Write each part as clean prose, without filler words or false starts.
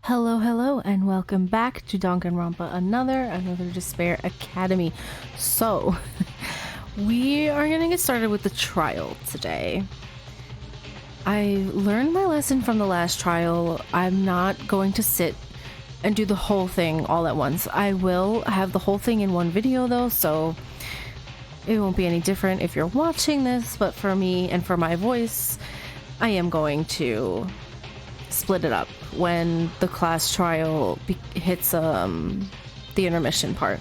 Hello, and welcome back to Danganronpa, another Despair Academy. So, we are gonna get started with the trial today. I learned my lesson from the last trial. I'm not going to sit and do the whole thing all at once. I will have the whole thing in one video though, so it won't be any different if you're watching this, but for me and for my voice, I am going to split it up when the class trial hits the intermission part.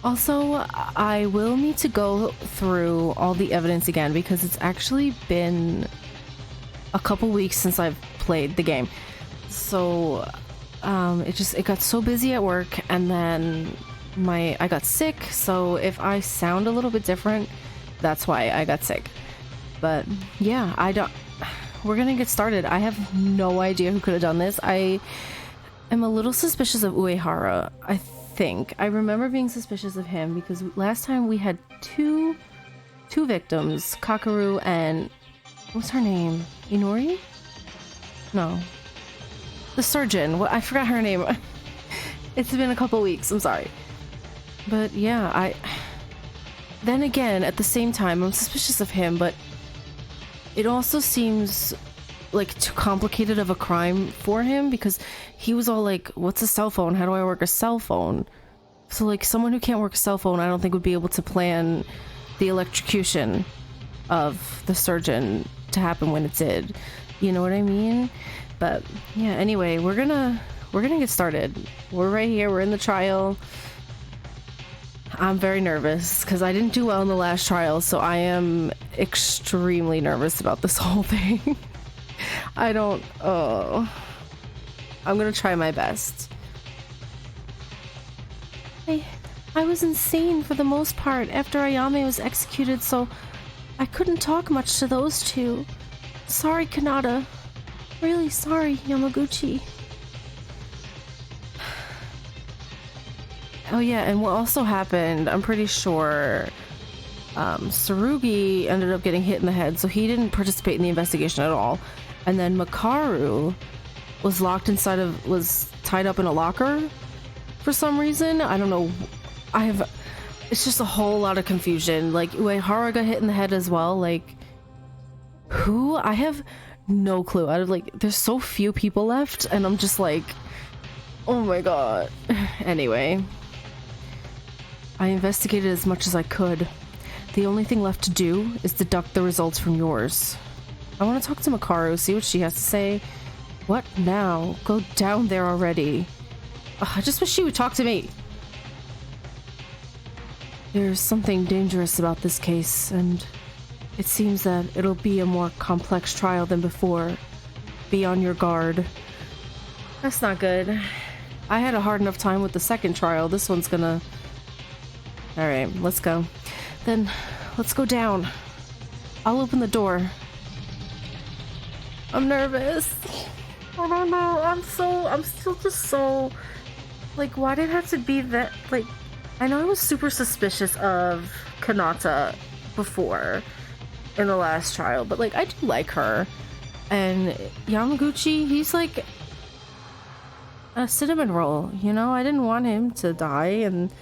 Also, I will need to go through all the evidence again because it's actually been a couple weeks since I've played the game. So it got so busy at work, and then I got sick, so if I sound a little bit different, that's why I got sick. But yeah, we're gonna get started. I have no idea who could have done this. I am a little suspicious of Uehara, I think. I remember being suspicious of him because last time we had two victims, Kakaru and what's her name? Inori? No. The surgeon. I forgot her name. It's been a couple weeks, I'm sorry. But yeah, then again, at the same time, I'm suspicious of him, but it also seems like too complicated of a crime for him because he was all like, what's a cell phone? How do I work a cell phone? So like someone who can't work a cell phone, I don't think would be able to plan the electrocution of the surgeon to happen when it did. You know what I mean? But yeah, anyway, we're gonna get started. We're right here, we're in the trial. I'm very nervous because I didn't do well in the last trial, so I am extremely nervous about this whole thing. I'm gonna try my best. I was insane for the most part after Ayame was executed, so I couldn't talk much to those two. Sorry, Kanata. Really sorry, Yamaguchi. Oh yeah, and what also happened, I'm pretty sure Tsurugi ended up getting hit in the head, so he didn't participate in the investigation at all. And then Makaru was was tied up in a locker for some reason. I don't know. It's just a whole lot of confusion. Like, Uehara got hit in the head as well. Like, who? I have no clue. There's so few people left, and I'm just like, oh my god. Anyway. I investigated as much as I could. The only thing left to do is deduct the results from yours. I want to talk to Makaru, see what she has to say. What now? Go down there already. Ugh, I just wish she would talk to me. There's something dangerous about this case, and it seems that it'll be a more complex trial than before. Be on your guard. That's not good. I had a hard enough time with the second trial. This one's gonna... Alright, let's go. Then, let's go down. I'll open the door. I'm nervous. I don't know, I'm still just so... Like, why did it have to be that... Like, I know I was super suspicious of Kanata before in the last trial, but, like, I do like her. And Yamaguchi, he's like a cinnamon roll, you know? I didn't want him to die, and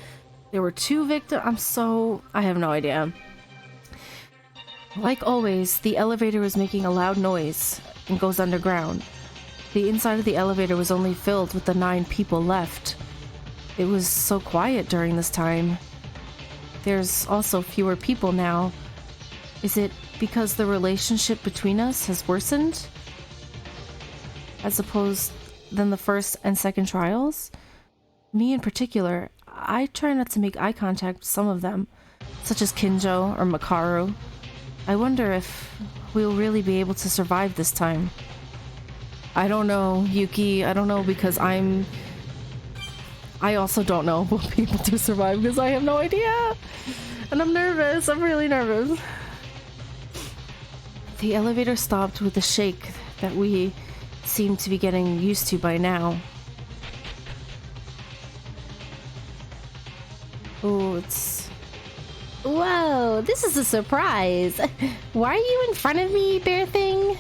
there were two victims. I have no idea. Like always, the elevator was making a loud noise and goes underground. The inside of the elevator was only filled with the 9 people left. It was so quiet during this time. There's also fewer people now. Is it because the relationship between us has worsened? As opposed than the first and second trials? Me in particular, I try not to make eye contact with some of them, such as Kinjo or Makaru. I wonder if we'll really be able to survive this time. I don't know, Yuki. I don't know because I also don't know if we'll be able to survive because I have no idea. And I'm nervous. I'm really nervous. The elevator stopped with a shake that we seem to be getting used to by now. Oh, it's... Whoa, this is a surprise. Why are you in front of me, bear thing?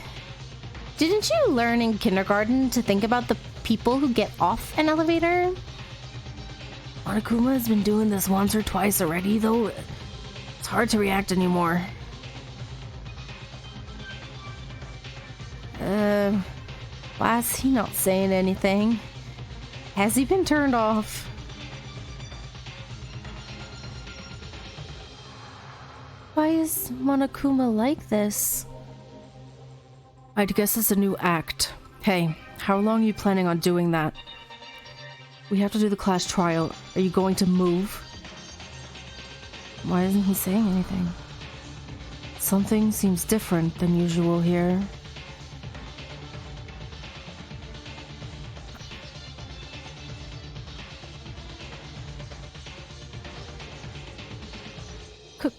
Didn't you learn in kindergarten to think about the people who get off an elevator? Monokuma has been doing this once or twice already, though it's hard to react anymore. Why is he not saying anything? Has he been turned off? Why is Monokuma like this? I'd guess it's a new act. Hey, how long are you planning on doing that? We have to do the class trial. Are you going to move? Why isn't he saying anything? Something seems different than usual here.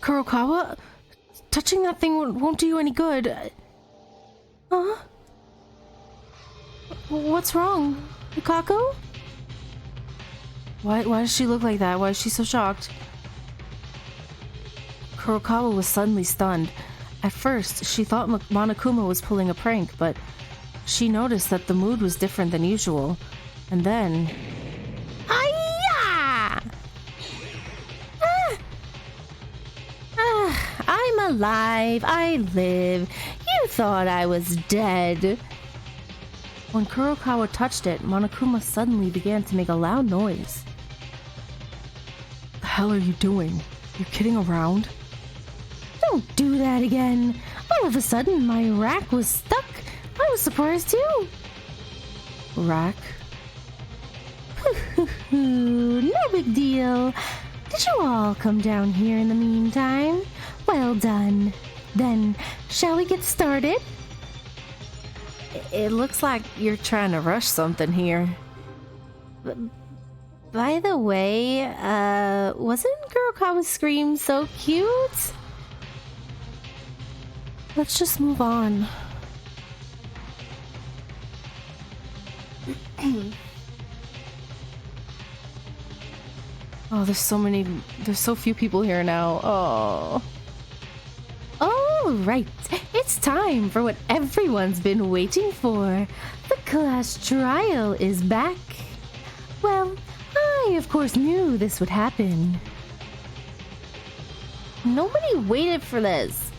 Kurokawa? Touching that thing won't do you any good. Huh? What's wrong? Lukaku? Why does she look like that? Why is she so shocked? Kurokawa was suddenly stunned. At first, she thought Monokuma was pulling a prank, but she noticed that the mood was different than usual. And then... I'm alive. I live. You thought I was dead. When Kurokawa touched it, Monokuma suddenly began to make a loud noise. What the hell are you doing? You kidding around? Don't do that again. All of a sudden, my rack was stuck. I was surprised too. Rack? No big deal. Did you all come down here in the meantime? Well done. Then, shall we get started? It looks like you're trying to rush something here. By the way, wasn't Kurokawa's scream so cute? Let's just move on. Oh, there's so few people here now. Oh. All right, it's time for what everyone's been waiting for. The class trial is back. Well, I of course knew this would happen. Nobody waited for this.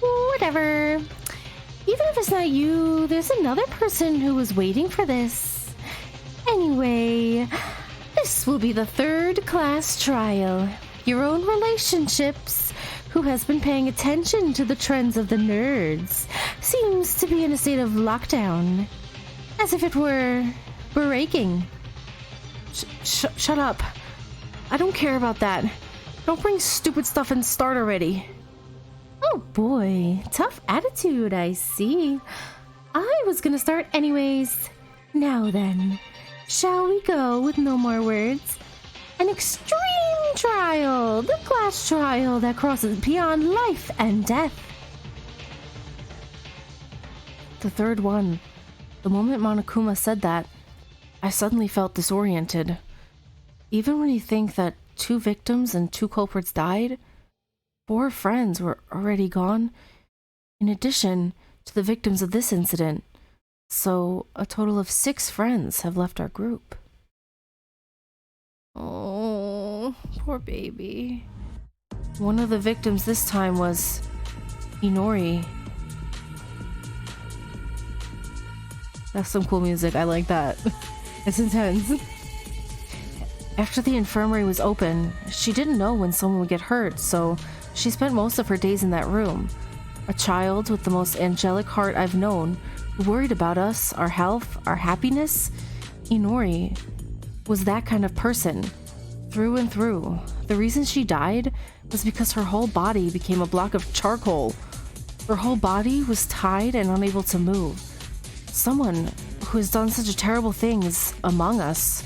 Whatever. Even if it's not you, there's another person who was waiting for this. Anyway, this will be the third class trial. Your own relationships. Who has been paying attention to the trends of the nerds, seems to be in a state of lockdown. As if it were breaking. Shut up. I don't care about that. Don't bring stupid stuff and start already. Oh boy, tough attitude, I see. I was gonna start anyways. Now then, shall we go with no more words? An extreme trial, the class trial that crosses beyond life and death. The third one. The moment Monokuma said that, I suddenly felt disoriented. Even when you think that 2 victims and 2 culprits died, 4 friends were already gone, in addition to the victims of this incident. So, a total of 6 friends have left our group. Oh, poor baby. One of the victims this time was Inori. That's some cool music. I like that. It's intense. After the infirmary was open, she didn't know when someone would get hurt, so she spent most of her days in that room. A child with the most angelic heart I've known, who worried about us, our health, our happiness. Inori was that kind of person, through and through. The reason she died was because her whole body became a block of charcoal. Her whole body was tied and unable to move. Someone who has done such a terrible thing is among us.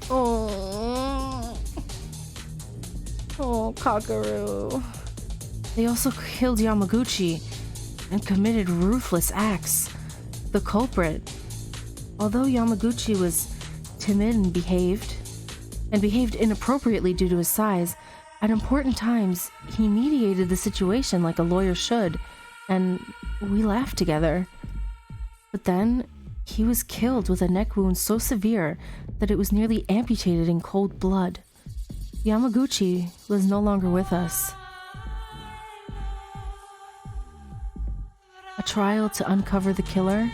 Oh, Kakaru. They also killed Yamaguchi and committed ruthless acts. The culprit, although Yamaguchi was timid and behaved inappropriately due to his size, At important times, he mediated the situation like a lawyer should, and we laughed together. But then, he was killed with a neck wound so severe that it was nearly amputated in cold blood. Yamaguchi was no longer with us. A trial to uncover the killer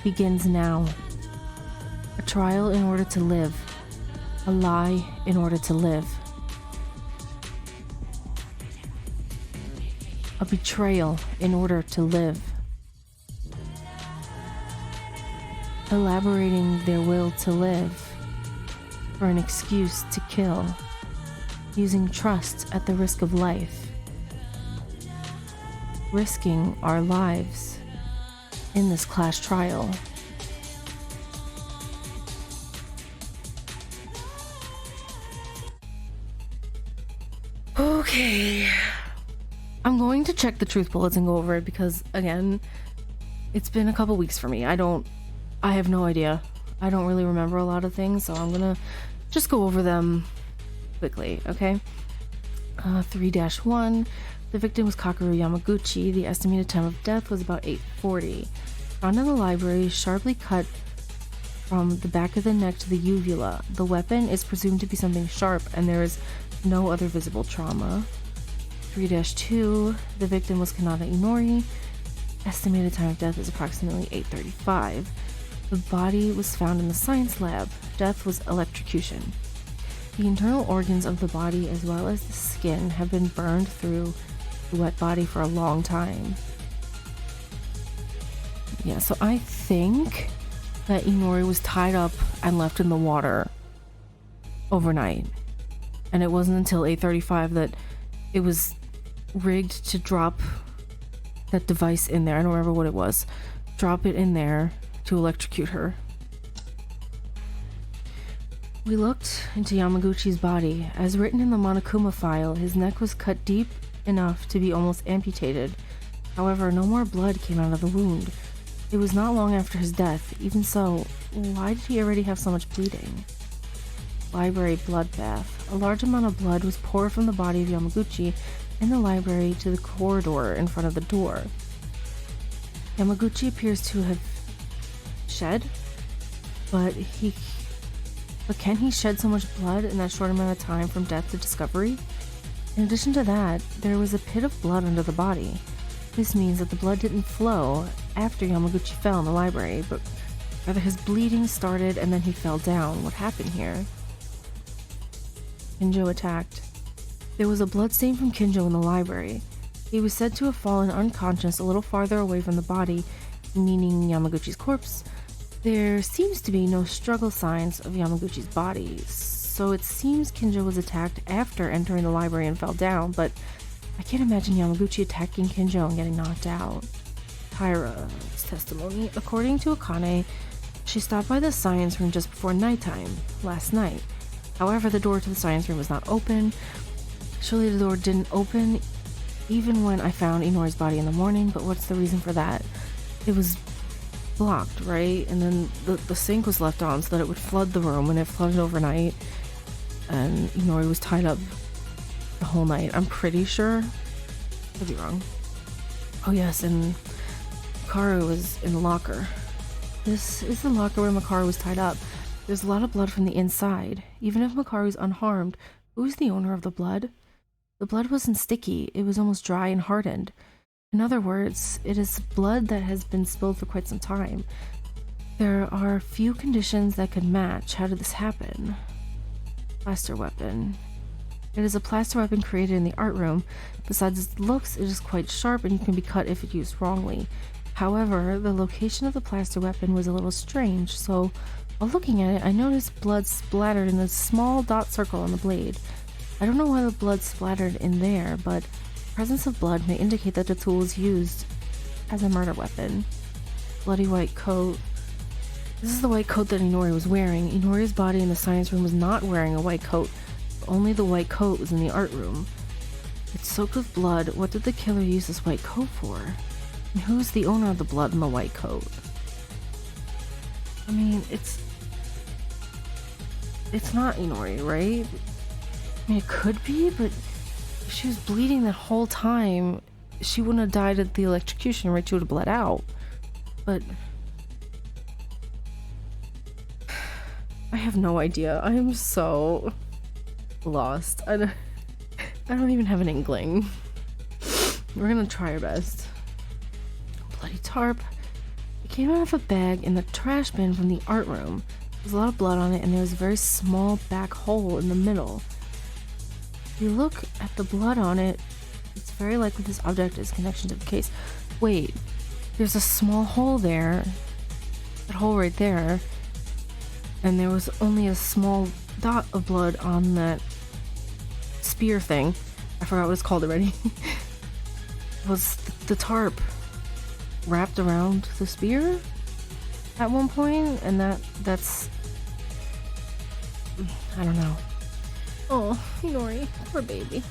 begins now. A trial in order to live. A lie in order to live. A betrayal in order to live. Elaborating their will to live for an excuse to kill. Using trust at the risk of life. Risking our lives in this class trial. Okay. I'm going to check the truth bullets and go over it because, again, it's been a couple weeks for me. I have no idea. I don't really remember a lot of things, so I'm gonna just go over them quickly, okay? 3-1. The victim was Kakeru Yamaguchi. The estimated time of death was about 8:40. Found in the library, sharply cut from the back of the neck to the uvula. The weapon is presumed to be something sharp, and there is no other visible trauma. 3-2. The victim was Kanata Inori. Estimated time of death is approximately 8:35. The body was found in the science lab. Death was electrocution. The internal organs of the body as well as the skin have been burned through the wet body for a long time. Yeah, so I think that Inori was tied up and left in the water overnight. And it wasn't until 8:35 that it was rigged to drop that device in there. I don't remember what it was. Drop it in there to electrocute her. We looked into Yamaguchi's body. As written in the Monokuma file, his neck was cut deep enough to be almost amputated. However, no more blood came out of the wound. It was not long after his death. Even so, why did he already have so much bleeding? Library bloodbath. A large amount of blood was poured from the body of Yamaguchi in the library to the corridor in front of the door. Yamaguchi appears to have shed, but can he shed so much blood in that short amount of time from death to discovery? In addition to that, there was a pit of blood under the body. This means that the blood didn't flow after Yamaguchi fell in the library, but rather his bleeding started and then he fell down. What happened here? Kinjo attacked. There was a bloodstain from Kinjo in the library. He was said to have fallen unconscious a little farther away from the body, meaning Yamaguchi's corpse. There seems to be no struggle signs of Yamaguchi's body, so it seems Kinjo was attacked after entering the library and fell down, but I can't imagine Yamaguchi attacking Kinjo and getting knocked out. Taira's testimony. According to Akane, she stopped by the science room just before nighttime, last night. However, the door to the science room was not open. Surely the door didn't open even when I found Inori's body in the morning, but what's the reason for that? It was blocked, right? And then the sink was left on so that it would flood the room, and it flooded overnight, and Inori was tied up the whole night. I'm pretty sure. Could be wrong. Oh yes, and Makaru was in the locker. This is the locker where Makaru was tied up. There's a lot of blood from the inside. Even if Makaru is unharmed, who's the owner of the blood? The blood wasn't sticky, it was almost dry and hardened. In other words, it is blood that has been spilled for quite some time. There are few conditions that could match. How did this happen? Plaster weapon. It is a plaster weapon created in the art room. Besides its looks, it is quite sharp and can be cut if used wrongly. However, the location of the plaster weapon was a little strange, so while looking at it, I noticed blood splattered in a small dot circle on the blade. I don't know why the blood splattered in there, but the presence of blood may indicate that the tool was used as a murder weapon. Bloody white coat. This is the white coat that Inori was wearing. Inori's body in the science room was not wearing a white coat. Only the white coat was in the art room. It's soaked with blood. What did the killer use this white coat for? And who's the owner of the blood in the white coat? I mean, it's not Inori, right? I mean, it could be, but If she was bleeding that whole time, she wouldn't have died at the electrocution, right? She would have bled out. But I have no idea. I am so lost. I don't even have an inkling. We're gonna try our best. Bloody tarp. It came out of a bag in the trash bin from the art room. There was a lot of blood on it, and there was a very small back hole in the middle. If you look at the blood on it, it's very likely this object is connection to the case. Wait, there's a small hole there. That hole right there. And there was only a small dot of blood on that spear thing. I forgot what it's called already. Was the tarp wrapped around the spear at one point? And that's I don't know. Oh, Inori, poor baby.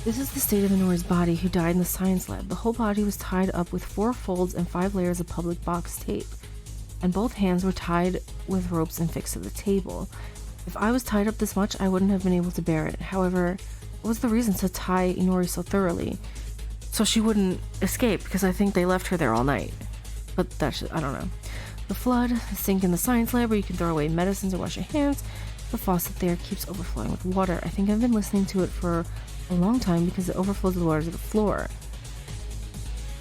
This is the state of Inori's body, who died in the science lab. The whole body was tied up with 4 folds and 5 layers of public box tape, and both hands were tied with ropes and fixed to the table. If I was tied up this much, I wouldn't have been able to bear it. However, what was the reason to tie Inori so thoroughly? So she wouldn't escape, because I think they left her there all night. But that's just, I don't know. The flood, the sink in the science lab where you can throw away medicines or wash your hands. The faucet there keeps overflowing with water. I think I've been listening to it for a long time because it overflows the water to the floor.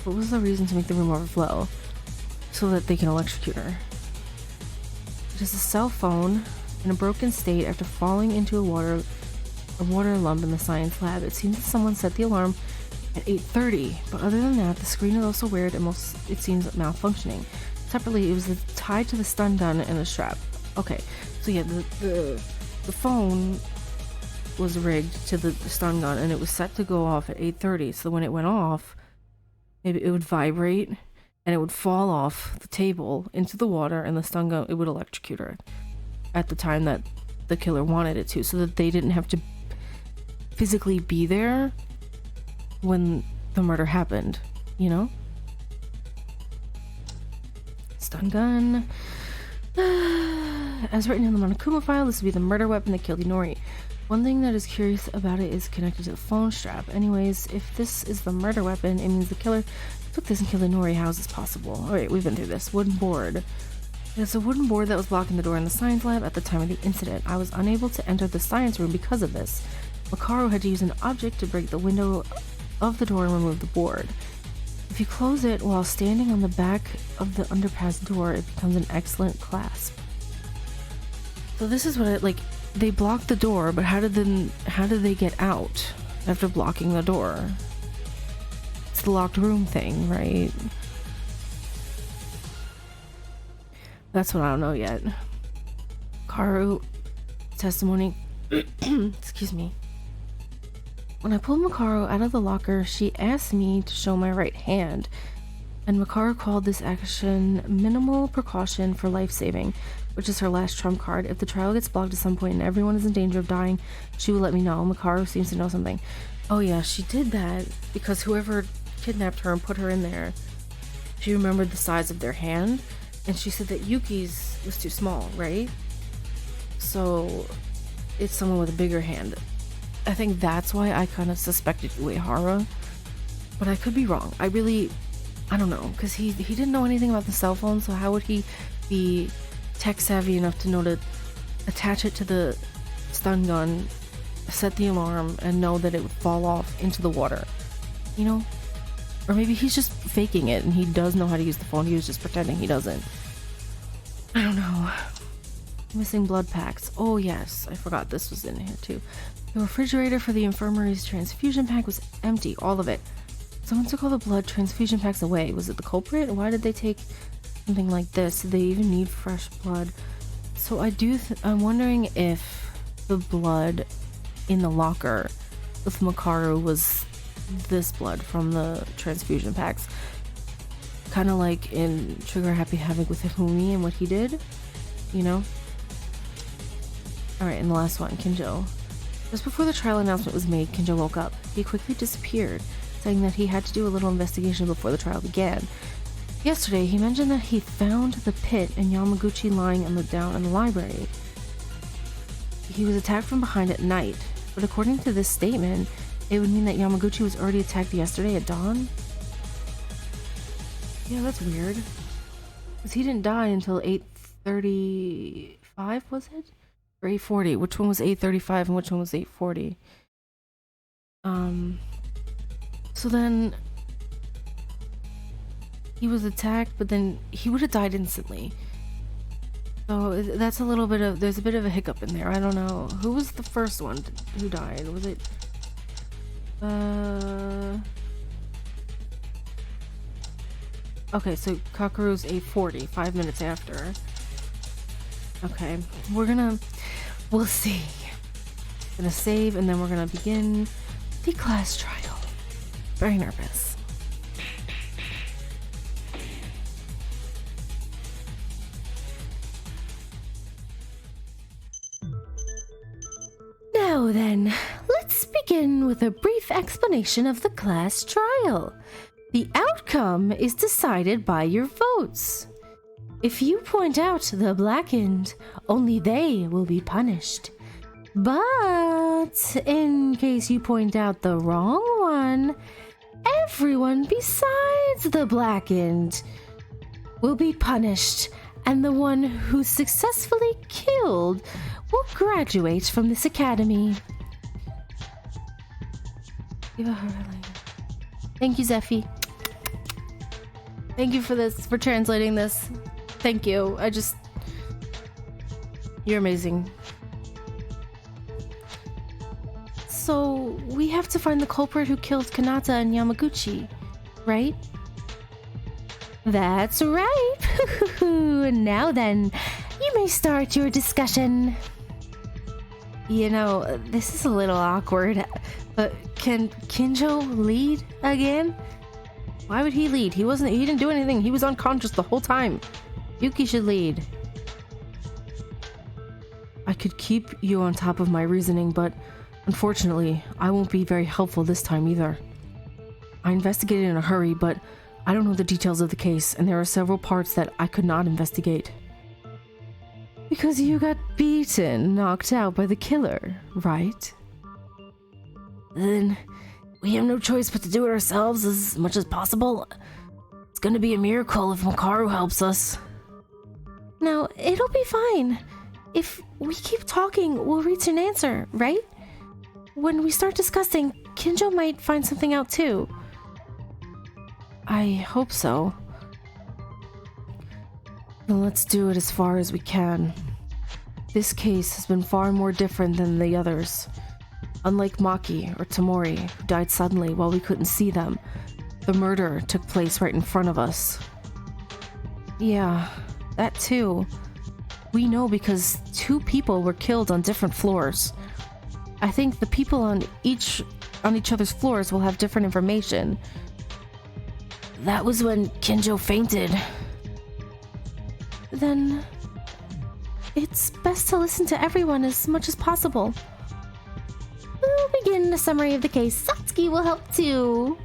What was the reason to make the room overflow? So that they can electrocute her. It is a cell phone in a broken state after falling into a water lump in the science lab. It seems that someone set the alarm at 8:30, but other than that, the screen is also weird and it seems malfunctioning. Separately, it was tied to the stun gun and the strap. Okay, so yeah, the phone was rigged to the stun gun, and it was set to go off at 8:30. So when it went off, maybe it would vibrate, and it would fall off the table into the water, and the stun gun, it would electrocute her at the time that the killer wanted it to, so that they didn't have to physically be there when the murder happened, you know? Stun gun. As written in the Monokuma file, this would be the murder weapon that killed Inori. One thing that is curious about it is connected to the phone strap. Anyways, if this is the murder weapon, it means the killer took this and killed Inori. How is this possible? Alright, we've been through this. Wooden board. There's a wooden board that was blocking the door in the science lab at the time of the incident. I was unable to enter the science room because of this. Makaru had to use an object to break the window of the door and remove the board. If you close it while standing on the back of the underpass door, it becomes an excellent clasp. So this is what it, like, they blocked the door, but how did they get out after blocking the door? It's the locked room thing, right? That's what I don't know yet. Karu testimony. Excuse me. When I pulled Makaru out of the locker, she asked me to show my right hand, and Makaru called this action minimal precaution for life-saving, which is her last trump card. If the trial gets blocked at some point and everyone is in danger of dying, she will let me know. Makaru seems to know something. Oh yeah, she did that because whoever kidnapped her and put her in there, she remembered the size of their hand, and she said that Yuki's was too small, right? So it's someone with a bigger hand. I think that's why I kind of suspected Uehara, but I could be wrong. I don't know, because he didn't know anything about the cell phone, so how would he be tech savvy enough to know to attach it to the stun gun, set the alarm, and know that it would fall off into the water, you know? Or maybe he's just faking it and he does know how to use the phone, he was just pretending he doesn't. I don't know. Missing blood packs. Oh yes, I forgot this was in here too. The refrigerator for the infirmary's transfusion pack was empty, all of it. Someone took all the blood transfusion packs away. Was it the culprit? Why did they take something like this? Did they even need fresh blood? So I'm wondering if the blood in the locker with Makaru was this blood from the transfusion packs. Kind of like in Trigger Happy Havoc with Hifumi and what he did, you know? Alright, and the last one, Kinjo. Just before the trial announcement was made, Kinjo woke up. He quickly disappeared, saying that he had to do a little investigation before the trial began. Yesterday, he mentioned that he found the pit and Yamaguchi lying down in the library. He was attacked from behind at night, but according to this statement, it would mean that Yamaguchi was already attacked yesterday at dawn? Yeah, that's weird. Because he didn't die until 8:35, was it? Or 8:40? Which one was 8:35 and which one was 8:40? So then he was attacked, but then he would have died instantly. So that's a little bit of, there's a bit of a hiccup in there. I don't know. Who was the first one who died? Was it, okay, so Kakeru's 8:40, 5 minutes after. Okay, we'll see. Gonna save, and then we're gonna begin the class trial. Very nervous. Now then, let's begin with a brief explanation of the class trial. The outcome is decided by your votes. If you point out the blackened, only they will be punished. But in case you point out the wrong one, everyone besides the blackened will be punished, and the one who successfully killed will graduate from this academy. Thank you, Zephy. Thank you for this, for translating this. Thank you. You're amazing. So, we have to find the culprit who killed Kanata and Yamaguchi, right? That's right. Now then, you may start your discussion. You know, this is a little awkward, but can Kinjo lead again? Why would he lead? He didn't do anything. He was unconscious the whole time. Yuki should lead. I could keep you on top of my reasoning, but unfortunately, I won't be very helpful this time either. I investigated in a hurry, but I don't know the details of the case, and there are several parts that I could not investigate. Because you got beaten, knocked out by the killer, right? Then we have no choice but to do it ourselves as much as possible. It's gonna be a miracle if Makaru helps us. Now, it'll be fine. If we keep talking, we'll reach an answer, right? When we start discussing, Kinjo might find something out too. I hope so. Then let's do it as far as we can. This case has been far more different than the others. Unlike Maki or Tamori, who died suddenly while we couldn't see them, the murder took place right in front of us. Yeah, that too. We know because 2 people were killed on different floors. I think the people on each other's floors will have different information. That was when Kinjo fainted. Then it's best to listen to everyone as much as possible. We'll begin a summary of the case. Satsuki will help too.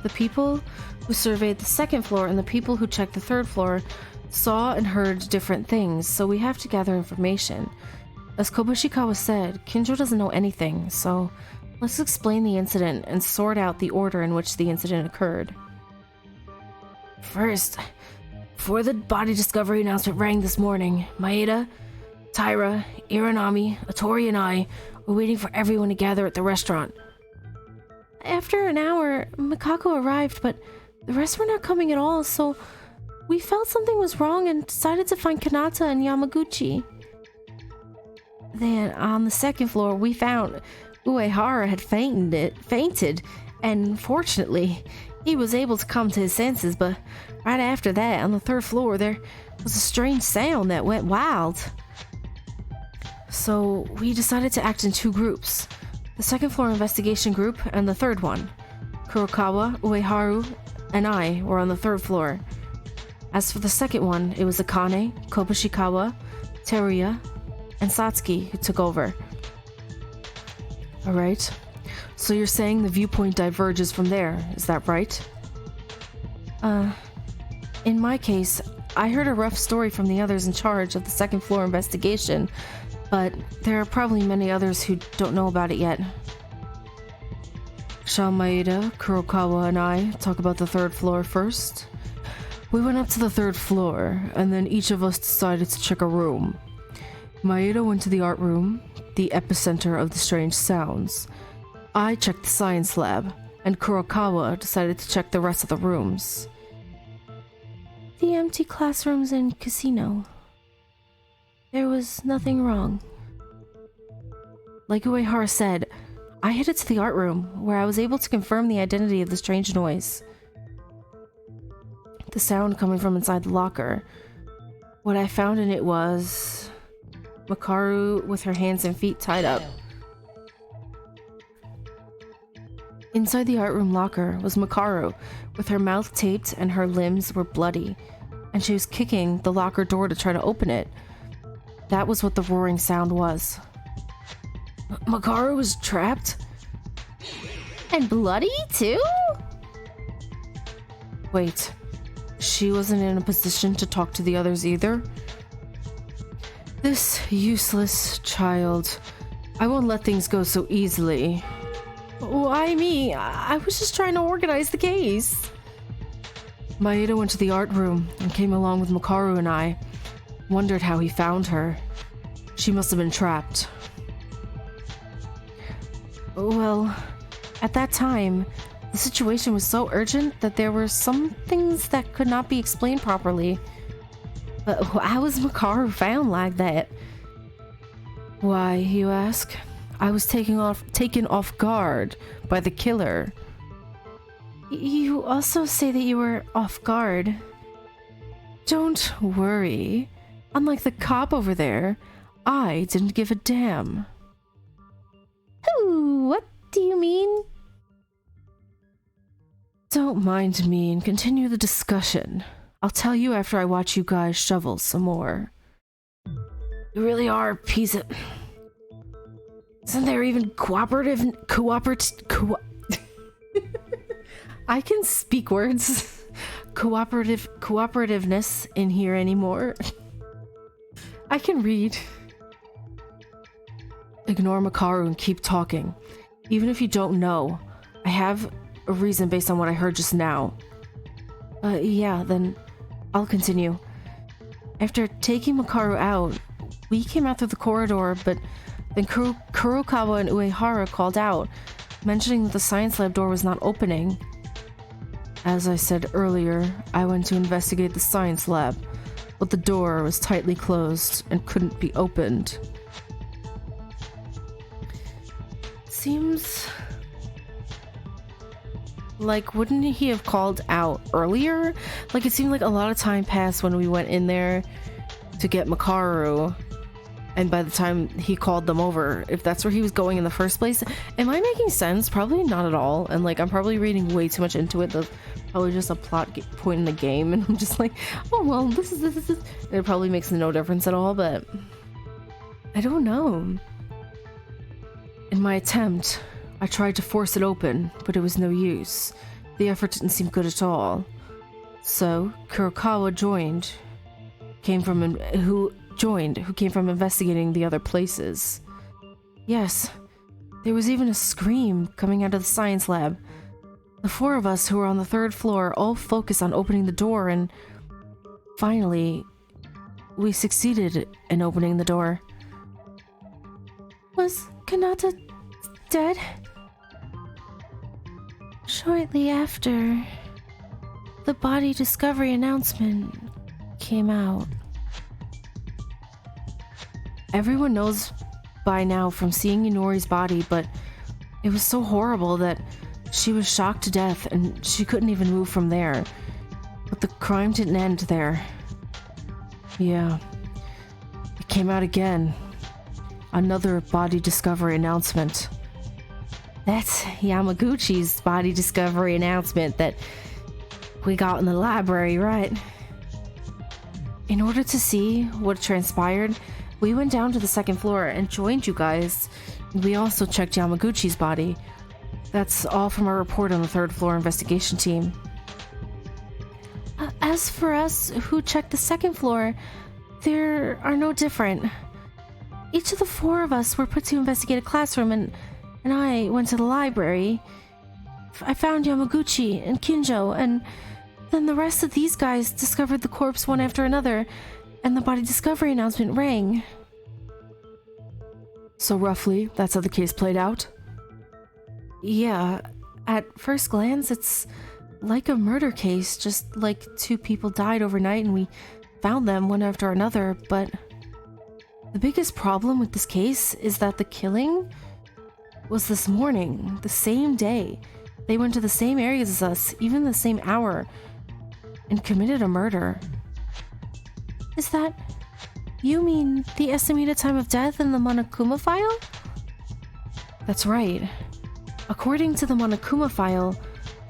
The people who surveyed the 2nd floor and the people who checked the 3rd floor saw and heard different things, so we have to gather information. As Kobushikawa said, Kinjo doesn't know anything, so let's explain the incident and sort out the order in which the incident occurred. First, before the body discovery announcement rang this morning, Maeda, Taira, Iranami, Atori, and I were waiting for everyone to gather at the restaurant. After an hour, Mikako arrived, but the rest were not coming at all, so we felt something was wrong and decided to find Kanata and Yamaguchi. Then, on the 2nd floor, we found Uehara had fainted, and fortunately, he was able to come to his senses, but right after that, on the 3rd floor, there was a strange sound that went wild. So, we decided to act in 2 groups. The 2nd floor investigation group and the 3rd one. Kurokawa, Ueharu, and I were on the 3rd floor. As for the 2nd one, it was Akane, Kobushikawa, Teruya, and Satsuki who took over. Alright, so you're saying the viewpoint diverges from there, is that right? In my case, I heard a rough story from the others in charge of the 2nd floor investigation, but there are probably many others who don't know about it yet. Shall Maeda, Kurokawa, and I talk about the third floor first? We went up to the third floor, and then each of us decided to check a room. Maeda went to the art room, the epicenter of the strange sounds. I checked the science lab, and Kurokawa decided to check the rest of the rooms. The empty classrooms and casino. There was nothing wrong. Like Uehara said, I headed to the art room, where I was able to confirm the identity of the strange noise. The sound coming from inside the locker. What I found in it was Makaru with her hands and feet tied up. Inside the art room locker was Makaru, with her mouth taped and her limbs were bloody, and she was kicking the locker door to try to open it. That was what the roaring sound was. Makaru was trapped? And bloody, too? Wait, she wasn't in a position to talk to the others either? This useless child. I won't let things go so easily. Why me? I was just trying to organize the case. Maeda went to the art room and came along with Makaru and I. Wondered how he found her. She must have been trapped. Well, at that time, the situation was so urgent that there were some things that could not be explained properly. But how was Makaru found like that? Why, you ask? I was taken off guard by the killer. You also say that you were off guard. Don't worry. Unlike the cop over there, I didn't give a damn. Ooh, what do you mean? Don't mind me and continue the discussion. I'll tell you after I watch you guys shovel some more. You really are a piece of... Isn't there even I can speak words. Cooperativeness in here anymore. I can read. Ignore Makaru and keep talking. Even if you don't know, I have a reason based on what I heard just now. Yeah, then I'll continue. After taking Makaru out, we came out through the corridor, but then Kurokawa and Uehara called out, mentioning that the science lab door was not opening. As I said earlier, I went to investigate the science lab, but the door was tightly closed and couldn't be opened. Seems like, wouldn't he have called out earlier? Like, it seemed like a lot of time passed when we went in there to get Makaru, and by the time he called them over, if that's where he was going in the first place. Am I making sense? Probably not at all, and like, I'm probably reading way too much into it. That's probably just a plot point in the game, and I'm just like, oh well, this is. And it probably makes no difference at all, but I don't know. In my attempt, I tried to force it open, but it was no use. The effort didn't seem good at all. So, Kurokawa who came from investigating the other places. Yes, there was even a scream coming out of the science lab. The four of us who were on the third floor all focused on opening the door, and finally, we succeeded in opening the door. Was Kanata dead? Shortly after, the body discovery announcement came out. Everyone knows by now from seeing Inori's body, but it was so horrible that she was shocked to death and she couldn't even move from there. But the crime didn't end there. Yeah, it came out again. Another body discovery announcement. That's Yamaguchi's body discovery announcement that we got in the library, right? In order to see what transpired, we went down to the second floor and joined you guys. We also checked Yamaguchi's body. That's all from our report on the third floor investigation team. As for us who checked the second floor, there are no different. Each of the four of us were put to investigate a classroom, and I went to the library. I found Yamaguchi and Kinjo, and then the rest of these guys discovered the corpse one after another, and the body discovery announcement rang. So roughly, that's how the case played out? Yeah, at first glance, it's like a murder case, just like 2 people died overnight and we found them one after another, but the biggest problem with this case is that the killing was this morning, the same day. They went to the same areas as us, even the same hour, and committed a murder. Is that... You mean the estimated time of death in the Monokuma file? That's right. According to the Monokuma file,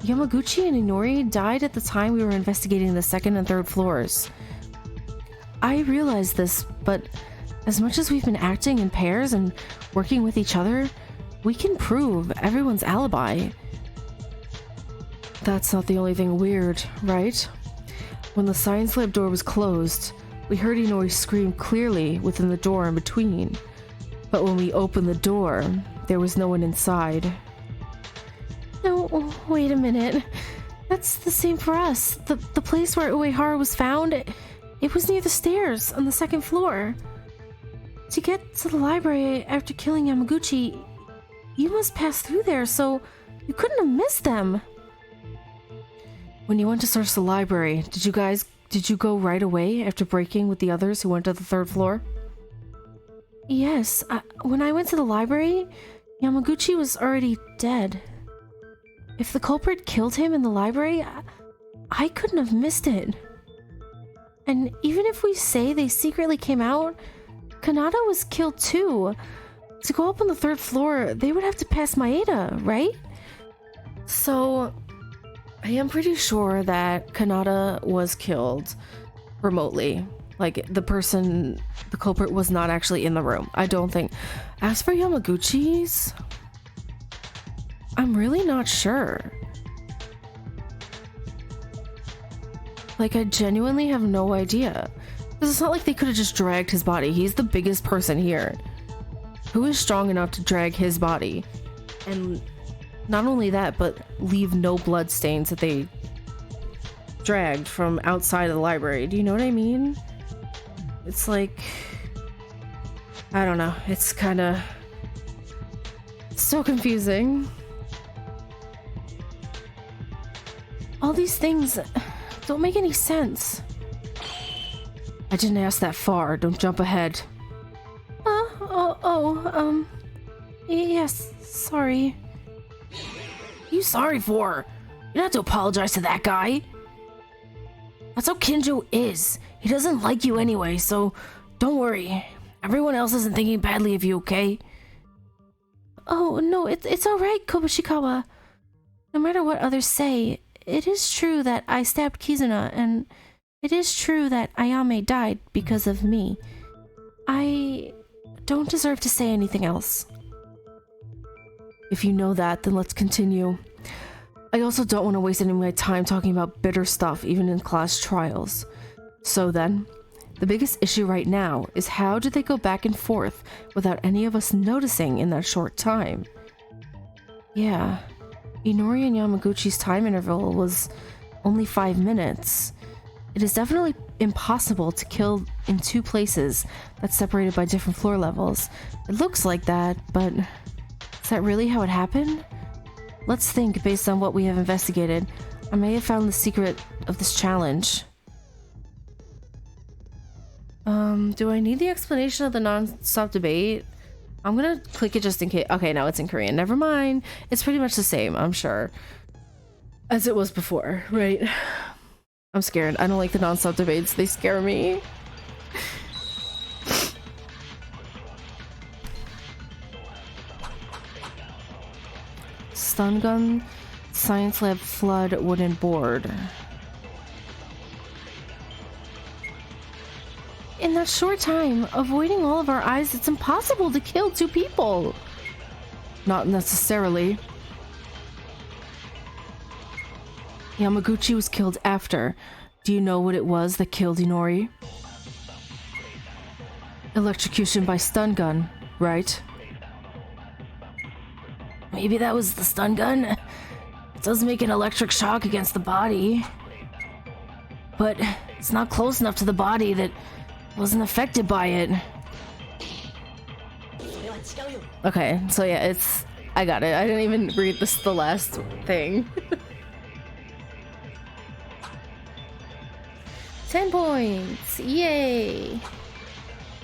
Yamaguchi and Inori died at the time we were investigating the 2nd and 3rd floors. I realize this, but as much as we've been acting in pairs and working with each other, we can prove everyone's alibi. That's not the only thing weird, right? When the science lab door was closed, we heard Inori scream clearly within the door in between. But when we opened the door, there was no one inside. No, wait a minute. That's the same for us. The place where Uehara was found, it was near the stairs on the 2nd floor. To get to the library after killing Yamaguchi, you must pass through there, so you couldn't have missed them. When you went to search the library, did you go right away after breaking with the others who went to the 3rd floor? Yes, when I went to the library, Yamaguchi was already dead. If the culprit killed him in the library, I couldn't have missed it. And even if we say they secretly came out, Kanata was killed too. To go up on the 3rd floor, they would have to pass Maeda, right? So, I am pretty sure that Kanata was killed remotely. Like, the culprit was not actually in the room. I don't think. As for Yamaguchi's, I'm really not sure. Like, I genuinely have no idea. Because it's not like they could have just dragged his body. He's the biggest person here. Who is strong enough to drag his body? And not only that, but leave no blood stains that they dragged from outside of the library. Do you know what I mean? It's like... I don't know. It's kind of... so confusing. All these things don't make any sense. I didn't ask that far. Don't jump ahead. Yes, sorry. You sorry for? You don't have to apologize to that guy. That's how Kinjo is. He doesn't like you anyway, so don't worry. Everyone else isn't thinking badly of you, okay? Oh, no, it's alright, Kobushikawa. No matter what others say, it is true that I stabbed Kizuna, and it is true that Ayame died because of me. I don't deserve to say anything else. If you know that, then let's continue. I also don't want to waste any of my time talking about bitter stuff, even in class trials. So then, the biggest issue right now is how did they go back and forth without any of us noticing in that short time? Yeah, Inori and Yamaguchi's time interval was only 5 minutes. It is definitely impossible to kill in 2 places that's separated by different floor levels. It looks like that, but is that really how it happened? Let's think based on what we have investigated. I may have found the secret of this challenge. Do I need the explanation of the non-stop debate? I'm gonna click it just in case. Okay, no, it's in Korean. Never mind. It's pretty much the same, I'm sure, as it was before, right? I'm scared. I don't like the non-stop debates. They scare me. Stun gun, science lab, flood, wooden board. In that short time, avoiding all of our eyes, it's impossible to kill 2 people. Not necessarily. Yamaguchi was killed after. Do you know what it was that killed Inori? Electrocution by stun gun, right? Maybe that was the stun gun? It does make an electric shock against the body, but it's not close enough to the body that wasn't affected by it. Okay, so yeah, it's... I got it. I didn't even read the last thing. 10 points! Yay!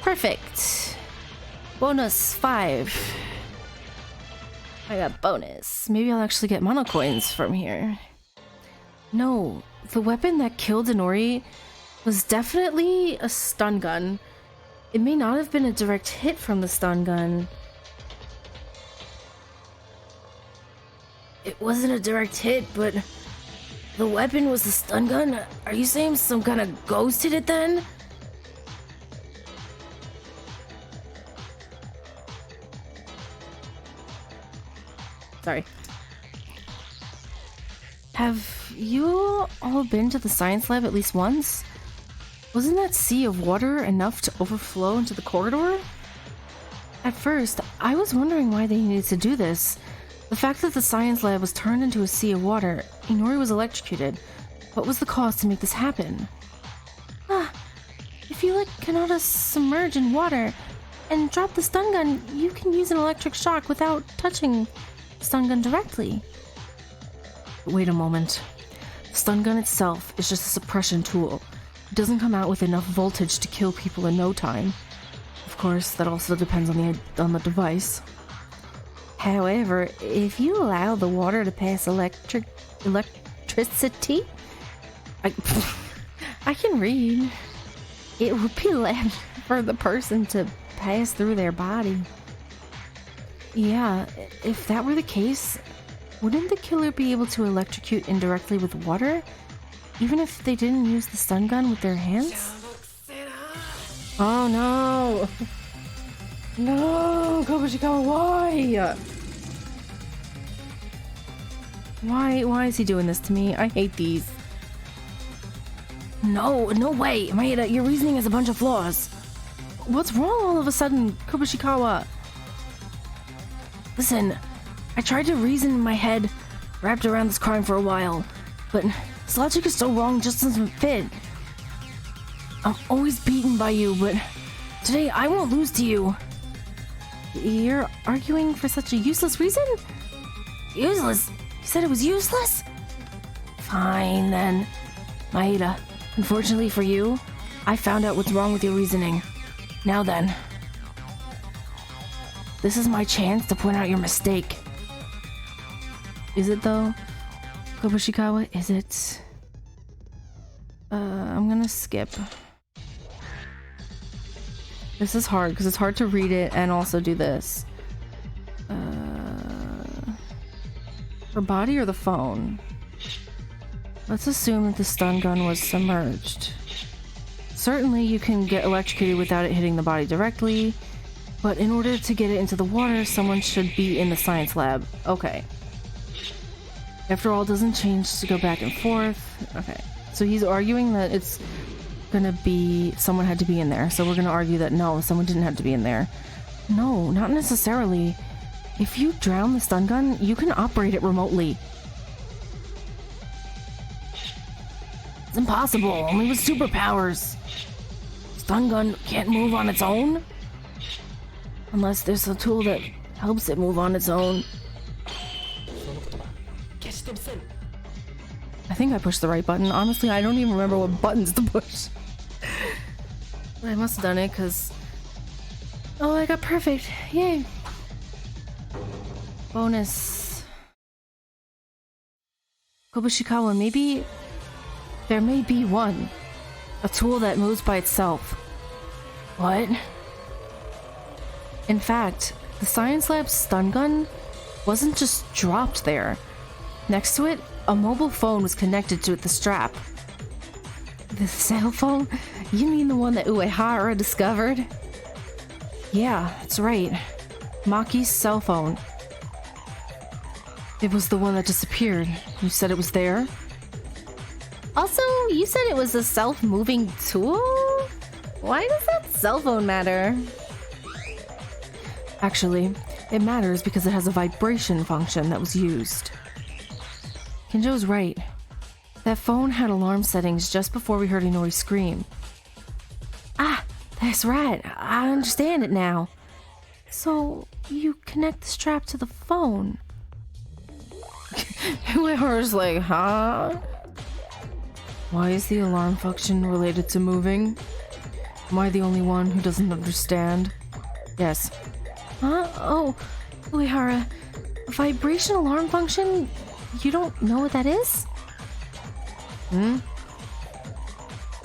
Perfect! Bonus 5. I got bonus. Maybe I'll actually get mono coins from here. No, the weapon that killed Inori was definitely a stun gun. It may not have been a direct hit from the stun gun. It wasn't a direct hit, but the weapon was the stun gun? Are you saying some kind of ghost hit it then? Sorry. Have you all been to the science lab at least once? Wasn't that sea of water enough to overflow into the corridor? At first, I was wondering why they needed to do this. The fact that the science lab was turned into a sea of water, Inori was electrocuted. What was the cause to make this happen? If you let Kanata submerge in water and drop the stun gun, you can use an electric shock without touching the stun gun directly. Wait a moment. The stun gun itself is just a suppression tool. It doesn't come out with enough voltage to kill people in no time. Of course, that also depends on the device. However, if you allow the water to pass electricity, I can read. It would be left for the person to pass through their body. Yeah, if that were the case, wouldn't the killer be able to electrocute indirectly with water, even if they didn't use the stun gun with their hands? Oh no! No, Kobushikawa, why? Why is he doing this to me? I hate these. No way! Maeda, your reasoning has a bunch of flaws. What's wrong all of a sudden, Kobushikawa? Listen, I tried to reason in my head, wrapped around this crime for a while, but this logic is so wrong, just doesn't fit. I'm always beaten by you, but today I won't lose to you. You're arguing for such a useless reason? Useless? You said it was useless? Fine, then. Maeda, unfortunately for you, I found out what's wrong with your reasoning. Now then. This is my chance to point out your mistake. Is it though? Kobushikawa, is it? I'm gonna skip. This is hard because it's hard to read it and also do this. Her body or the phone? Let's assume that the stun gun was submerged. Certainly you can get electrocuted without it hitting the body directly, but in order to get it into the water, someone should be in the science lab. Okay. After all, it doesn't change to go back and forth. Okay. So he's arguing that it's gonna be someone had to be in there. So we're gonna argue that no, someone didn't have to be in there. No, not necessarily. If you drown the stun gun, you can operate it remotely. It's impossible, only with superpowers. Stun gun can't move on its own? Unless there's a tool that helps it move on its own. I think I pushed the right button. Honestly, I don't even remember what buttons to push. But I must have done it because... Oh, I got perfect. Yay. Bonus. Kobushikawa, maybe... There may be one. A tool that moves by itself. What? In fact, the science lab's stun gun wasn't just dropped there. Next to it, a mobile phone was connected to the strap. The cell phone? You mean the one that Uehara discovered? Yeah, that's right. Maki's cell phone. It was the one that disappeared. You said it was there? Also, you said it was a self-moving tool? Why does that cell phone matter? Actually, it matters because it has a vibration function that was used. Kinjo's right. That phone had alarm settings just before we heard Inori scream. Ah, that's right. I understand it now. So, you connect the strap to the phone. Uehara's like, huh? Why is the alarm function related to moving? Am I the only one who doesn't understand? Yes. Huh? Oh, Uehara, vibration alarm function? You don't know what that is?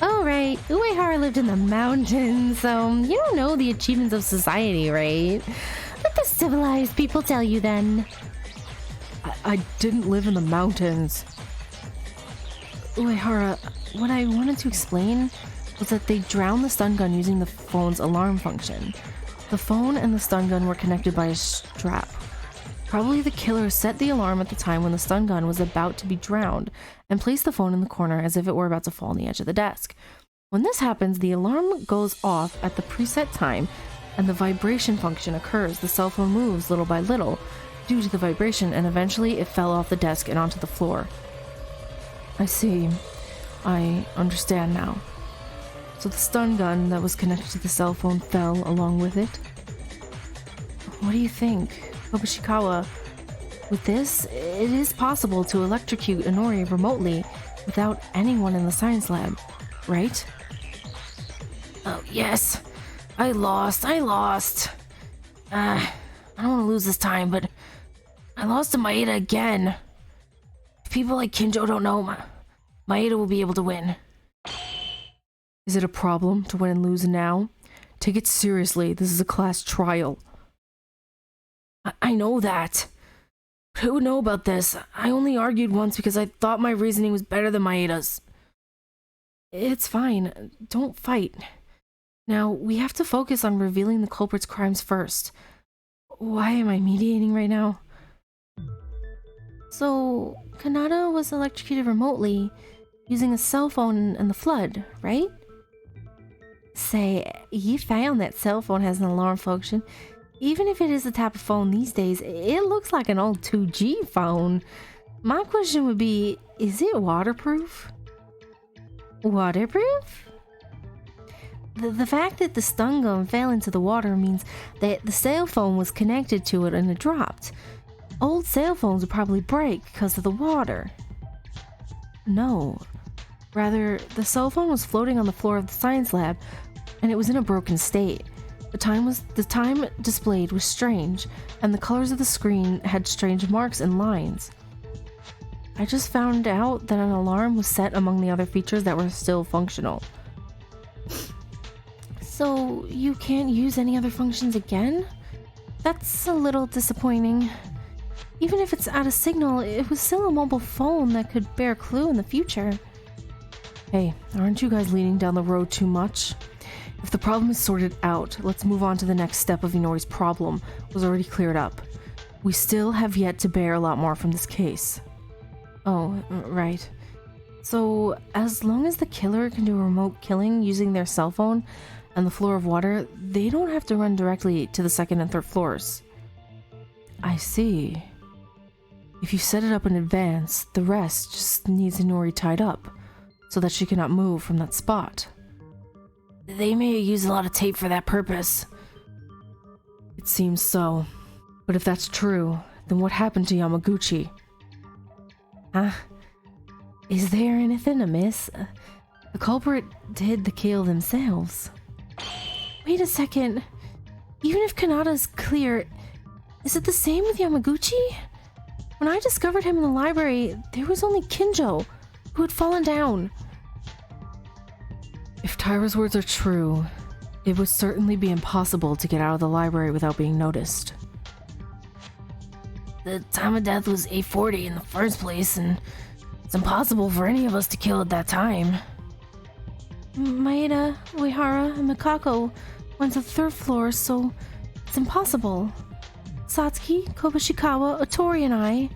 Oh, right. Uehara lived in the mountains, so you don't know the achievements of society, right? Let the civilized people tell you then. I didn't live in the mountains. Uehara, what I wanted to explain was that they drowned the stun gun using the phone's alarm function. The phone and the stun gun were connected by a strap. Probably the killer set the alarm at the time when the stun gun was about to be drowned and placed the phone in the corner as if it were about to fall on the edge of the desk. When this happens, the alarm goes off at the preset time and the vibration function occurs. The cell phone moves little by little due to the vibration, and eventually it fell off the desk and onto the floor. I see. I understand now. So the stun gun that was connected to the cell phone fell along with it? What do you think? Kobushikawa, with this, it is possible to electrocute Inori remotely without anyone in the science lab, right? Oh, yes. I lost. I don't want to lose this time, but I lost to Maeda again. If people like Kinjo don't know, Maeda will be able to win. Is it a problem to win and lose now? Take it seriously. This is a class trial. I know that. Who would know about this? I only argued once because I thought my reasoning was better than Maeda's. It's fine. Don't fight. Now, we have to focus on revealing the culprit's crimes first. Why am I mediating right now? So, Kanata was electrocuted remotely using a cell phone in the flood, right? Say, you found that cell phone has an alarm function. Even if it is the type of phone these days, it looks like an old 2G phone. My question would be, is it waterproof? Waterproof? The fact that the stun gun fell into the water means that the cell phone was connected to it and it dropped. Old cell phones would probably break because of the water. No. Rather, the cell phone was floating on the floor of the science lab and it was in a broken state. The time displayed was strange, and the colors of the screen had strange marks and lines. I just found out that an alarm was set among the other features that were still functional. So, you can't use any other functions again? That's a little disappointing. Even if it's out of signal, it was still a mobile phone that could bear clue in the future. Hey, aren't you guys leading down the road too much? If the problem is sorted out, let's move on to the next step of Inori's problem, was already cleared up. We still have yet to bear a lot more from this case. Oh, right. So, as long as the killer can do a remote killing using their cell phone and the floor of water, they don't have to run directly to the second and third floors. I see. If you set it up in advance, the rest just needs Inori tied up, so that she cannot move from that spot. They may use a lot of tape for that purpose. It seems so. But if that's true, then what happened to Yamaguchi? Huh? Is there anything amiss? The culprit did the kill themselves. Wait a second. Even if Kanata's clear, is it the same with Yamaguchi? When I discovered him in the library, there was only Kinjo, who had fallen down. If Tyra's words are true, it would certainly be impossible to get out of the library without being noticed. The time of death was 8:40 in the first place, and it's impossible for any of us to kill at that time. Maeda, Uehara, and Mikako went to the third floor, so it's impossible. Satsuki, Kobushikawa, Otori, and I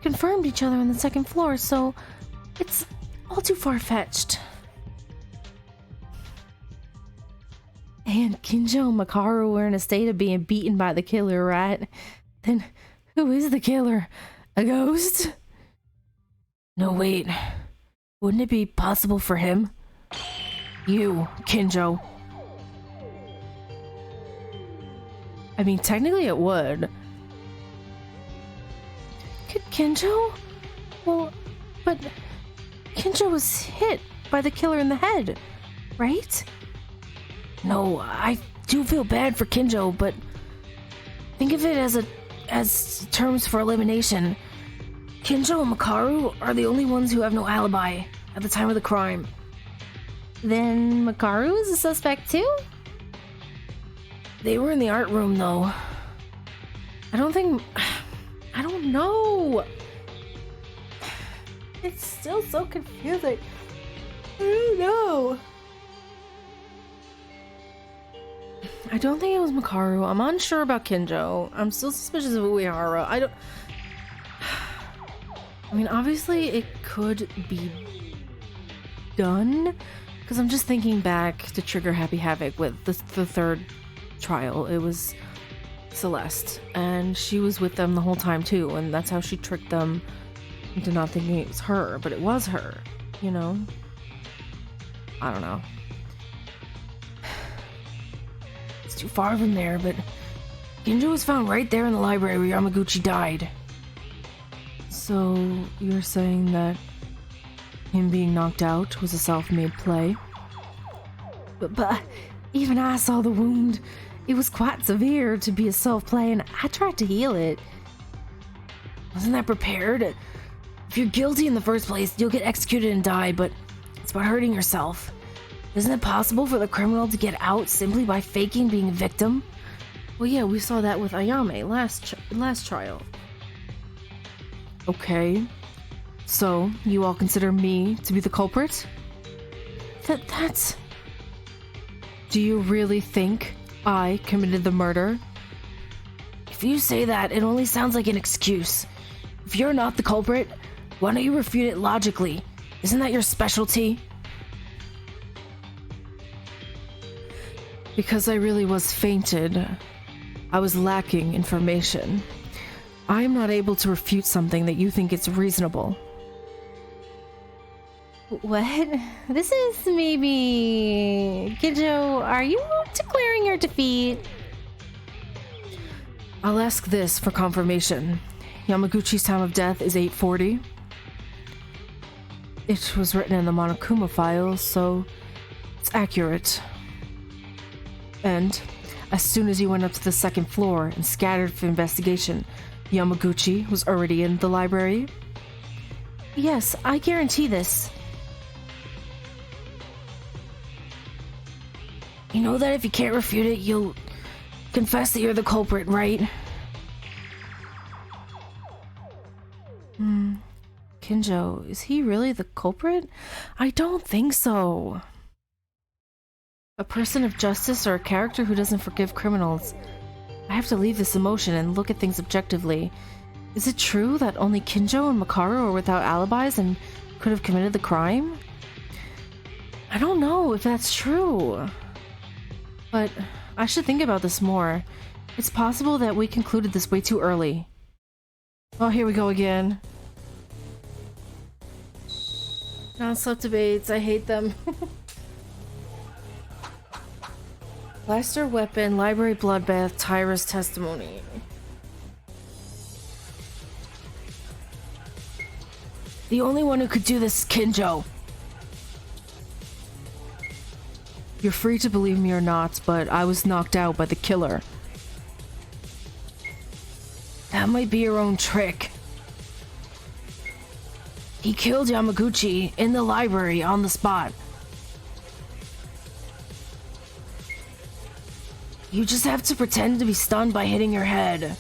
confirmed each other on the second floor, so it's all too far-fetched. And Kinjo and Makaru were in a state of being beaten by the killer, right? Then who is the killer? A ghost? No, wait. Wouldn't it be possible for him? You, Kinjo. I mean, technically it would. Kinjo? Well, but Kinjo was hit by the killer in the head, right? No, I do feel bad for Kinjo, but think of it as terms for elimination. Kinjo and Makaru are the only ones who have no alibi at the time of the crime. Then Makaru is a suspect too? They were in the art room, though. I don't know. It's still so confusing. I don't know. I don't think it was Makaru. I'm unsure about Kinjo. I'm still suspicious of Uehara. I mean, obviously it could be done, because I'm just thinking back to Trigger Happy Havoc with the third trial. It was Celeste, and she was with them the whole time too, and that's how she tricked them into not thinking it was her, but it was her, you know? I don't know. It's too far from there, but Kinjo was found right there in the library where Yamaguchi died. So you're saying that him being knocked out was a self-made play? But even I saw the wound. It was quite severe to be a self-play, and I tried to heal it. Wasn't that prepared? If you're guilty in the first place, you'll get executed and die, but it's about hurting yourself. Isn't it possible for the criminal to get out simply by faking being a victim? Well, yeah, we saw that with Ayame last trial. Okay. So, you all consider me to be the culprit? That's... Do you really think I committed the murder? If you say that, it only sounds like an excuse. If you're not the culprit, why don't you refute it logically? Isn't that your specialty? Because I really was fainted. I was lacking information. I am not able to refute something that you think is reasonable. What? This is maybe... Kinjo, are you declaring your defeat? I'll ask this for confirmation. Yamaguchi's time of death is 8:40. It was written in the Monokuma files, so it's accurate. And as soon as you went up to the second floor and scattered for investigation, Yamaguchi was already in the library? Yes, I guarantee this. You know that if you can't refute it, you'll confess that you're the culprit, right? Kinjo, is he really the culprit? I don't think so. A person of justice or a character who doesn't forgive criminals. I have to leave this emotion and look at things objectively. Is it true that only Kinjo and Makaru are without alibis and could have committed the crime? I don't know if that's true. But I should think about this more. It's possible that we concluded this way too early. Oh, here we go again. Non-stop debates. I hate them. Blaster weapon, library bloodbath, Tyra's testimony. The only one who could do this is Kinjo. You're free to believe me or not, but I was knocked out by the killer. That might be your own trick. He killed Yamaguchi in the library on the spot. You just have to pretend to be stunned by hitting your head.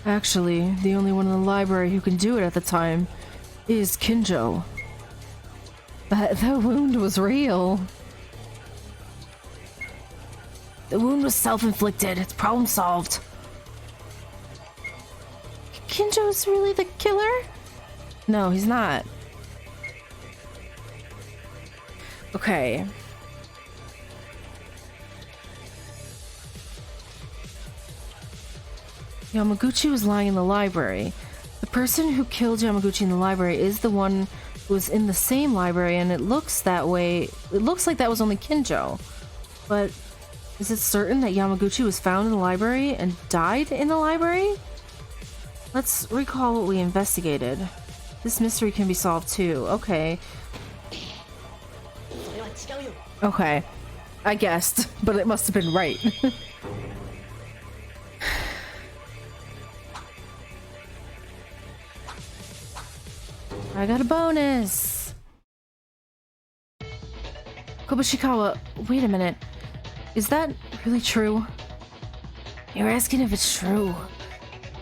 Actually, the only one in the library who can do it at the time is Kinjo. That wound was real. The wound was self-inflicted. It's problem solved. Kinjo's really the killer? No, he's not. Okay. Yamaguchi was lying in the library. The person who killed Yamaguchi in the library is the one who was in the same library, and it looks that way. It looks like that was only Kinjo. But is it certain that Yamaguchi was found in the library and died in the library? Let's recall what we investigated. This mystery can be solved too. Okay. Okay. I guessed, but it must have been right. I got a bonus! Kobushikawa, wait a minute. Is that really true? You're asking if it's true.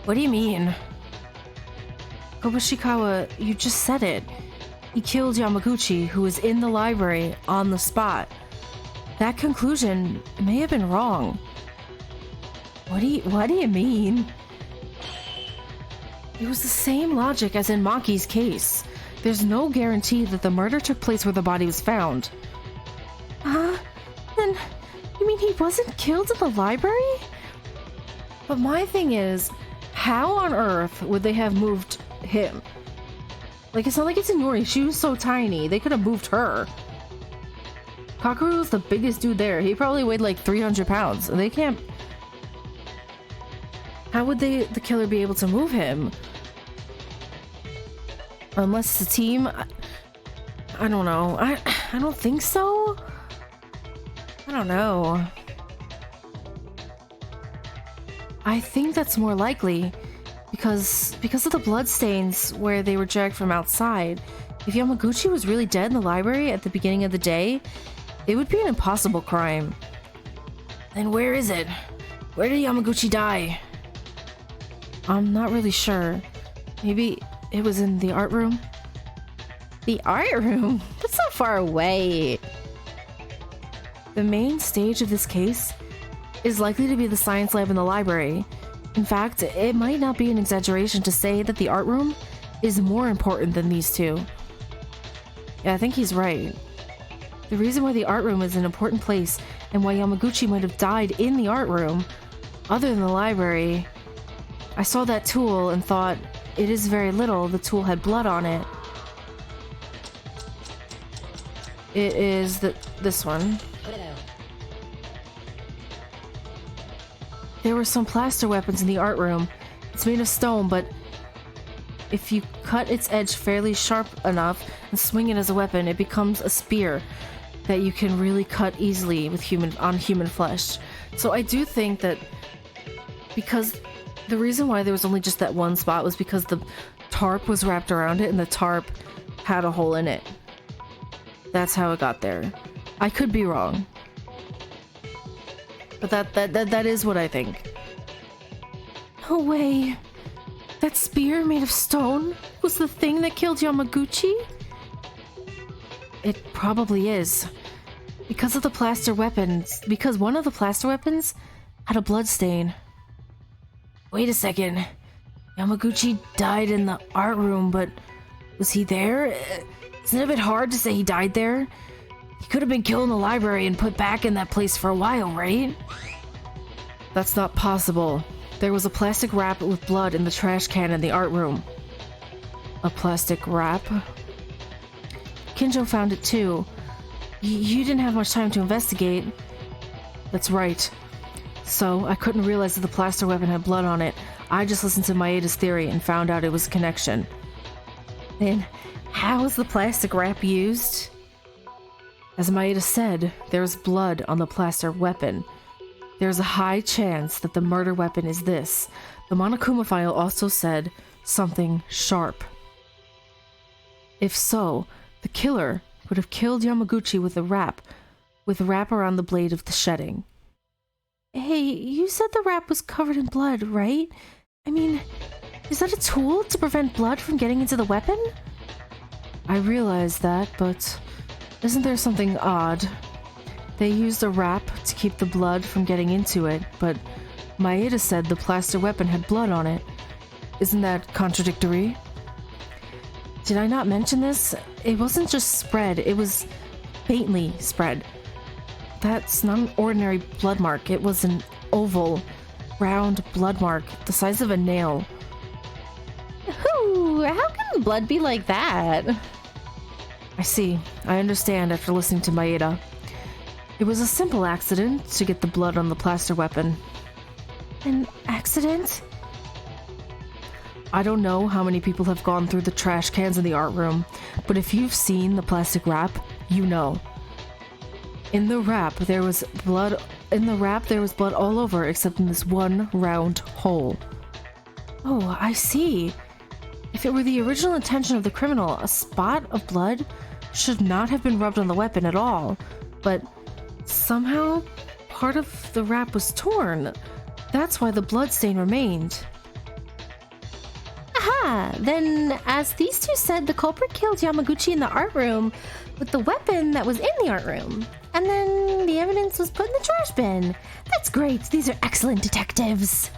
What do you mean? Kobushikawa, you just said it. He killed Yamaguchi, who was in the library, on the spot. That conclusion may have been wrong. What do you mean? It was the same logic as in Maki's case. There's no guarantee that the murder took place where the body was found. Then, you mean he wasn't killed in the library? But my thing is, how on earth would they have moved him? Like, it's not like it's Inori. She was so tiny. They could have moved her. Kakeru was the biggest dude there. He probably weighed like 300 pounds. They can't... How would the killer be able to move him? Unless it's a team? I don't know. I don't think so. I don't know. I think that's more likely because of the bloodstains where they were dragged from outside. If Yamaguchi was really dead in the library at the beginning of the day, it would be an impossible crime. Then where is it? Where did Yamaguchi die? I'm not really sure. Maybe it was in the art room? The art room? That's so far away. The main stage of this case is likely to be the science lab in the library. In fact, it might not be an exaggeration to say that the art room is more important than these two. Yeah, I think he's right. The reason why the art room is an important place and why Yamaguchi might have died in the art room, other than the library, I saw that tool and thought, it is very little, the tool had blood on it. It is this one. There were some plaster weapons in the art room. It's made of stone, but if you cut its edge fairly sharp enough and swing it as a weapon, it becomes a spear that you can really cut easily with human flesh. So I do think that because the reason why there was only just that one spot was because the tarp was wrapped around it and the tarp had a hole in it. That's how it got there. I could be wrong. But that is what I think. No way. That spear made of stone was the thing that killed Yamaguchi? It probably is. Because of the plaster weapons. Because one of the plaster weapons had a blood stain. Wait a second. Yamaguchi died in the art room, but was he there? Isn't it a bit hard to say he died there? He could have been killed in the library and put back in that place for a while, right? That's not possible. There was a plastic wrap with blood in the trash can in the art room. A plastic wrap? Kinjo found it too. You didn't have much time to investigate. That's right. So, I couldn't realize that the plaster weapon had blood on it. I just listened to Maeda's theory and found out it was a connection. Then, how was the plastic wrap used? As Maeda said, there's blood on the plaster weapon. There's a high chance that the murder weapon is this. The Monokuma file also said something sharp. If so, the killer would have killed Yamaguchi with a wrap around the blade of the shedding. Hey, you said the wrap was covered in blood, right? I mean, is that a tool to prevent blood from getting into the weapon? I realize that, but isn't there something odd? They used a wrap to keep the blood from getting into it, but Maeda said the plaster weapon had blood on it. Isn't that contradictory? Did I not mention this? It wasn't just spread, it was faintly spread. That's not an ordinary blood mark. It was an oval, round blood mark, the size of a nail. Who can blood be like that? I see. I understand after listening to Maeda. It was a simple accident to get the blood on the plaster weapon. An accident? I don't know how many people have gone through the trash cans in the art room, but if you've seen the plastic wrap, you know. In the wrap, there was blood all over except in this one round hole. Oh, I see. If it were the original intention of the criminal, a spot of blood should not have been rubbed on the weapon at all. But somehow, part of the wrap was torn. That's why the blood stain remained. Aha! Then, as these two said, the culprit killed Yamaguchi in the art room with the weapon that was in the art room. And then the evidence was put in the trash bin. That's great. These are excellent detectives.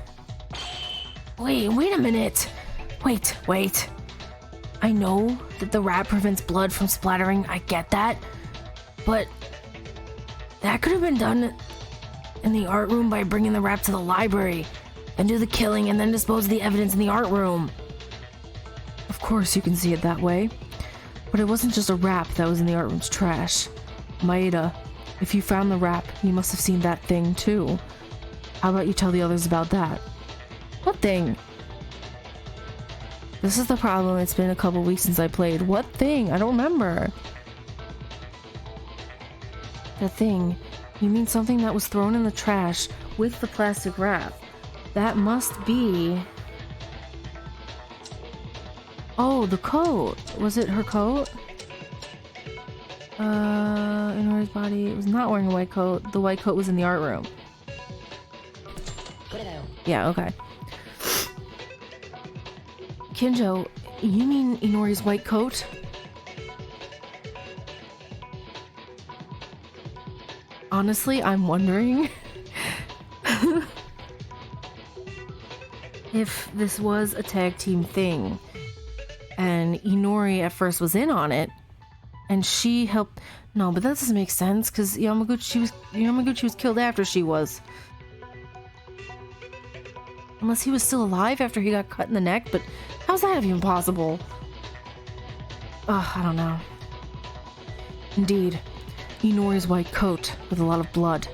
Wait a minute. Wait. I know that the wrap prevents blood from splattering. I get that. But that could have been done in the art room by bringing the wrap to the library and do the killing and then dispose of the evidence in the art room. Of course you can see it that way. But it wasn't just a wrap that was in the art room's trash. Maeda, if you found the wrap, you must have seen that thing too. How about you tell the others about that? What thing? This is the problem. It's been a couple weeks since I played. What thing? I don't remember. The thing. You mean something that was thrown in the trash with the plastic wrap? That must be... Oh, the coat. Was it her coat? Inori's body. It was not wearing a white coat. The white coat was in the art room. Yeah, okay. Kinjo, you mean Inori's white coat? Honestly, I'm wondering if this was a tag team thing and Inori at first was in on it and she helped. No, but that doesn't make sense because Yamaguchi was killed after she was. Unless he was still alive after he got cut in the neck, but how's that even possible? Ugh, I don't know. Indeed, Inori's white coat with a lot of blood.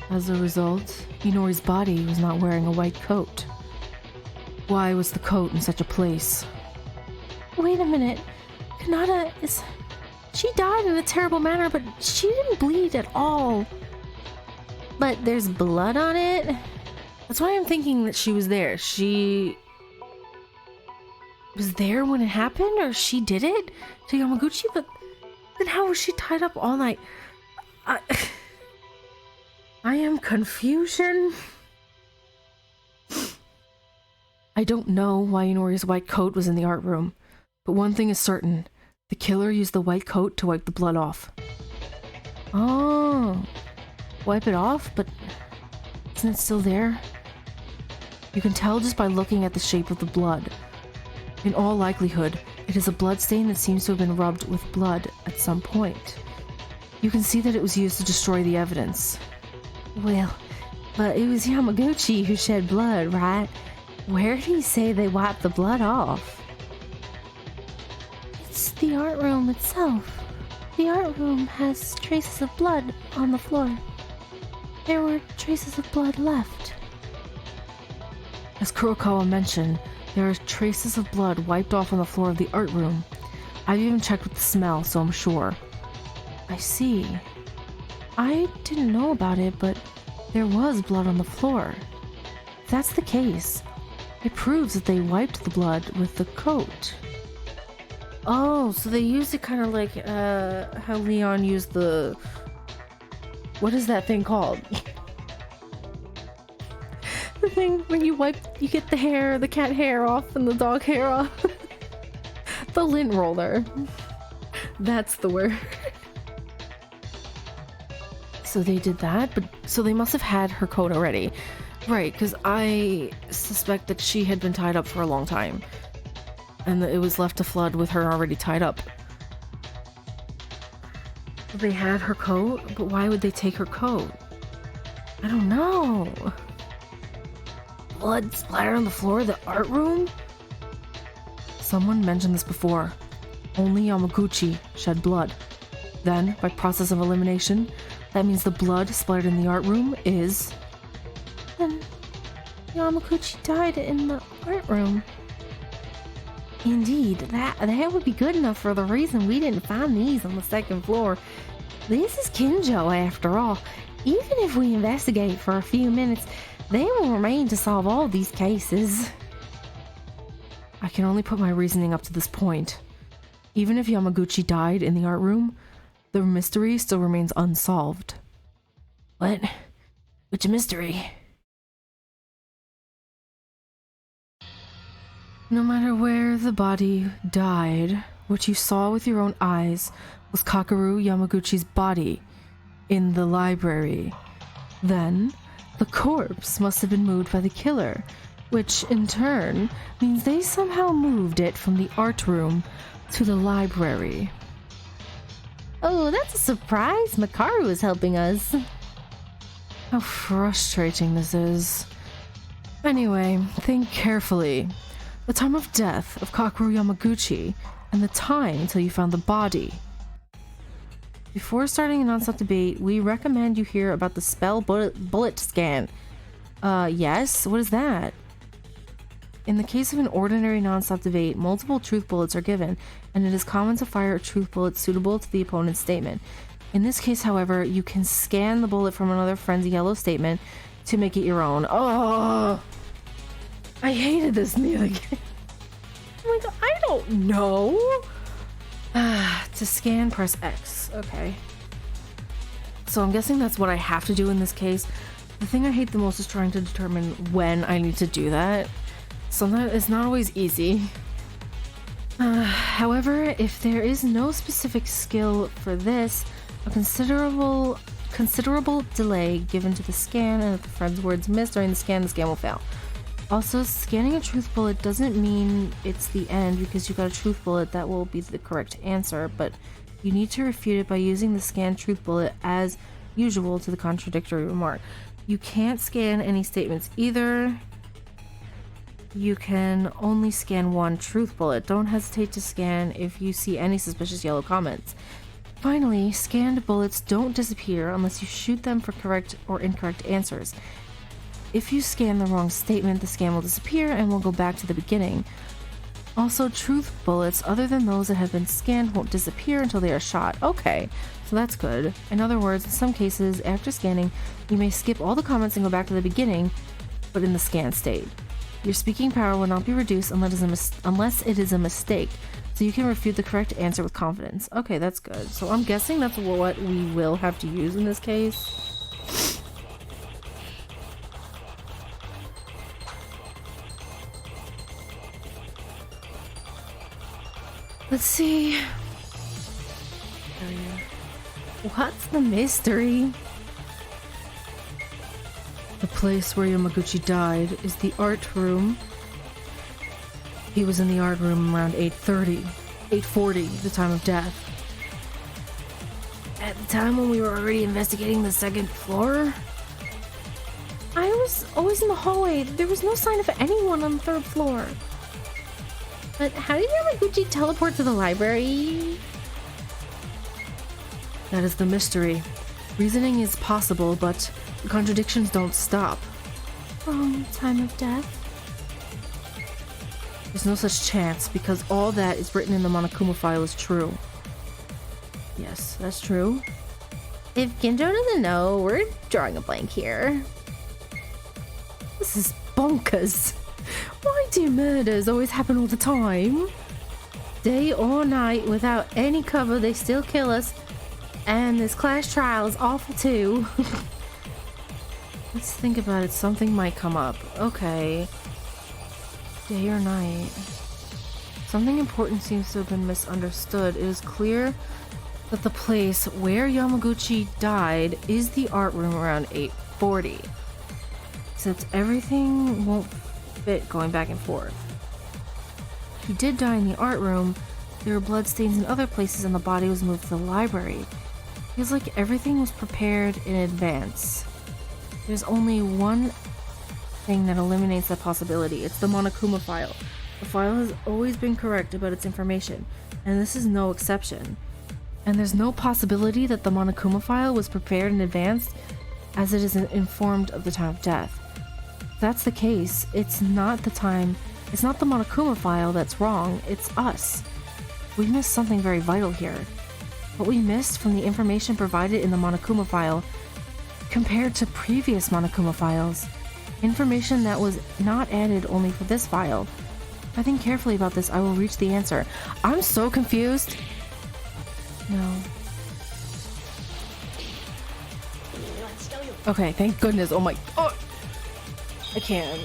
As a result, Inori's body was not wearing a white coat. Why was the coat in such a place? Wait a minute. Kanata is... She died in a terrible manner, but she didn't bleed at all. But there's blood on it? That's why I'm thinking that she was there. She was there when it happened, or she did it to Yamaguchi, but then how was she tied up all night? I am confusion. I don't know why Inori's white coat was in the art room, but one thing is certain. The killer used the white coat to wipe the blood off. Oh. Wipe it off? But isn't it still there? You can tell just by looking at the shape of the blood. In all likelihood, it is a blood stain that seems to have been rubbed with blood at some point. You can see that it was used to destroy the evidence. Well, but it was Yamaguchi who shed blood, right? Where did he say they wiped the blood off? It's the art room itself. The art room has traces of blood on the floor. There were traces of blood left. As Kurokawa mentioned, there are traces of blood wiped off on the floor of the art room. I've even checked with the smell, so I'm sure. I see. I didn't know about it, but there was blood on the floor. If that's the case, it proves that they wiped the blood with the coat. Oh, so they used it kind of like how Leon used the... What is that thing called? The thing where you get the hair, the cat hair off and the dog hair off. The lint roller. That's the word. So they did that, but so they must have had her coat already. Right, because I suspect that she had been tied up for a long time. And that it was left to flood with her already tied up. They had her coat, but why would they take her coat? I don't know. Blood splatter on the floor of the art room? Someone mentioned this before. Only Yamaguchi shed blood. Then, by process of elimination, that means the blood splattered in the art room is... Then Yamaguchi died in the art room. Indeed, that would be good enough for the reason we didn't find these on the second floor. This is Kinjo, after all. Even if we investigate for a few minutes, they will remain to solve all these cases. I can only put my reasoning up to this point. Even if Yamaguchi died in the art room, the mystery still remains unsolved. What? Which mystery? No matter where the body died, what you saw with your own eyes was Kakeru Yamaguchi's body in the library. Then, the corpse must have been moved by the killer, which in turn means they somehow moved it from the art room to the library. Oh, that's a surprise. Makaru is helping us. How frustrating this is. Anyway, think carefully. The time of death of Kakeru Yamaguchi and the time until you found the body. Before starting a non-stop debate, we recommend you hear about the spell bullet scan. Yes? What is that? In the case of an ordinary non-stop debate, multiple truth bullets are given, and it is common to fire a truth bullet suitable to the opponent's statement. In this case, however, you can scan the bullet from another friend's yellow statement to make it your own. Oh! I hated this near the game. I'm like, I don't know. To scan, press X. Okay. So I'm guessing that's what I have to do in this case. The thing I hate the most is trying to determine when I need to do that. Sometimes it's not always easy. However, if there is no specific skill for this, a considerable delay given to the scan, and if the friend's words miss during the scan will fail. Also, scanning a truth bullet doesn't mean it's the end because you got a truth bullet that will be the correct answer, but you need to refute it by using the scanned truth bullet as usual to the contradictory remark. You can't scan any statements either. You can only scan one truth bullet. Don't hesitate to scan if you see any suspicious yellow comments. Finally, scanned bullets don't disappear unless you shoot them for correct or incorrect answers. If you scan the wrong statement, the scan will disappear and will go back to the beginning. Also, truth bullets other than those that have been scanned won't disappear until they are shot. Okay, so that's good. In other words, in some cases, after scanning, you may skip all the comments and go back to the beginning, but in the scanned state. Your speaking power will not be reduced unless it is a mistake, so you can refute the correct answer with confidence. Okay, that's good. So I'm guessing that's what we will have to use in this case. Let's see. What's the mystery? The place where Yamaguchi died is the art room. He was in the art room around 8:40, the time of death. At the time when we were already investigating the second floor? I was always in the hallway. There was no sign of anyone on the third floor. But how did Yamaguchi teleport to the library? That is the mystery. Reasoning is possible, but the contradictions don't stop. Wrong time of death? There's no such chance, because all that is written in the Monokuma file is true. Yes, that's true. If Kinjo doesn't know, we're drawing a blank here. This is bonkers. Why do murders always happen all the time? Day or night, without any cover, they still kill us. And this class trial is awful too. Let's think about it. Something might come up. Okay. Day or night. Something important seems to have been misunderstood. It is clear that the place where Yamaguchi died is the art room around 8:40. Since everything won't fit going back and forth. If he did die in the art room, there were bloodstains in other places and the body was moved to the library. Feels like everything was prepared in advance. There's only one thing that eliminates that possibility. It's the Monokuma file. The file has always been correct about its information, and this is no exception. And there's no possibility that the Monokuma file was prepared in advance, as it is informed of the time of death. If that's the case, it's not the Monokuma file that's wrong, it's us. We missed something very vital here. What we missed from the information provided in the Monokuma file compared to previous Monokuma files. Information that was not added only for this file. If I think carefully about this, I will reach the answer. I'm so confused. No. Okay, thank goodness. Oh my... Oh! I can't.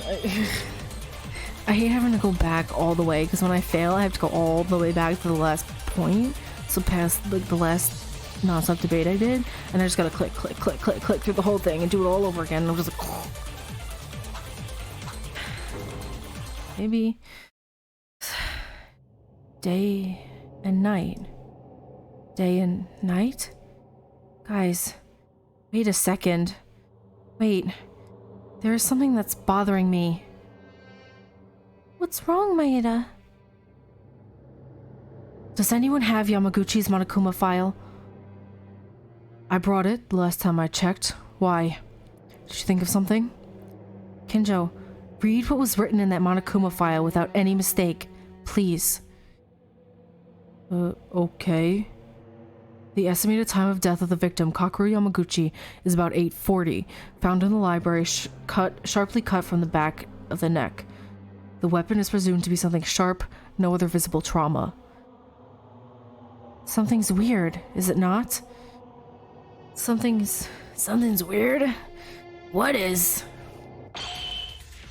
I hate having to go back all the way, because when I fail, I have to go all the way back to the last point. So past like the last non-stop debate I did, and I just gotta click through the whole thing and do it all over again. And I'm just like... Oh. Maybe... Day and night. Day and night? Guys, wait a second. Wait, there is something that's bothering me. What's wrong, Maeda? Does anyone have Yamaguchi's Monokuma file? I brought it the last time I checked. Why? Did you think of something? Kinjo, read what was written in that Monokuma file without any mistake, please. Okay. The estimated time of death of the victim, Kakeru Yamaguchi, is about 8:40, found in the library, sharply cut from the back of the neck. The weapon is presumed to be something sharp, no other visible trauma. Something's weird, is it not? Something's weird? What is?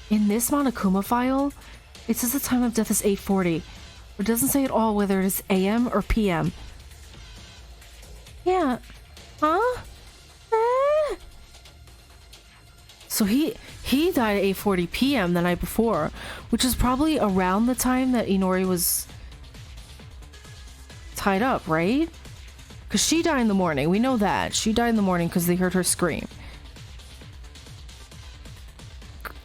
In this Monokuma file, it says the time of death is 8:40. It doesn't say at all whether it is AM or PM. Yeah. Huh? So he died at 8:40 PM the night before, which is probably around the time that Inori was tied up, right? Because she died in the morning. We know that. She died in the morning because they heard her scream.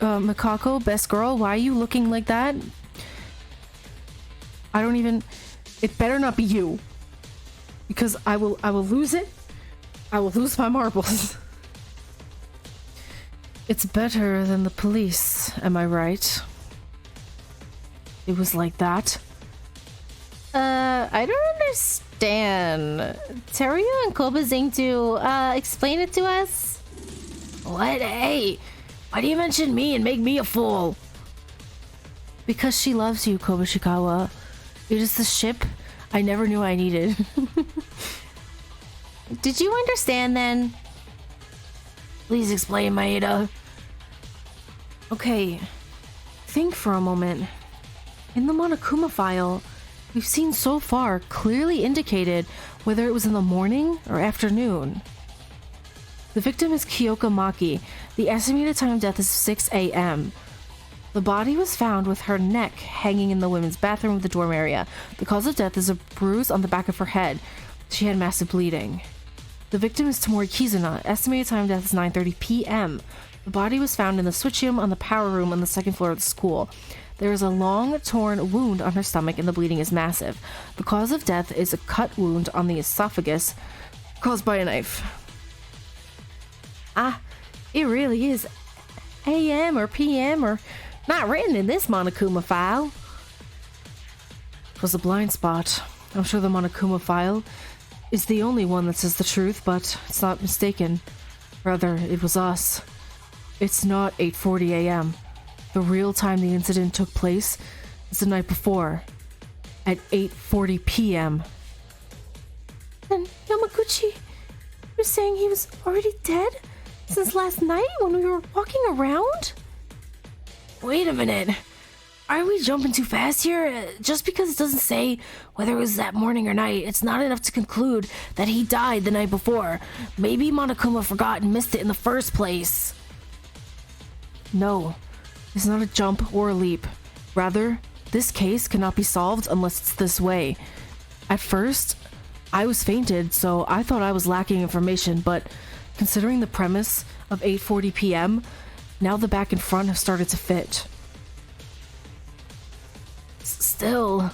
Mikako, best girl, why are you looking like that? I don't even... It better not be you. Because I will lose it. I will lose my marbles. It's better than the police, am I right? It was like that? I don't understand. Teruya and Koba saying to, explain it to us? What? Hey, why do you mention me and make me a fool? Because she loves you, Kobushikawa. It is the ship I never knew I needed. Did you understand then? Please explain, Maeda. Okay, think for a moment. In the Monokuma file, we've seen so far clearly indicated whether it was in the morning or afternoon. The victim is Kyoka Maki. The estimated time of death is 6 a.m. The body was found with her neck hanging in the women's bathroom of the dorm area. The cause of death is a bruise on the back of her head. She had massive bleeding. The victim is Tamori Kizuna. Estimated time of death is 9:30 p.m. The body was found in the switch room on the power room on the second floor of the school. There is a long, torn wound on her stomach and the bleeding is massive. The cause of death is a cut wound on the esophagus caused by a knife. Ah, it really is AM or PM or not written in this Monokuma file. It was a blind spot. I'm sure the Monokuma file is the only one that says the truth, but it's not mistaken. Rather, it was us. It's not 8:40 a.m. The real time the incident took place is the night before, at 8:40 p.m. Then Yamaguchi, you're saying he was already dead since last night when we were walking around? Wait a minute. Are we jumping too fast here? Just because it doesn't say whether it was that morning or night, it's not enough to conclude that he died the night before. Maybe Monokuma forgot and missed it in the first place. No, it's not a jump or a leap. Rather, this case cannot be solved unless it's this way. At first, I was fainted, so I thought I was lacking information, but considering the premise of 8:40 p.m., now the back and front have started to fit. still...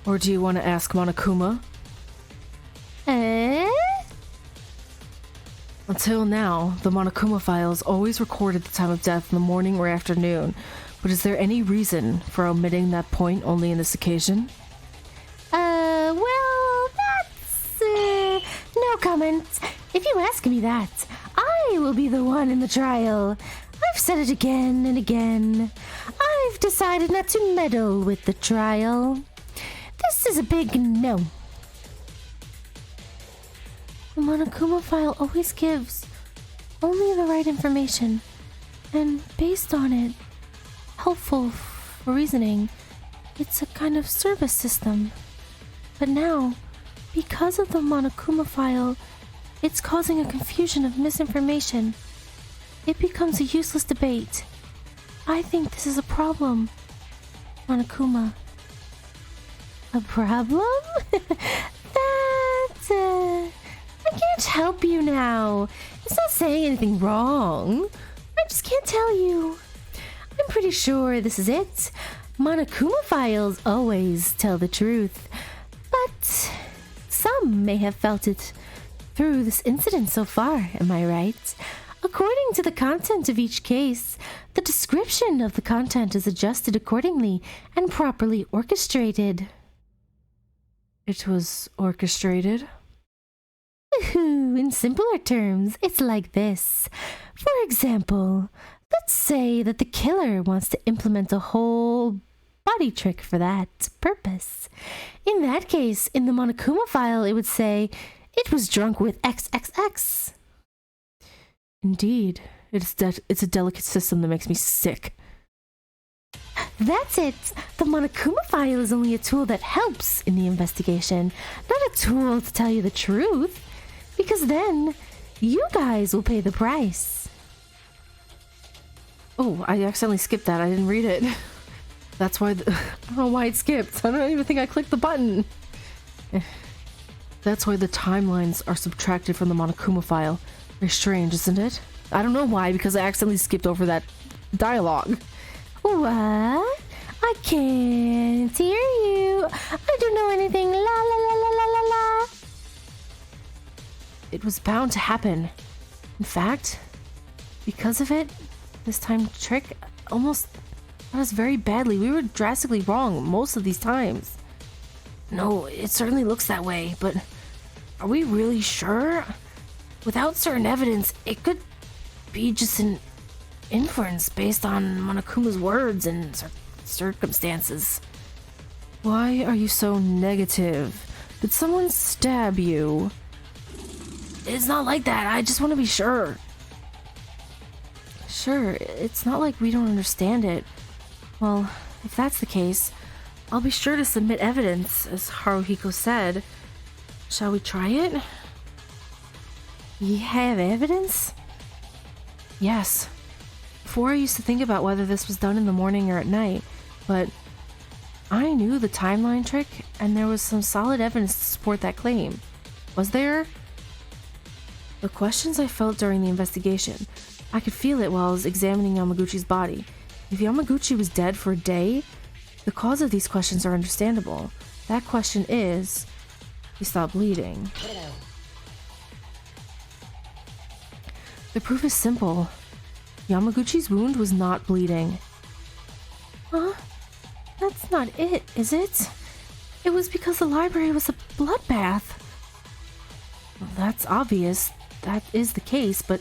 Or do you want to ask Monokuma? Until now, the Monokuma files always recorded the time of death in the morning or afternoon, but is there any reason for omitting that point only in this occasion? Well, that's, no comment. If you ask me that, I will be the one in the trial. I've said it again and again. I've decided not to meddle with the trial. This is a big no. The Monokuma file always gives only the right information, and based on it, helpful for reasoning. It's a kind of service system. But now, because of the Monokuma file, it's causing a confusion of misinformation. It becomes a useless debate. I think this is a problem. Monokuma. A problem? I can't help you now. It's not saying anything wrong. I just can't tell you. I'm pretty sure this is it. Monokuma files always tell the truth. But some may have felt it through this incident so far, am I right? According to the content of each case, the description of the content is adjusted accordingly and properly orchestrated. It was orchestrated? In simpler terms, it's like this. For example, let's say that the killer wants to implement a whole body trick for that purpose. In that case, in the Monokuma file, it would say, it was drunk with XXX. Indeed, it's a delicate system that makes me sick. That's it. The Monokuma file is only a tool that helps in the investigation, not a tool to tell you the truth. Because then, you guys will pay the price. Oh, I accidentally skipped that. I didn't read it. That's why... I don't know why it skipped. I don't even think I clicked the button. That's why the timelines are subtracted from the Monokuma file. Very strange, isn't it? I don't know why, because I accidentally skipped over that dialogue. What? I can't hear you. I don't know anything. La la la la la la la. It was bound to happen. In fact, because of it, this time trick almost got us very badly. We were drastically wrong most of these times. No, it certainly looks that way, but are we really sure? Without certain evidence, it could be just an inference based on Monokuma's words and circumstances. Why are you so negative? Did someone stab you? It's not like that. I just want to be sure. Sure, it's not like we don't understand it. Well, if that's the case, I'll be sure to submit evidence, as Haruhiko said. Shall we try it? You have evidence? Yes. Before I used to think about whether this was done in the morning or at night, but I knew the timeline trick, and there was some solid evidence to support that claim. Was there? The questions I felt during the investigation, I could feel it while I was examining Yamaguchi's body. If Yamaguchi was dead for a day, the cause of these questions are understandable. That question is, he stopped bleeding. The proof is simple. Yamaguchi's wound was not bleeding. Huh? That's not it, is it? It was because the library was a bloodbath. Well, that's obvious. That is the case, but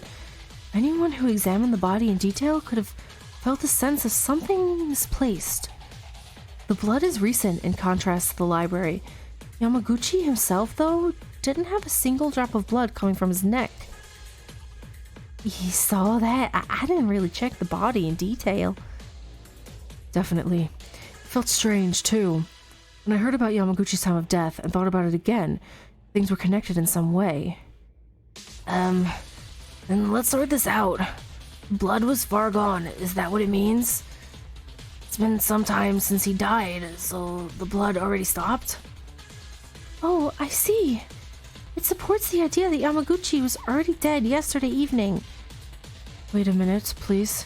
anyone who examined the body in detail could have felt a sense of something misplaced. The blood is recent in contrast to the library. Yamaguchi himself, though, didn't have a single drop of blood coming from his neck. You saw that? I didn't really check the body in detail. Definitely. It felt strange, too. When I heard about Yamaguchi's time of death and thought about it again, things were connected in some way. Then let's sort this out. Blood was far gone, is that what it means? It's been some time since he died, so the blood already stopped? Oh, I see. It supports the idea that Yamaguchi was already dead yesterday evening. Wait a minute, please.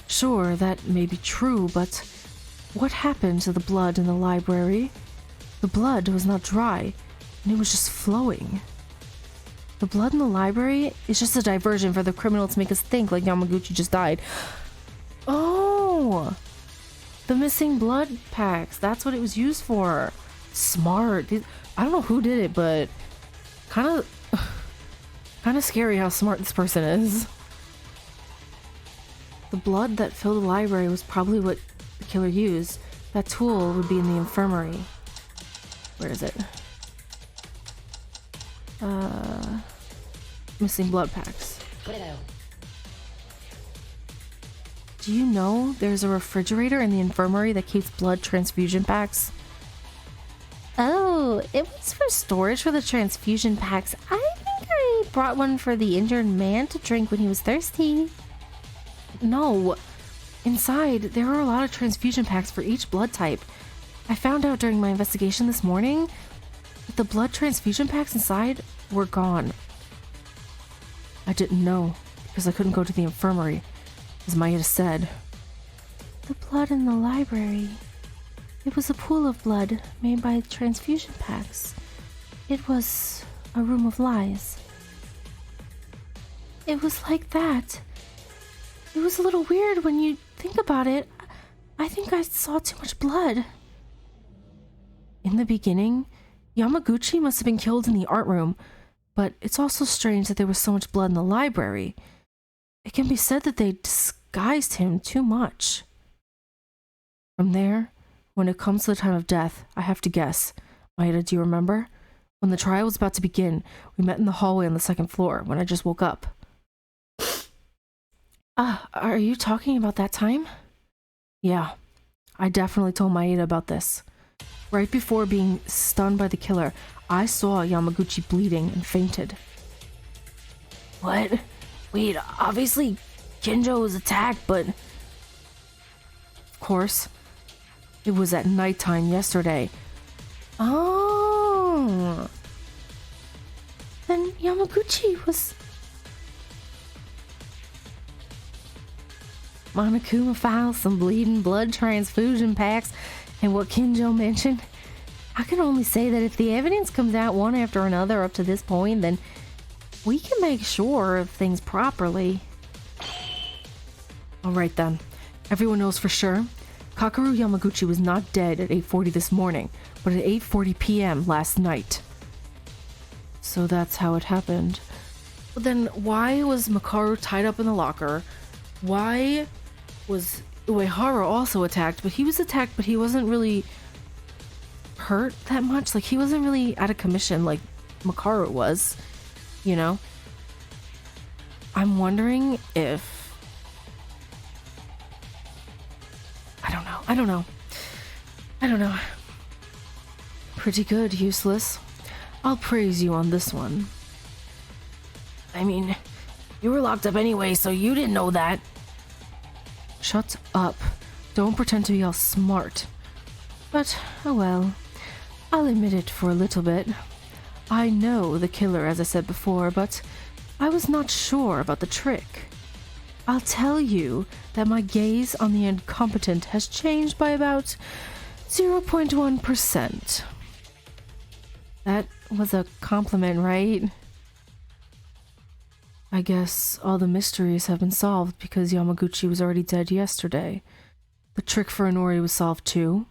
Sure, that may be true, but What happened to the blood in the library? The blood was not dry, and it was just flowing. The blood in the library is just a diversion for the criminal to make us think like Yamaguchi just died. Oh! The missing blood packs. That's what it was used for. Smart. I don't know who did it, but kind of scary how smart this person is. The blood that filled the library was probably what the killer used. That tool would be in the infirmary. Where is it? Missing blood packs. Do you know there's a refrigerator in the infirmary that keeps blood transfusion packs? Oh, it was for storage for the transfusion packs. I think I brought one for the injured man to drink when he was thirsty. No. Inside, there are a lot of transfusion packs for each blood type. I found out during my investigation this morning that the blood transfusion packs inside were gone. I didn't know because I couldn't go to the infirmary, as Maeda said. The blood in the library. It was a pool of blood made by transfusion packs. It was a room of lies. It was like that. It was a little weird when you think about it. I think I saw too much blood. In the beginning, Yamaguchi must have been killed in the art room, but it's also strange that there was so much blood in the library. It can be said that they disguised him too much. From there, when it comes to the time of death, I have to guess. Maeda, do you remember? When the trial was about to begin, we met in the hallway on the second floor when I just woke up. Are you talking about that time? Yeah, I definitely told Maeda about this. Right before being stunned by the killer, I saw Yamaguchi bleeding and fainted. What? Wait, obviously Kinjo was attacked, but... Of course. It was at nighttime yesterday. Oh. Then Yamaguchi was... Monokuma filed some bleeding blood transfusion packs and what Kinjo mentioned. I can only say that if the evidence comes out one after another up to this point, then we can make sure of things properly. Alright then. Everyone knows for sure. Kakeru Yamaguchi was not dead at 8:40 this morning, but at 8:40 p.m. last night. So that's how it happened. But then why was Makaru tied up in the locker? Why was Uehara also attacked? But he was attacked, but he wasn't really hurt that much. Like, he wasn't really out of commission like Makaru was, you know? I'm wondering if... I don't know. Pretty good, useless. I'll praise you on this one. I mean, you were locked up anyway, so you didn't know that. Shut up. Don't pretend to be all smart. But, oh well. I'll admit it for a little bit. I know the killer, as I said before, but I was not sure about the trick. I'll tell you that my gaze on the incompetent has changed by about 0.1%. That was a compliment, right? I guess all the mysteries have been solved because Yamaguchi was already dead yesterday. The trick for Inori was solved too.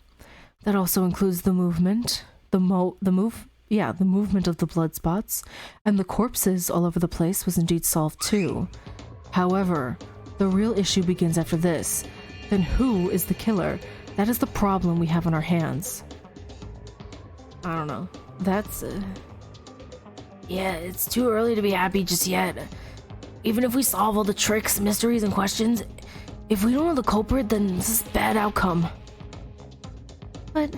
That also includes the movement, the movement of the blood spots, and the corpses all over the place was indeed solved too. However, the real issue begins after this. Then who is the killer? That is the problem we have on our hands. I don't know. That's... Yeah, it's too early to be happy just yet. Even if we solve all the tricks, mysteries, and questions, if we don't know the culprit, then this is a bad outcome. But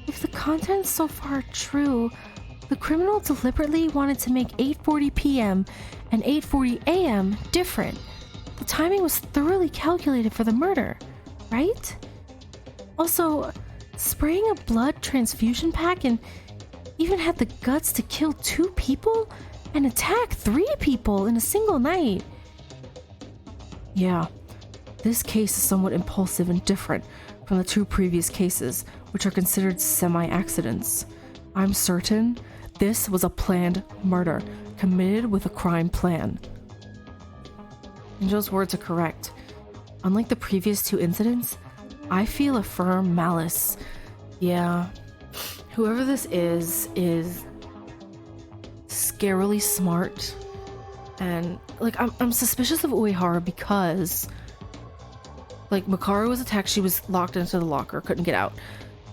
if the content's so far true, the criminal deliberately wanted to make 8:40 p.m. and 8:40 a.m. different. The timing was thoroughly calculated for the murder, right? Also, spraying a blood transfusion pack and even had the guts to kill 2 people and attack 3 people in a single night. Yeah, this case is somewhat impulsive and different from the 2 previous cases, which are considered semi-accidents. I'm certain this was a planned murder, committed with a crime plan. Kinjo's words are correct. Unlike the previous 2 incidents, I feel a firm malice. Yeah, whoever this is scarily smart. And, like, I'm suspicious of Uehara because, like, Makaru was attacked, she was locked into the locker, couldn't get out.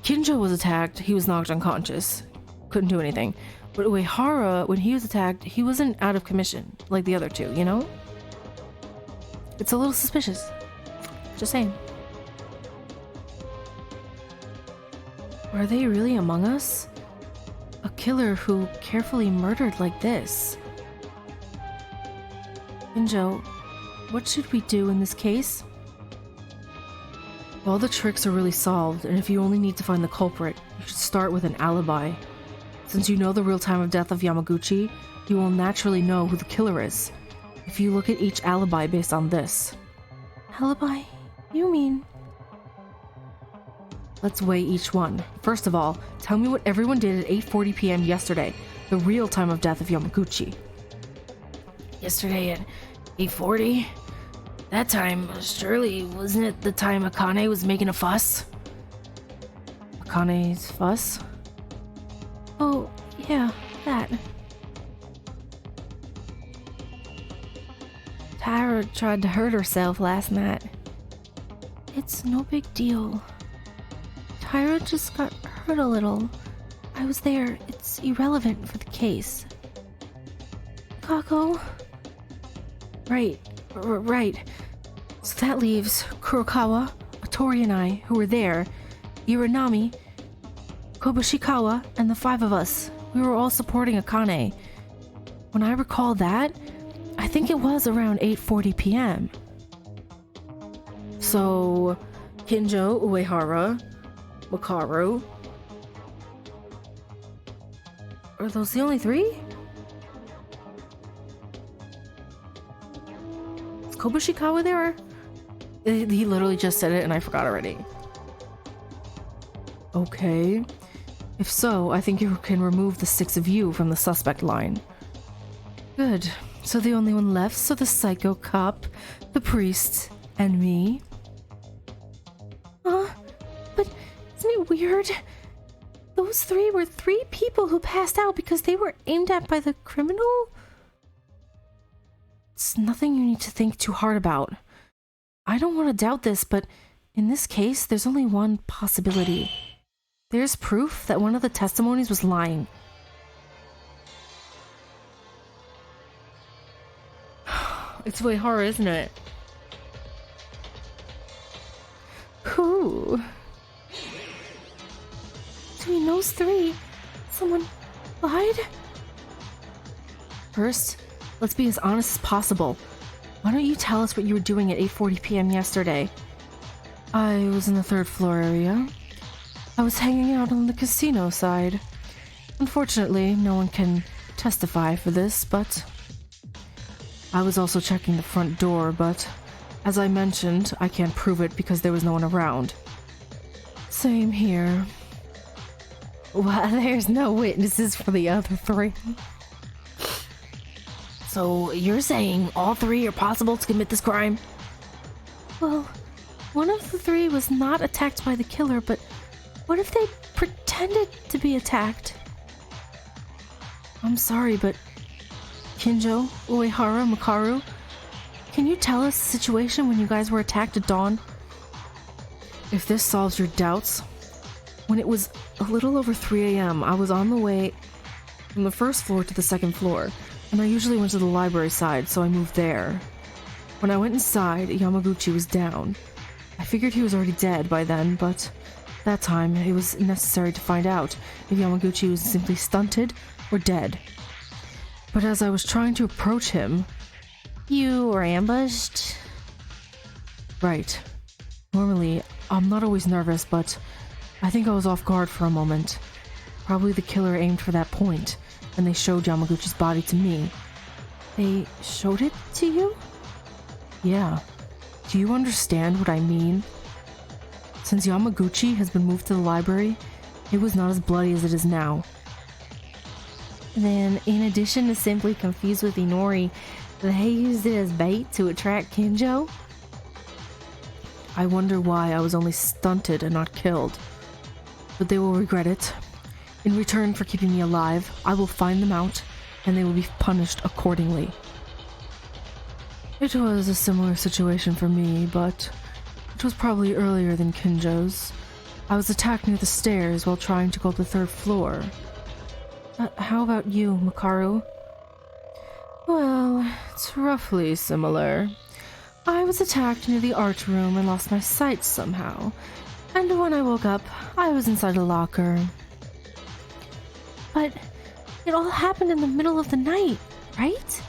Kinjo was attacked, he was knocked unconscious, couldn't do anything. But Uehara, when he was attacked, he wasn't out of commission, like the other 2, you know? It's a little suspicious. Just saying. Are they really among us? A killer who carefully murdered like this? Kinjo, what should we do in this case? All the tricks are really solved, and if you only need to find the culprit, you should start with an alibi. Since you know the real time of death of Yamaguchi, you will naturally know who the killer is. If you look at each alibi based on this. Alibi? You mean? Let's weigh each one. First of all, tell me what everyone did at 8:40 p.m. yesterday, the real time of death of Yamaguchi. Yesterday at 8:40? That time, surely, wasn't it the time Akane was making a fuss? Akane's fuss? Oh, yeah, that. Tyra tried to hurt herself last night. It's no big deal. Tyra just got hurt a little. I was there. It's irrelevant for the case. Kako? Right. So that leaves Kurokawa, Otori and I, who were there, Iranami, Kobushikawa, and the 5 of us. We were all supporting Akane. When I recall that, I think it was around 8:40 p.m. So, Kinjo, Uehara, Makaru. Are those the only 3? Is Kobushikawa there? He literally just said it and I forgot already. Okay. If so, I think you can remove the 6 of you from the suspect line. Good. So the only one left are the psycho cop, the priest, and me. But isn't it weird? Those 3 were 3 people who passed out because they were aimed at by the criminal? It's nothing you need to think too hard about. I don't want to doubt this, but in this case, there's only one possibility. There's proof that one of the testimonies was lying. It's Uehara, isn't it? Who? Between those 3, someone lied? First, let's be as honest as possible. Why don't you tell us what you were doing at 8:40 p.m. yesterday? I was in the 3rd floor area. I was hanging out on the casino side. Unfortunately, no one can testify for this, but I was also checking the front door, but as I mentioned, I can't prove it because there was no one around. Same here. Well, there's no witnesses for the other 3. So you're saying all 3 are possible to commit this crime? Well, one of the 3 was not attacked by the killer, but what if they pretended to be attacked? I'm sorry, but Kinjo, Uehara, Makaru, can you tell us the situation when you guys were attacked at dawn? If this solves your doubts, when it was a little over 3 a.m., I was on the way from the 1st floor to the 2nd floor, and I usually went to the library side, so I moved there. When I went inside, Yamaguchi was down. I figured he was already dead by then, but that time it was necessary to find out if Yamaguchi was simply stunted or dead. But as I was trying to approach him... You were ambushed? Right. Normally, I'm not always nervous, but I think I was off guard for a moment. Probably the killer aimed for that point, and they showed Yamaguchi's body to me. They showed it to you? Yeah. Do you understand what I mean? Since Yamaguchi has been moved to the library, it was not as bloody as it is now. Then, in addition to simply confused with Inori, they used it as bait to attract Kinjo? I wonder why I was only stunted and not killed. But they will regret it. In return for keeping me alive, I will find them out, and they will be punished accordingly. It was a similar situation for me, but it was probably earlier than Kinjo's. I was attacked near the stairs while trying to go up the 3rd floor. How about you, Makaru? Well, it's roughly similar. I was attacked near the art room and lost my sight somehow. And when I woke up, I was inside a locker. But it all happened in the middle of the night, right?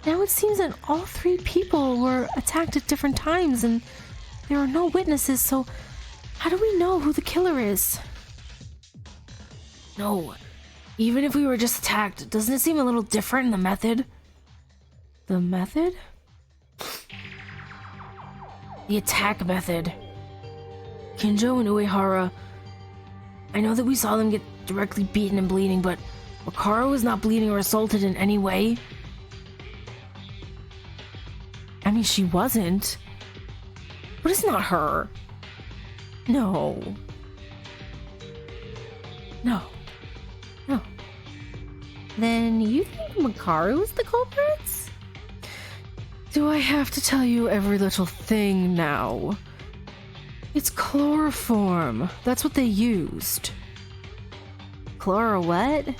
Now it seems that all 3 people were attacked at different times and there are no witnesses, so how do we know who the killer is? No, even if we were just attacked, doesn't it seem a little different in the method? The method? The attack method. Kinjo and Uehara, I know that we saw them get directly beaten and bleeding, but Makaru was not bleeding or assaulted in any way. I mean, she wasn't. But it's not her. No. No. No. Then you think Makaru is the culprits? Do I have to tell you every little thing now? It's chloroform. That's what they used. Chloro what?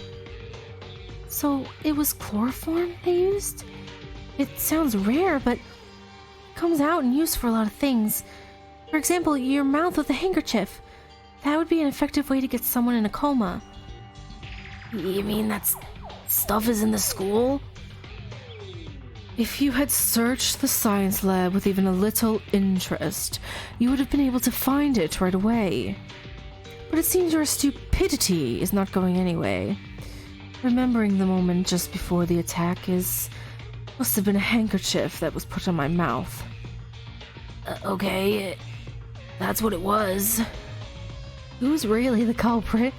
So it was chloroform they used? It sounds rare, but it comes out and used for a lot of things. For example, your mouth with a handkerchief. That would be an effective way to get someone in a coma. You mean that stuff is in the school? If you had searched the science lab with even a little interest, you would have been able to find it right away. But it seems your stupidity is not going anyway. Remembering the moment just before the attack must have been a handkerchief that was put on my mouth. Okay, that's what it was. Who's really the culprit?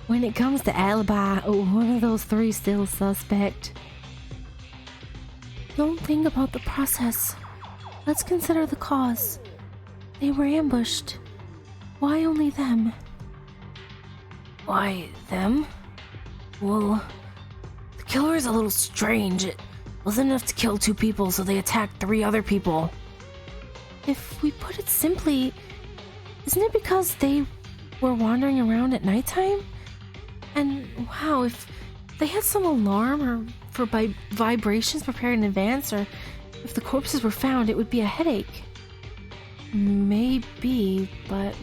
When it comes to alibi, one of those 3 still suspect. Don't think about the process. Let's consider the cause. They were ambushed. Why only them? Why them? Well, the killer is a little strange. It wasn't enough to kill 2 people, so they attacked 3 other people. If we put it simply, isn't it because they were wandering around at nighttime? And wow, if they had some alarm or for vibrations prepared in advance, or if the corpses were found, it would be a headache. Maybe, but...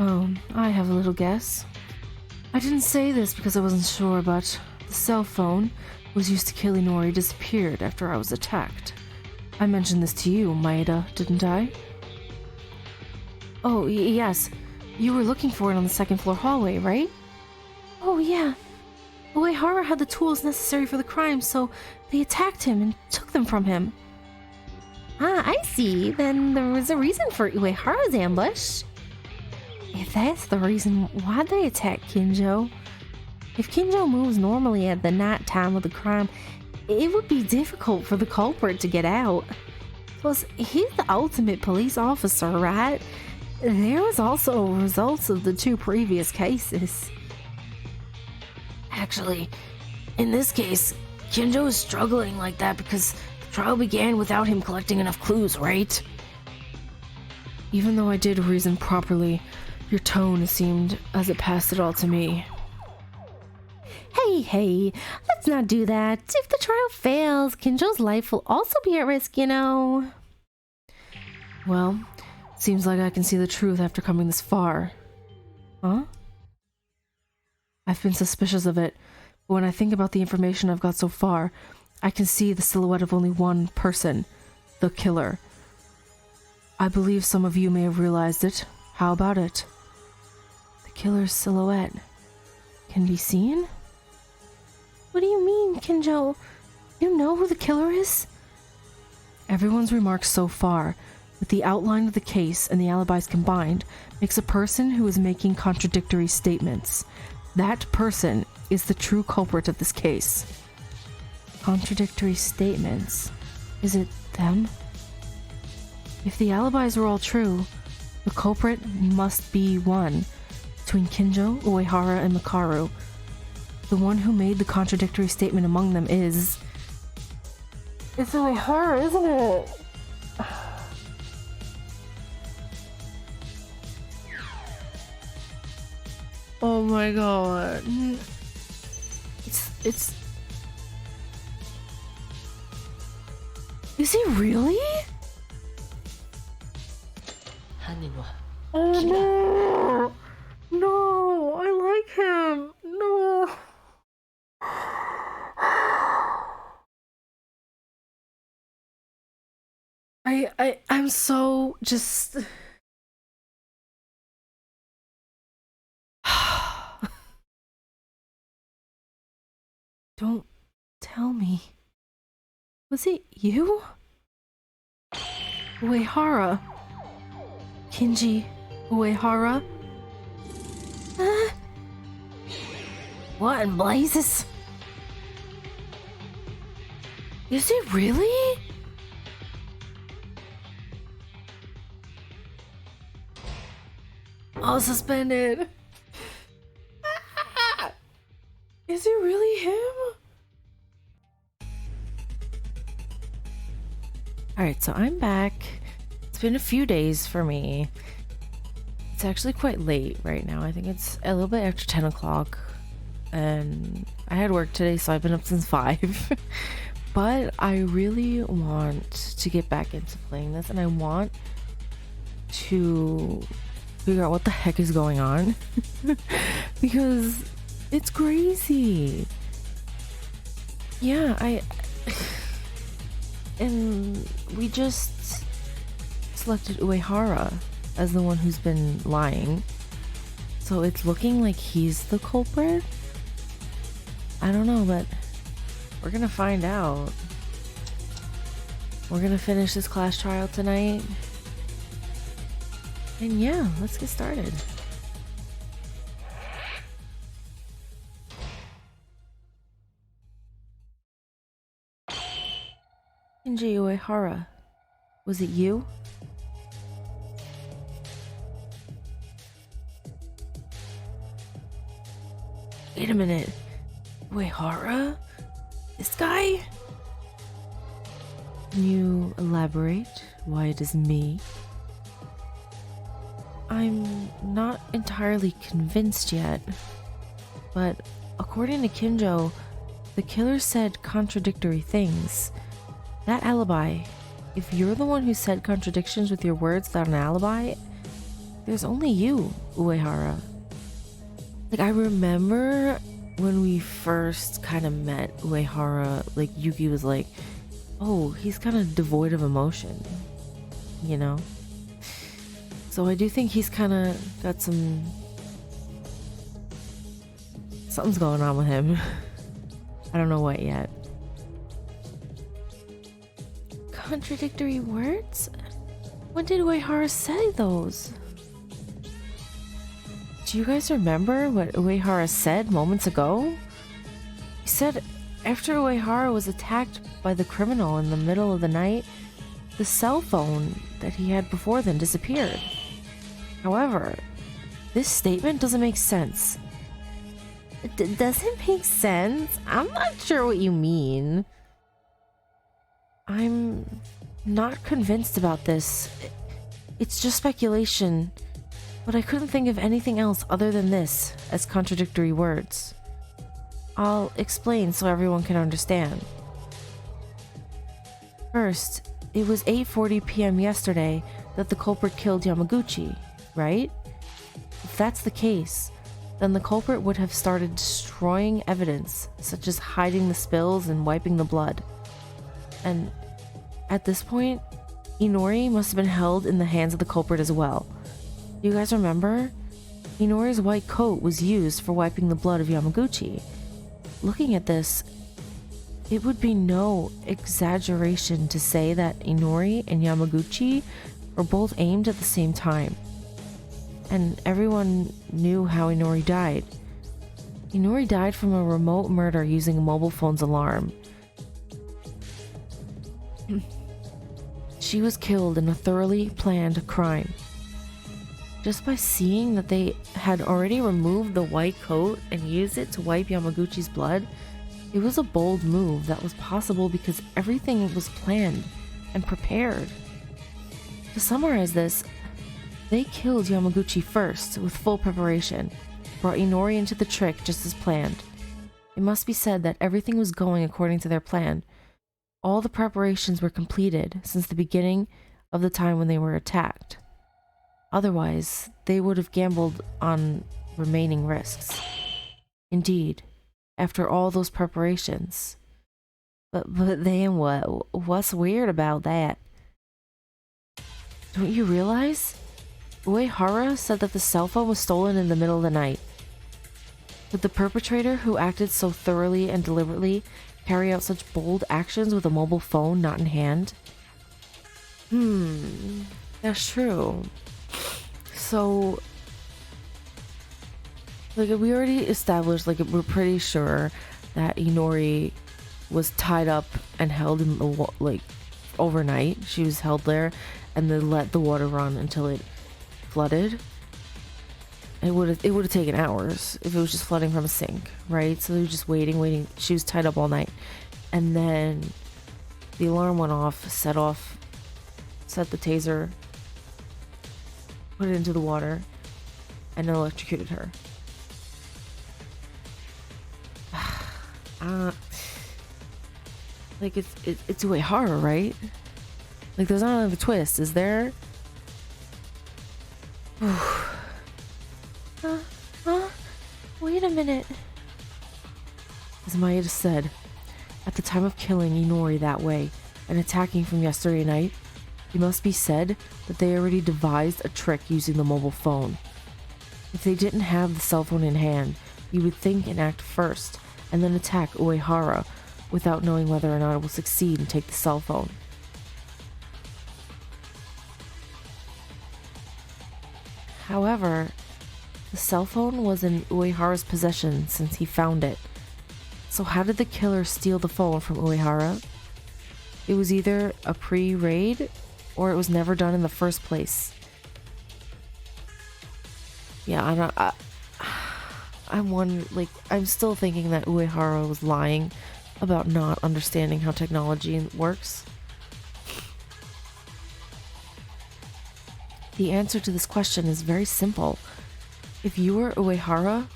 Oh, I have a little guess. I didn't say this because I wasn't sure, but the cell phone was used to kill Inori disappeared after I was attacked. I mentioned this to you, Maeda, didn't I? Oh, yes. You were looking for it on the 2nd floor hallway, right? Oh, yeah. Uehara had the tools necessary for the crime, so they attacked him and took them from him. Ah, I see. Then there was a reason for Uehara's ambush. If that's the reason, why'd they attack Kinjo? If Kinjo moves normally at the night time of the crime, it would be difficult for the culprit to get out. Plus, he's the ultimate police officer, right? There was also results of the 2 previous cases. Actually, in this case, Kinjo is struggling like that because the trial began without him collecting enough clues, right? Even though I did reason properly, your tone seemed as it passed it all to me. Hey, let's not do that. If the trial fails, Kinjo's life will also be at risk, you know. Well, seems like I can see the truth after coming this far. Huh? I've been suspicious of it, but when I think about the information I've got so far, I can see the silhouette of only one person, the killer. I believe some of you may have realized it. How about it? The killer's silhouette can be seen? What do you mean, Kinjo? You know who the killer is? Everyone's remarks so far with the outline of the case and the alibis combined, makes a person who is making contradictory statements. That person is the true culprit of this case. Contradictory statements. Is it them? If the alibis were all true, the culprit must be one between Kinjo, Uehara, and Makaru. The one who made the contradictory statement among them is... It's Uehara, isn't it? Oh my god. It's... Is he really? Oh no! No, I like him. No. I'm so just... Don't tell me. Was it you? Uehara. Kinji Uehara? What in blazes? Is it really? Oh, suspended. Is it really him? Alright, so I'm back. It's been a few days for me. It's actually quite late right now. I think it's a little bit after 10 o'clock. And I had work today, so I've been up since 5. But I really want to get back into playing this, and I want to figure out what the heck is going on. Because it's crazy. Yeah, and we just selected Uehara as the one who's been lying. So it's looking like he's the culprit? I don't know, but we're gonna find out. We're gonna finish this class trial tonight. And yeah, let's get started. Kinji Uehara, was it you? Wait a minute. Uehara? This guy? Can you elaborate why it is me? I'm not entirely convinced yet, but according to Kinjo, the killer said contradictory things. That alibi, if you're the one who said contradictions with your words without an alibi, there's only you, Uehara. Like, I remember when we first kind of met Uehara, like, Yuki was like, oh, he's kind of devoid of emotion, you know? So I do think he's kind of got something's going on with him. I don't know what yet. Contradictory words? When did Uehara say those? Do you guys remember what Uehara said moments ago? He said after Uehara was attacked by the criminal in the middle of the night, the cell phone that he had before then disappeared. However, this statement doesn't make sense. Doesn't make sense? I'm not sure what you mean. I'm not convinced about this. It's just speculation, but I couldn't think of anything else other than this as contradictory words. I'll explain so everyone can understand. First, it was 8:40 p.m. yesterday that the culprit killed Yamaguchi, right? If that's the case, then the culprit would have started destroying evidence, such as hiding the spills and wiping the blood. And at this point, Inori must have been held in the hands of the culprit as well. Do you guys remember? Inori's white coat was used for wiping the blood of Yamaguchi. Looking at this, it would be no exaggeration to say that Inori and Yamaguchi were both aimed at the same time. And everyone knew how Inori died. Inori died from a remote murder using a mobile phone's alarm. She was killed in a thoroughly planned crime. Just by seeing that they had already removed the white coat and used it to wipe Yamaguchi's blood, it was a bold move that was possible because everything was planned and prepared. To summarize this, they killed Yamaguchi first with full preparation, brought Inori into the trick just as planned. It must be said that everything was going according to their plan. All the preparations were completed since the beginning of the time when they were attacked. Otherwise, they would have gambled on remaining risks. Indeed, after all those preparations. But then what? What's weird about that? Don't you realize? Uehara said that the cell phone was stolen in the middle of the night. Could the perpetrator who acted so thoroughly and deliberately carry out such bold actions with a mobile phone not in hand? That's true. So, like, we already established, like, we're pretty sure that Inori was tied up and held in the like overnight. She was held there, and then let the water run until it flooded. It would have taken hours if it was just flooding from a sink, right? So they were just waiting. She was tied up all night, and then the alarm went off, set the taser, put it into the water, and electrocuted her. Like, it's Uehara, right? Like, there's not another twist, is there? Wait a minute. As Maya just said, at the time of killing Inori that way and attacking from yesterday night, it must be said that they already devised a trick using the mobile phone. If they didn't have the cell phone in hand, you would think and act first, and then attack Uehara without knowing whether or not it will succeed and take the cell phone. However, the cell phone was in Uehara's possession since he found it. So how did the killer steal the phone from Uehara? It was either a pre-raid or it was never done in the first place. Yeah, I'm still thinking that Uehara was lying about not understanding how technology works. The answer to this question is very simple. If you were Uehara,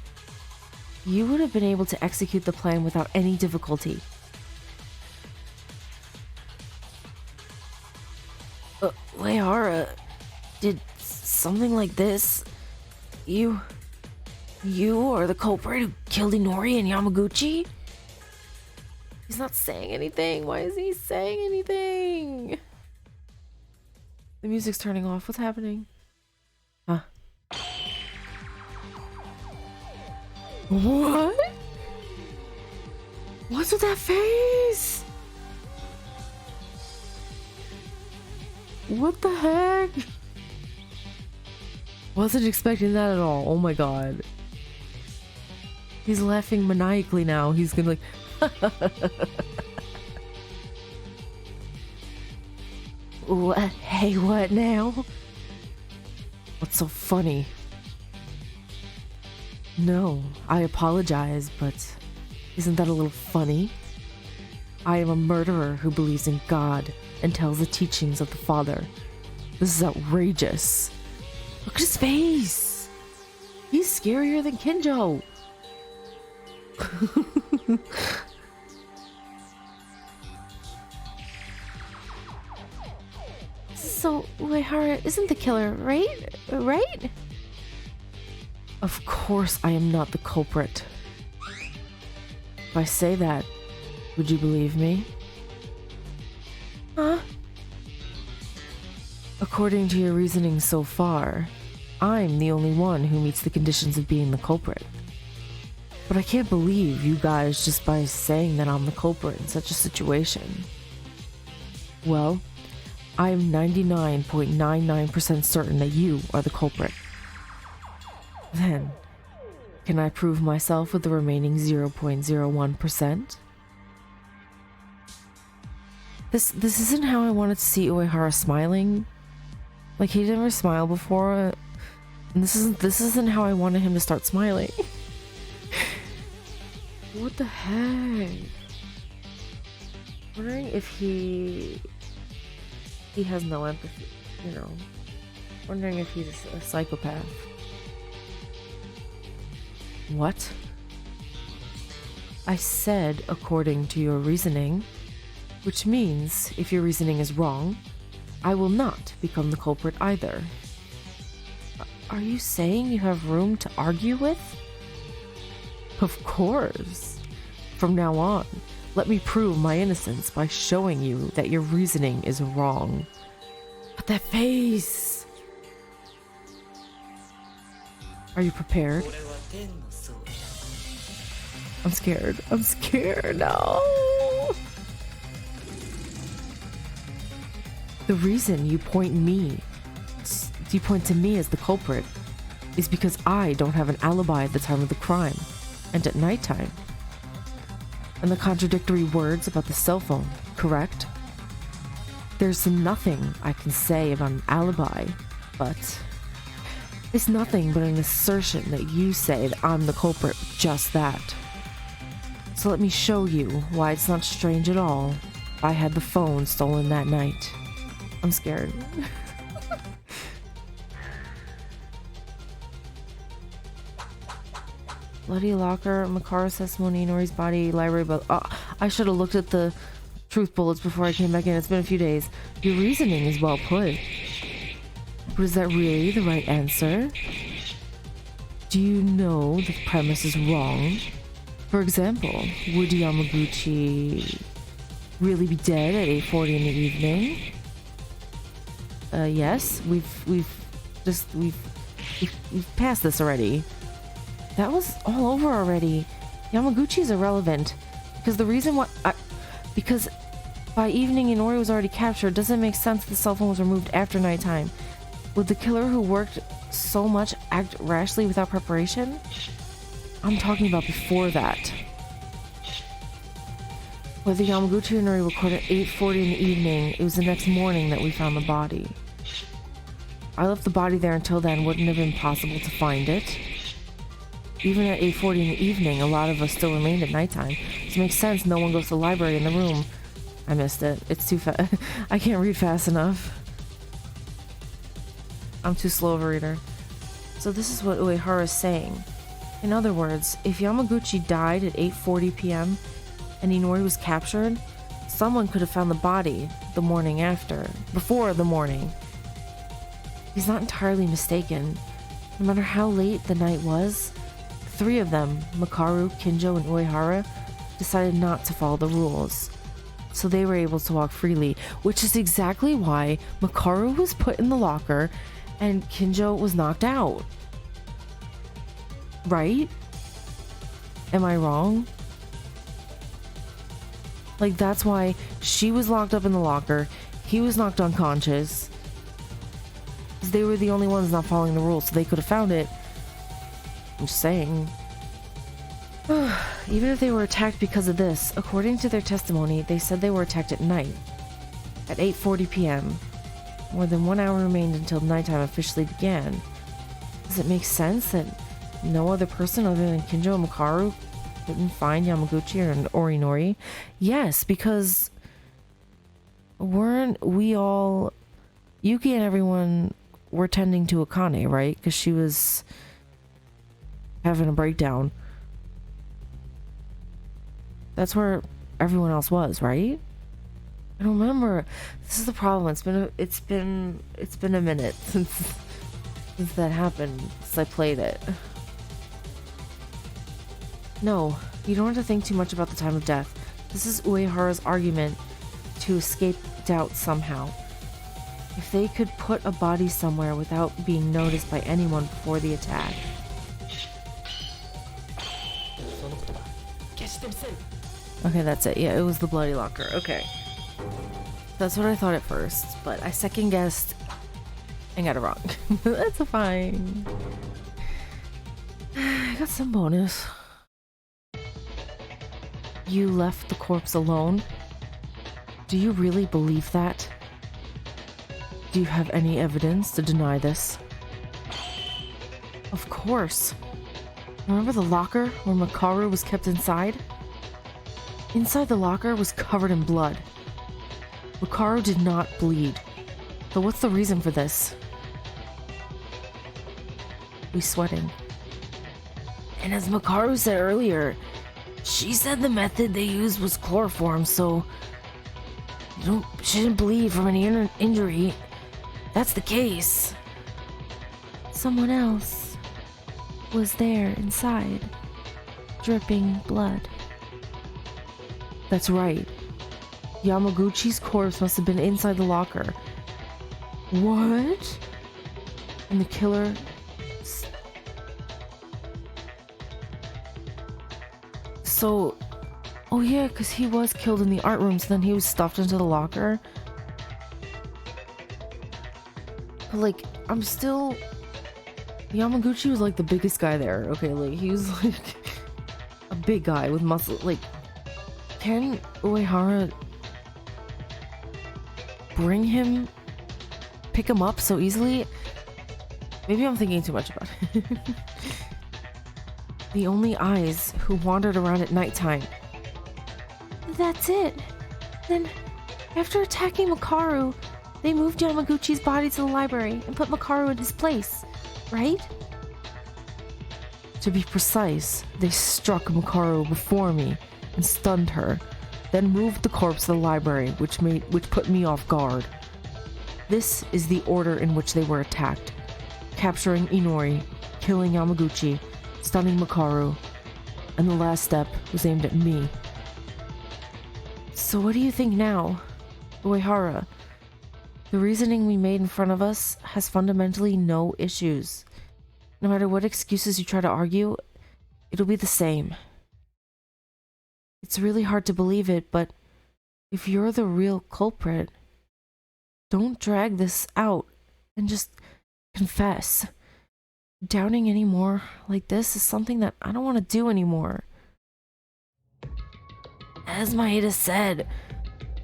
you would have been able to execute the plan without any difficulty. Uehara did something like this? You are the culprit who killed Inori and Yamaguchi? He's not saying anything. Why is he saying anything? The music's turning off. What's happening? Huh? What? What's with that face? What the heck? Wasn't expecting that at all. Oh my god. He's laughing maniacally now. He's gonna What? Hey, what now? What's so funny? No, I apologize, but isn't that a little funny? I am a murderer who believes in God and tells the teachings of the Father. This is outrageous. Look at his face. He's scarier than Kinjo. So, Uehara isn't the killer, right? Right? Of course I am not the culprit. If I say that, would you believe me? Huh? According to your reasoning so far, I'm the only one who meets the conditions of being the culprit. But I can't believe you guys just by saying that I'm the culprit in such a situation. Well, I am 99.99% certain that you are the culprit. Then, can I prove myself with the remaining 0.01%? This isn't how I wanted to see Uehara smiling. Like, he never smiled before, and this isn't how I wanted him to start smiling. What the heck? Wondering if he has no empathy, you know. Wondering if he's a psychopath. What? I said according to your reasoning, which means if your reasoning is wrong, I will not become the culprit either. Are you saying you have room to argue with? Of course. From now on, let me prove my innocence by showing you that your reasoning is wrong. But that face! Are you prepared? I'm scared. I'm scared. No! The reason you point to me as the culprit is because I don't have an alibi at the time of the crime and at nighttime. And the contradictory words about the cell phone, correct? There's nothing I can say about an alibi, but it's nothing but an assertion that you say that I'm the culprit with just that. So let me show you why it's not strange at all if I had the phone stolen that night. I'm scared. Bloody locker, Makaru's testimony, Nori's body, library, but I should have looked at the truth bullets before I came back in. It's been a few days. Your reasoning is well put. But is that really the right answer? Do you know the premise is wrong? For example, would Yamaguchi really be dead at 8:40 in the evening? Yes, we've passed this already. That was all over already. Yamaguchi's irrelevant because the reason why because by evening Inori was already captured. Doesn't make sense the cell phone was removed after nighttime. Would the killer who worked so much act rashly without preparation? I'm talking about before that. Whether Yamaguchi and Inori recorded at 8:40 in the evening, it was the next morning that we found the body. I left the body there until then. Wouldn't have been possible to find it. Even at 8:40 in the evening, a lot of us still remained at nighttime. So it makes sense no one goes to the library in the room. I missed it. It's too fast. I can't read fast enough. I'm too slow of a reader. So this is what Uehara is saying. In other words, if Yamaguchi died at 8:40 p.m. and Inori was captured, someone could have found the body the morning after, before the morning. He's not entirely mistaken. No matter how late the night was, the three of them, Makaru, Kinjo, and Uehara, decided not to follow the rules. So they were able to walk freely, which is exactly why Makaru was put in the locker and Kinjo was knocked out. Right? Am I wrong? Like, that's why she was locked up in the locker, he was knocked unconscious. They were the only ones not following the rules, so they could have found it. I'm just saying. Even if they were attacked because of this, according to their testimony, they said they were attacked at night. At 8:40 p.m. More than 1 hour remained until nighttime officially began. Does it make sense that no other person other than Kinjo and Makaru couldn't find Yamaguchi or Inori? Yes, because weren't we all... Yuki and everyone were tending to Akane, right? Because she was having a breakdown. That's where everyone else was, right? I don't remember. This is the problem. It's been a minute since that happened, since I played it. No, you don't have to think too much about the time of death. This is Uehara's argument to escape doubt somehow. If they could put a body somewhere without being noticed by anyone before the attack. Okay, that's it. Yeah, it was the bloody locker. Okay. That's what I thought at first, but I second guessed and got it wrong. That's fine. I got some bonus. You left the corpse alone? Do you really believe that? Do you have any evidence to deny this? Of course. Remember the locker where Makaru was kept inside? Inside the locker was covered in blood. Makaru did not bleed. So what's the reason for this? We sweating. And as Makaru said earlier, she said the method they used was chloroform, so you shouldn't bleed from any injury. That's the case. Someone else was there inside, dripping blood. That's right. Yamaguchi's corpse must have been inside the locker. What? And the killer... So... Oh yeah, because he was killed in the art room, so then he was stuffed into the locker. But like, I'm still... Yamaguchi was like the biggest guy there, okay? Like, he was like a big guy with muscle. Like, can Uehara pick him up so easily? Maybe I'm thinking too much about it. The only eyes who wandered around at nighttime. That's it. Then, after attacking Makaru, they moved Yamaguchi's body to the library and put Makaru in his place, right? To be precise, they struck Makaru before me and stunned her, then moved the corpse to the library, which put me off guard. This is the order in which they were attacked: capturing Inori, killing Yamaguchi, stunning Makaru, and the last step was aimed at me. So what do you think now, Uehara? The reasoning we made in front of us has fundamentally no issues. No matter what excuses you try to argue, it'll be the same. It's really hard to believe it, but if you're the real culprit, don't drag this out and just confess. Doubting anymore like this is something that I don't want to do anymore. As Maeda said,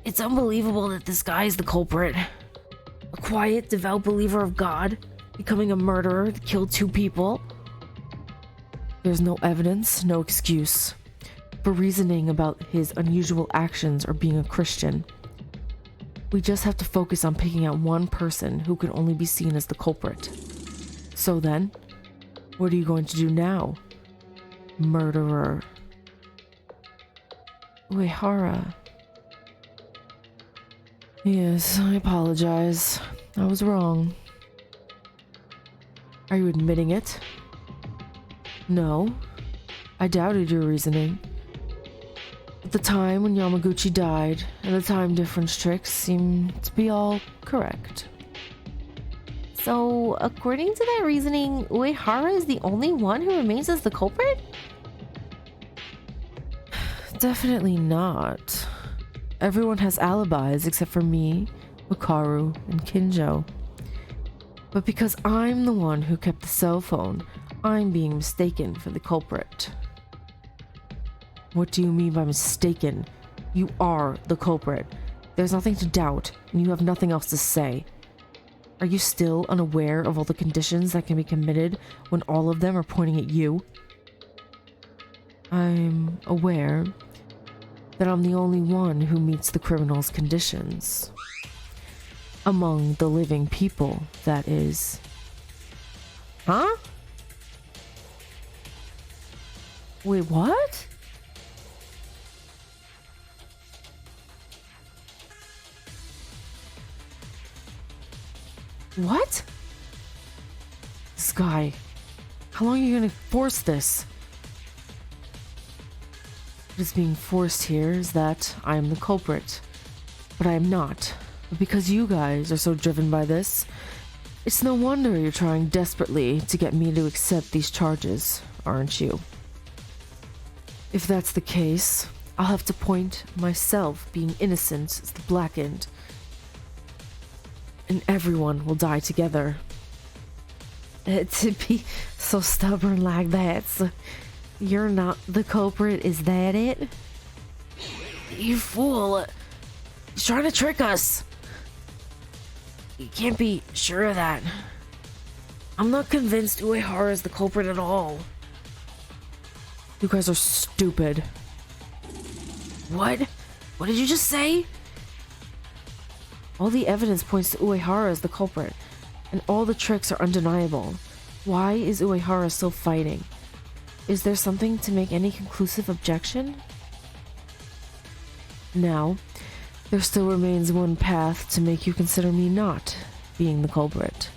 it's unbelievable that this guy is the culprit. A quiet, devout believer of God, becoming a murderer that killed 2 people. There's no evidence, no excuse for reasoning about his unusual actions or being a Christian. We just have to focus on picking out one person who can only be seen as the culprit. So then, what are you going to do now, murderer? Uehara. Yes, I apologize. I was wrong. Are you admitting it? No. I doubted your reasoning. At the time when Yamaguchi died, and the time difference tricks seemed to be all correct. So, according to that reasoning, Uehara is the only one who remains as the culprit? Definitely not. Everyone has alibis except for me, Makaru, and Kinjo. But because I'm the one who kept the cell phone, I'm being mistaken for the culprit. What do you mean by mistaken? You are the culprit. There's nothing to doubt, and you have nothing else to say. Are you still unaware of all the conditions that can be committed when all of them are pointing at you? I'm aware that I'm the only one who meets the criminal's conditions. Among the living people, that is. Huh? Wait, what? What? This guy. How long are you gonna force this? What is being forced here is that I am the culprit. But I am not. But because you guys are so driven by this, it's no wonder you're trying desperately to get me to accept these charges, aren't you? If that's the case, I'll have to point myself being innocent as the blackened and everyone will die together. To be so stubborn like that, so you're not the culprit, is that it? You fool! He's trying to trick us! You can't be sure of that. I'm not convinced Uehara is the culprit at all. You guys are stupid. What? What did you just say? All the evidence points to Uehara as the culprit, and all the tricks are undeniable. Why is Uehara still fighting? Is there something to make any conclusive objection? Now, there still remains one path to make you consider me not being the culprit.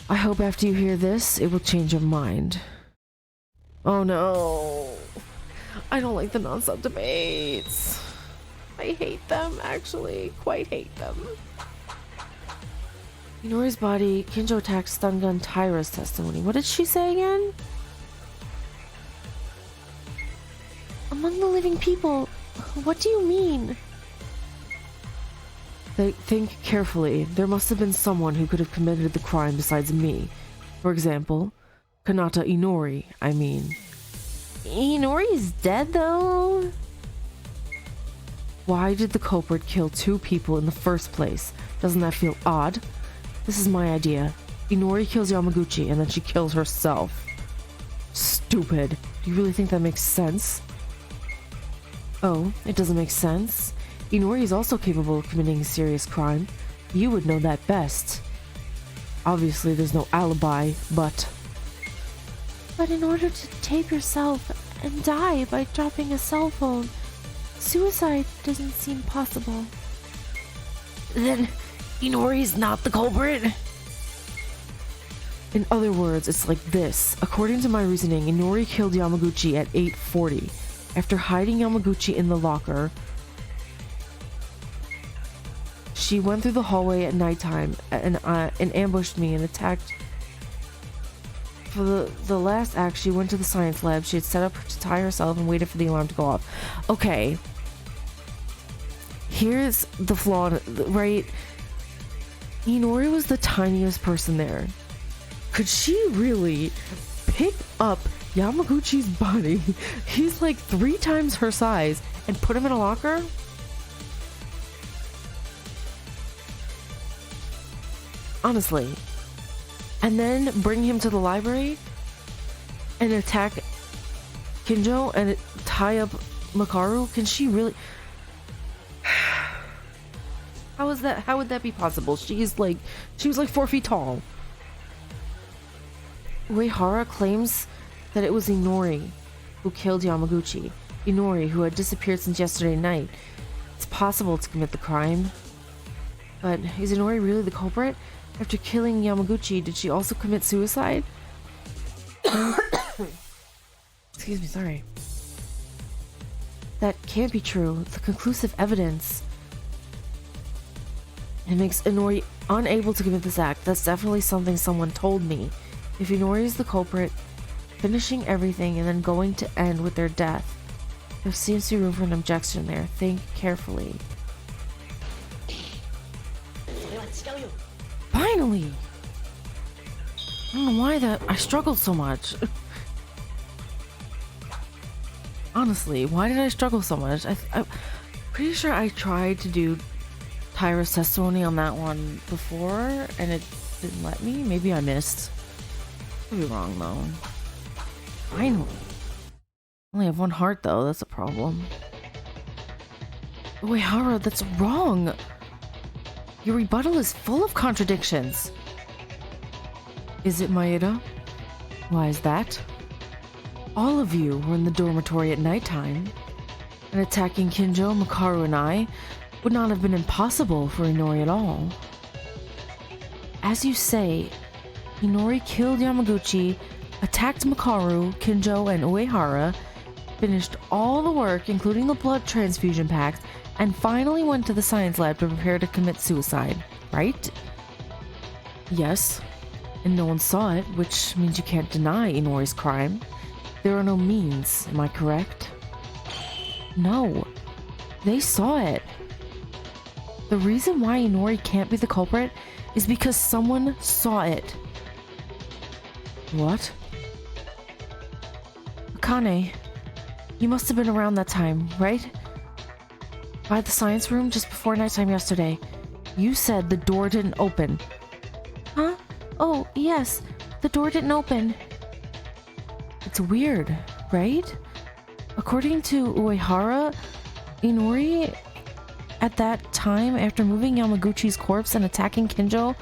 I hope after you hear this, it will change your mind. Oh no. I don't like the non-stop debates. I hate them, actually. Quite hate them. Inori's body, Kinjo attacked stun gun Tyra's testimony. What did she say again? Among the living people. What do you mean? Think carefully. There must have been someone who could have committed the crime besides me. For example, Kanata Inori, I mean. Inori's dead though? Why did the culprit kill 2 people in the first place? Doesn't that feel odd? This is my idea. Inori kills Yamaguchi and then she kills herself. Stupid. Do you really think that makes sense? Oh, it doesn't make sense? Inori is also capable of committing a serious crime. You would know that best. Obviously, there's no alibi, but... But in order to tape yourself and die by dropping a cell phone, suicide doesn't seem possible. Then Inori's not the culprit? In other words, it's like this. According to my reasoning, Inori killed Yamaguchi at 8:40. After hiding Yamaguchi in the locker, she went through the hallway at nighttime and ambushed me and attacked. For the last act, she went to the science lab. She had set up to tie herself and waited for the alarm to go off. Okay. Here's the flaw, right? Inori was the tiniest person there. Could she really pick up Yamaguchi's body? He's like 3 times her size and put him in a locker? Honestly. And then bring him to the library and attack Kinjo and tie up Makaru? Can she really? How would that be possible? She was like 4 feet tall. Uehara claims that it was Inori who killed Yamaguchi. Inori, who had disappeared since yesterday night. It's possible to commit the crime. But is Inori really the culprit? After killing Yamaguchi, did she also commit suicide? Excuse me, sorry. That can't be true. The conclusive evidence. It makes Inori unable to commit this act. That's definitely something someone told me. If Inori is the culprit, finishing everything and then going to end with their death, there seems to be room for an objection there. Think carefully. Finally! I don't know why I struggled so much. Honestly, why did I struggle so much? I'm pretty sure I tried to do Tyra's testimony on that one before, and it didn't let me. Maybe I missed. Could be wrong, though. Finally. I only have 1 heart, though. That's a problem. Uehara, that's wrong! Your rebuttal is full of contradictions. Is it, Maeda? Why is that? All of you were in the dormitory at nighttime, and attacking Kinjo, Makaru, and I would not have been impossible for Inori at all. As you say, Inori killed Yamaguchi, attacked Makaru, Kinjo, and Uehara, finished all the work, including the blood transfusion pact, and finally went to the science lab to prepare to commit suicide, right? Yes, and no one saw it, which means you can't deny Inori's crime. There are no means, am I correct? No, they saw it. The reason why Inori can't be the culprit is because someone saw it. What? Akane, you must have been around that time, right? By the science room just before nighttime yesterday. You said the door didn't open. Huh? Oh, yes. The door didn't open. It's weird, right? According to Uehara, Inori, at that time, after moving Yamaguchi's corpse and attacking Kinjo,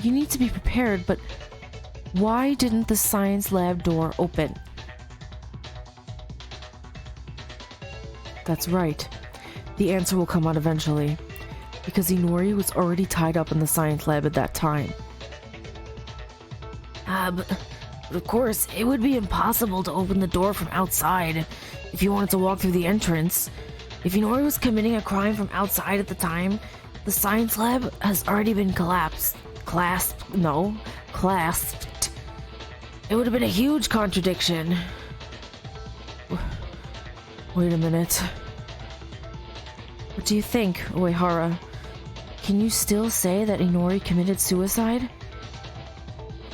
you need to be prepared, but why didn't the science lab door open? That's right. The answer will come out eventually, because Inori was already tied up in the science lab at that time. But of course, it would be impossible to open the door from outside if you wanted to walk through the entrance. If Inori was committing a crime from outside at the time, the science lab has already been clasped. It would have been a huge contradiction. Wait a minute. What do you think, Uehara? Can you still say that Inori committed suicide?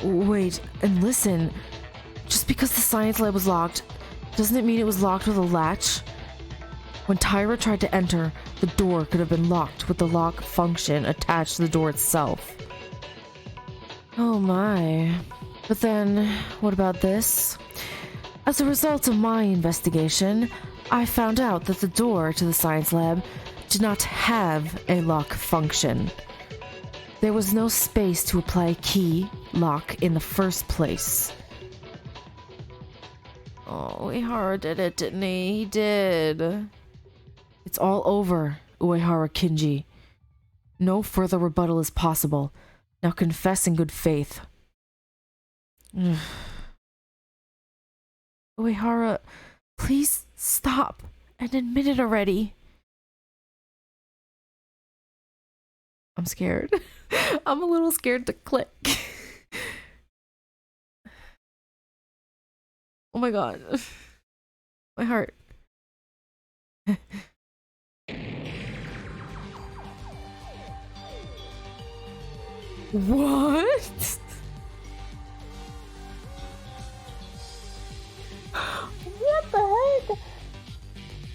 Wait, and listen. Just because the science lab was locked, doesn't it mean it was locked with a latch? When Tyra tried to enter, the door could have been locked with the lock function attached to the door itself. Oh my. But then, what about this? As a result of my investigation, I found out that the door to the science lab did not have a lock function. There was no space to apply a key lock in the first place. Oh, Uehara did it, didn't he? He did. It's all over, Uehara Kinji. No further rebuttal is possible. Now confess in good faith. Uehara, please stop and admit it already. I'm scared. I'm a little scared to click. Oh my god. My heart. What? What the heck?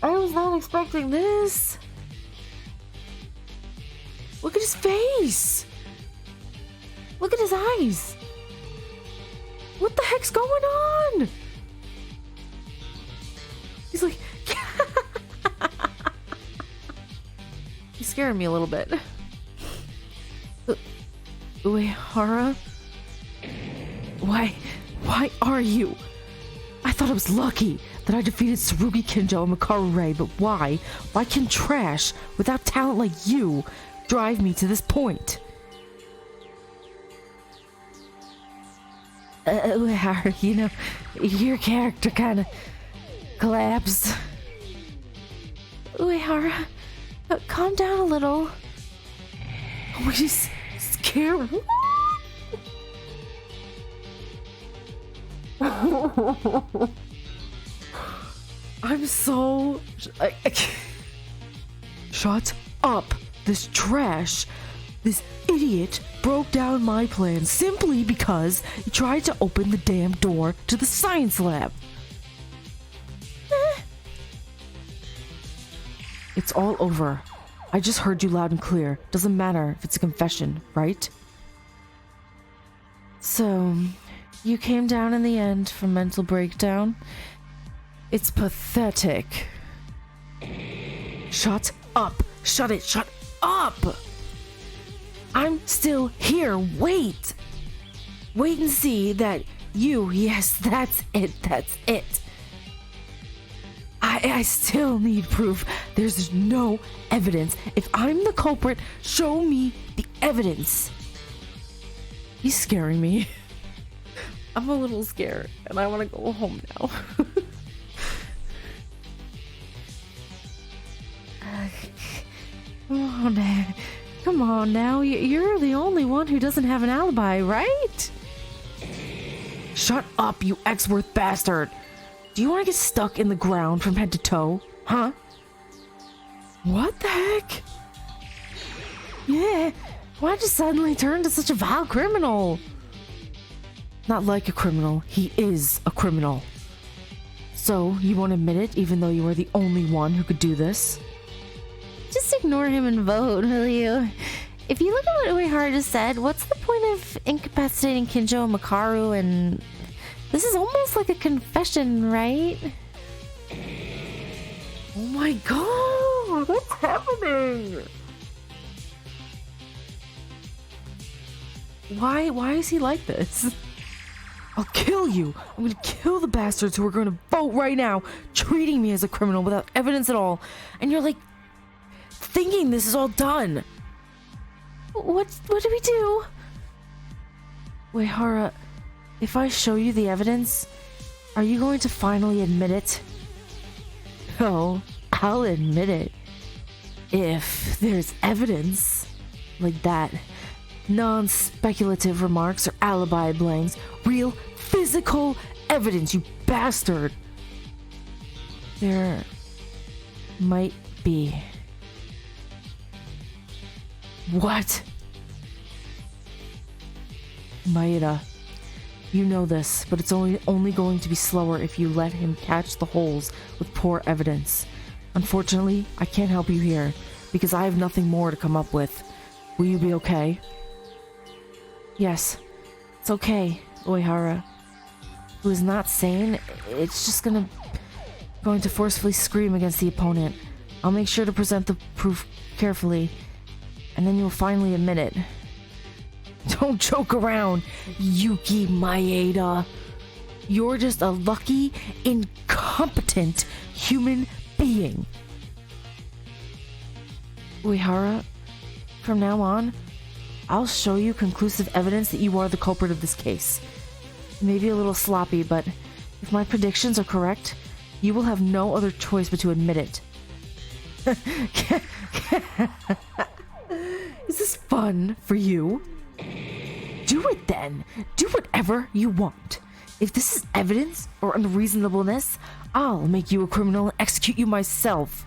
I was not expecting this. Look at his face. Look at his eyes. What the heck's going on? He's like, he's scaring me a little bit. Uehara? Why are you? I thought I was lucky that I defeated Tsurugi Kinjo and Makaru Ray, but why? Why can trash, without talent like you, drive me to this point? Uehara, you know, your character kind of collapsed. Uehara, calm down a little. Oh, he's scared. I'm so... Shut up! This trash, this idiot broke down my plan simply because he tried to open the damn door to the science lab. It's all over. I just heard you loud and clear. Doesn't matter if it's a confession, right? So, you came down in the end from mental breakdown? It's pathetic. Shut up! Shut it! Shut up! I'm still here. Wait! Wait and see that you... Yes, that's it. That's it. I still need proof. There's no evidence. If I'm the culprit, show me the evidence. He's scaring me. I'm a little scared, and I want to go home now. Come on now. You're the only one who doesn't have an alibi, right? Shut up, you X-worth bastard. Do you want to get stuck in the ground from head to toe? Huh? What the heck? Yeah, why'd you suddenly turn to such a vile criminal? Not like a criminal, he is a criminal. So, you won't admit it even though you are the only one who could do this? Just ignore him and vote, will you? If you look at what Uehara just said, what's the point of incapacitating Kinjo and Makaru and... This is almost like a confession, right? Oh my god, what's happening? Why is he like this? I'll kill you. I'm gonna kill the bastards who are gonna vote right now, treating me as a criminal without evidence at all. And you're like, thinking this is all done. What do we do? Uehara, if I show you the evidence, are you going to finally admit it? Oh, I'll admit it. If there's evidence like that. Non-speculative remarks or alibi blanks. Real physical evidence, you bastard. There might be. What? Maeda, you know this, but it's only going to be slower if you let him catch the holes with poor evidence. Unfortunately, I can't help you here, because I have nothing more to come up with. Will you be okay? Yes, it's okay, Uehara. Who is not sane, it's just going to forcefully scream against the opponent. I'll make sure to present the proof carefully, and then you'll finally admit it. Don't joke around, Yuki Maeda. You're just a lucky, incompetent human being. Uehara, from now on, I'll show you conclusive evidence that you are the culprit of this case. It may be a little sloppy, but if my predictions are correct, you will have no other choice but to admit it. Is this fun for you? Do it then. Do whatever you want. If this is evidence or unreasonableness, I'll make you a criminal and execute you myself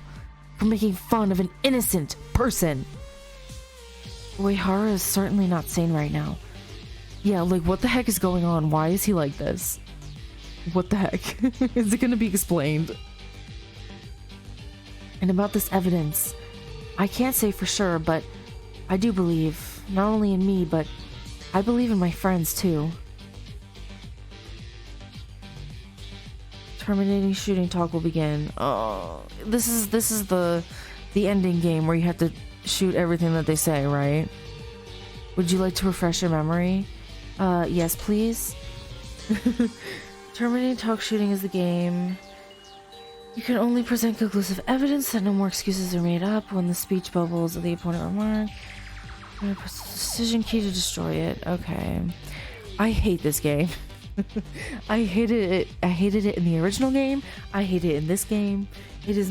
for making fun of an innocent person. Uehara is certainly not sane right now. Yeah, like what the heck is going on? Why is he like this? What the heck? Is it gonna be explained? And about this evidence, I can't say for sure, but I do believe, not only in me, but I believe in my friends too. Terminating shooting talk will begin. Oh, this is the ending game where you have to shoot everything that they say, right? Would you like to refresh your memory? Yes, please. Terminating talk shooting is the game. You can only present conclusive evidence that no more excuses are made up when the speech bubbles of the opponent remark. Press the decision key to destroy it. Okay. I hate this game. I hated it in the original game. I hate it in this game. It is...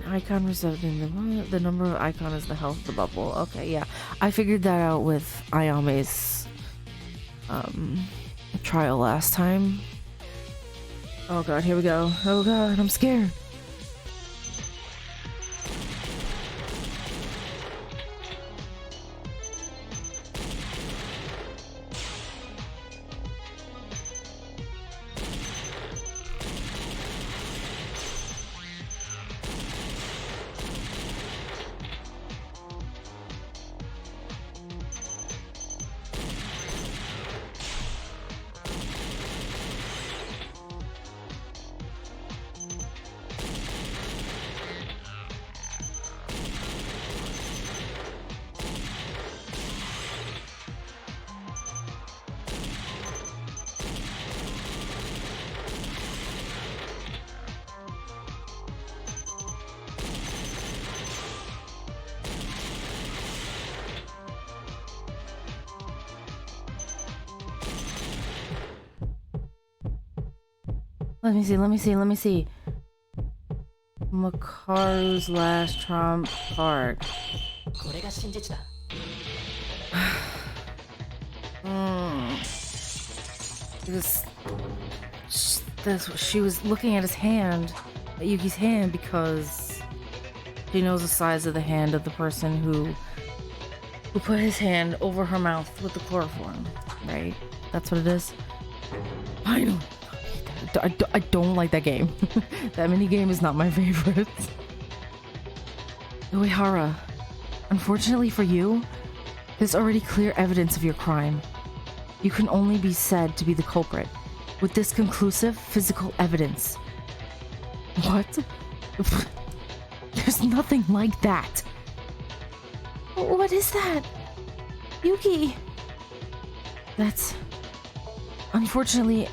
Icon resetting the number of icon is the health of the bubble. Okay, yeah. I figured that out with Ayame's trial last time. Oh god, here we go. Oh god, I'm scared. Let me see. Makaru's last trump card. That's what she was looking at his hand, at Yuki's hand, because She knows the size of the hand of the person who put his hand over her mouth with the chloroform, right? That's what it is. Finally. I don't like that game. That mini game is not my favorite. Uehara, unfortunately for you, there's already clear evidence of your crime. You can only be said to be the culprit with this conclusive physical evidence. What? There's nothing like that. What is that? Yuki. That's... Unfortunately,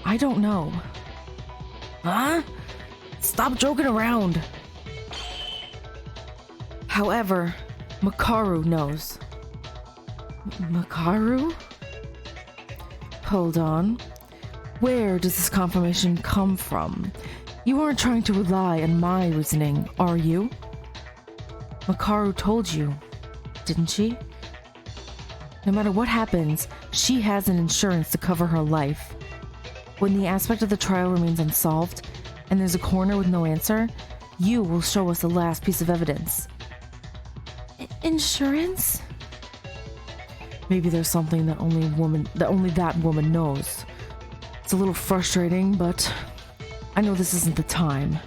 I don't know. Huh? Stop joking around. However, Makaru knows. Makaru? Hold on. Where does this confirmation come from? You aren't trying to rely on my reasoning, are you? Makaru told you, didn't she? No matter what happens, she has an insurance to cover her life. When the aspect of the trial remains unsolved, and there's a coroner with no answer, you will show us the last piece of evidence. Insurance? Maybe there's something that only that woman knows. It's a little frustrating, but I know this isn't the time.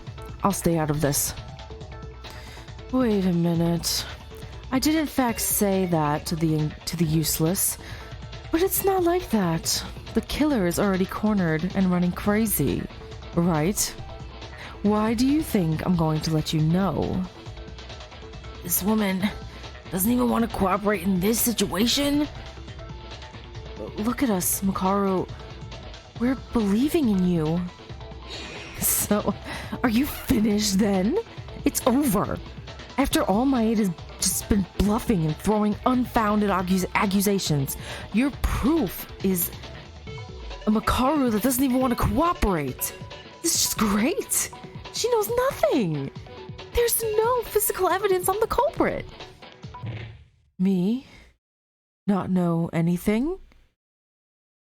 I'll stay out of this. Wait a minute. I did in fact say that to the useless, but it's not like that. The killer is already cornered and running crazy, right? Why do you think I'm going to let you know? This woman doesn't even want to cooperate in this situation? Look at us, Makaru. We're believing in you. So, are you finished then? It's over. After all my aid has just been bluffing and throwing unfounded accusations, your proof is a Makaru that doesn't even want to cooperate. This is just great. She knows nothing. There's no physical evidence on the culprit. Me? Not know anything?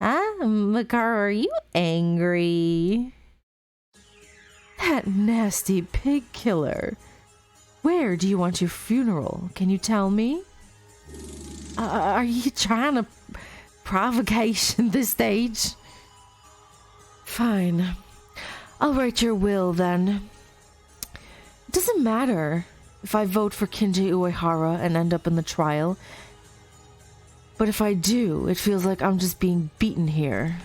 Makaru, are you angry? That nasty pig killer. Where do you want your funeral? Can you tell me? Are you trying to provocation this stage? Fine. I'll write your will then. It doesn't matter if I vote for Kinji Uehara and end up in the trial. But if I do, it feels like I'm just being beaten here.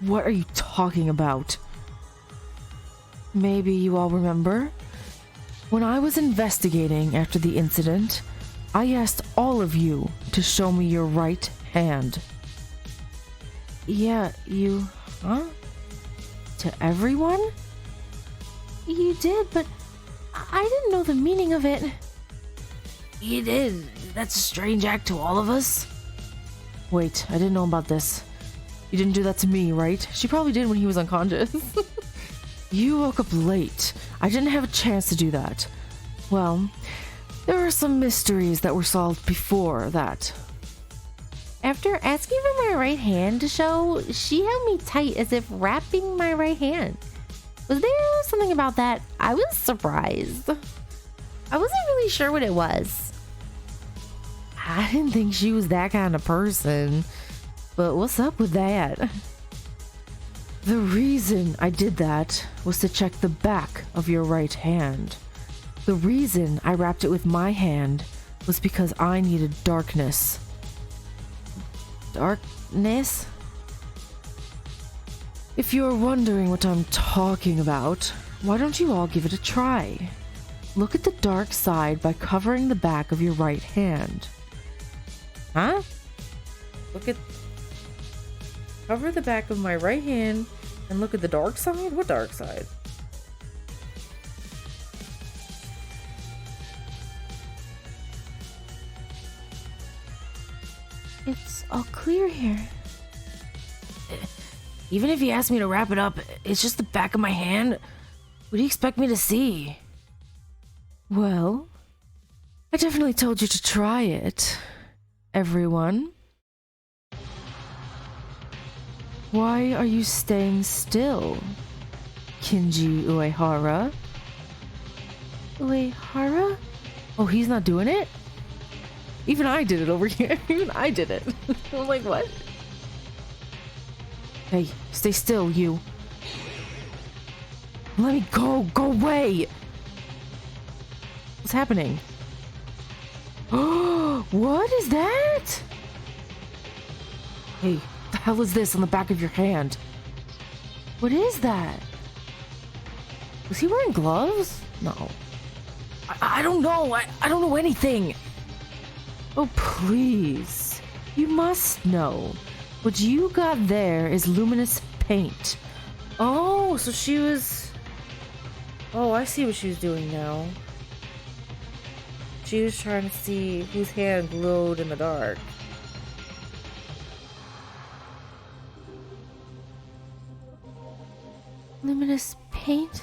What are you talking about? Maybe you all remember? When I was investigating after the incident, I asked all of you to show me your right hand. Yeah, you... Huh? To everyone? You did, but I didn't know the meaning of it. You did. That's a strange act to all of us. Wait, I didn't know about this. You didn't do that to me, right? She probably did when he was unconscious. You woke up late. I didn't have a chance to do that. Well, there are some mysteries that were solved before that. After asking for my right hand to show, she held me tight as if wrapping my right hand. Was there something about that? I was surprised. I wasn't really sure what it was. I didn't think she was that kind of person. But what's up with that? The reason I did that was to check the back of your right hand. The reason I wrapped it with my hand was because I needed darkness. Darkness? If you're wondering what I'm talking about, why don't you all give it a try? Look at the dark side by covering the back of your right hand. Huh? Cover the back of my right hand and look at the dark side? What dark side? It's all clear here. Even if you asked me to wrap it up, it's just the back of my hand. What do you expect me to see? Well, I definitely told you to try it, everyone. Why are you staying still, Kinji Uehara? Uehara? Oh, he's not doing it? Even I did it over here. Even I did it. I'm like, what? Hey, stay still, you. Let me go. Go away. What's happening? Oh, what is that? Hey, what the hell is this on the back of your hand? What is that? Was he wearing gloves? No. I don't know. I don't know anything. Oh, please. You must know. What you got there is luminous paint. Oh, so she was... Oh, I see what she was doing now. She was trying to see whose hand glowed in the dark. Luminous paint?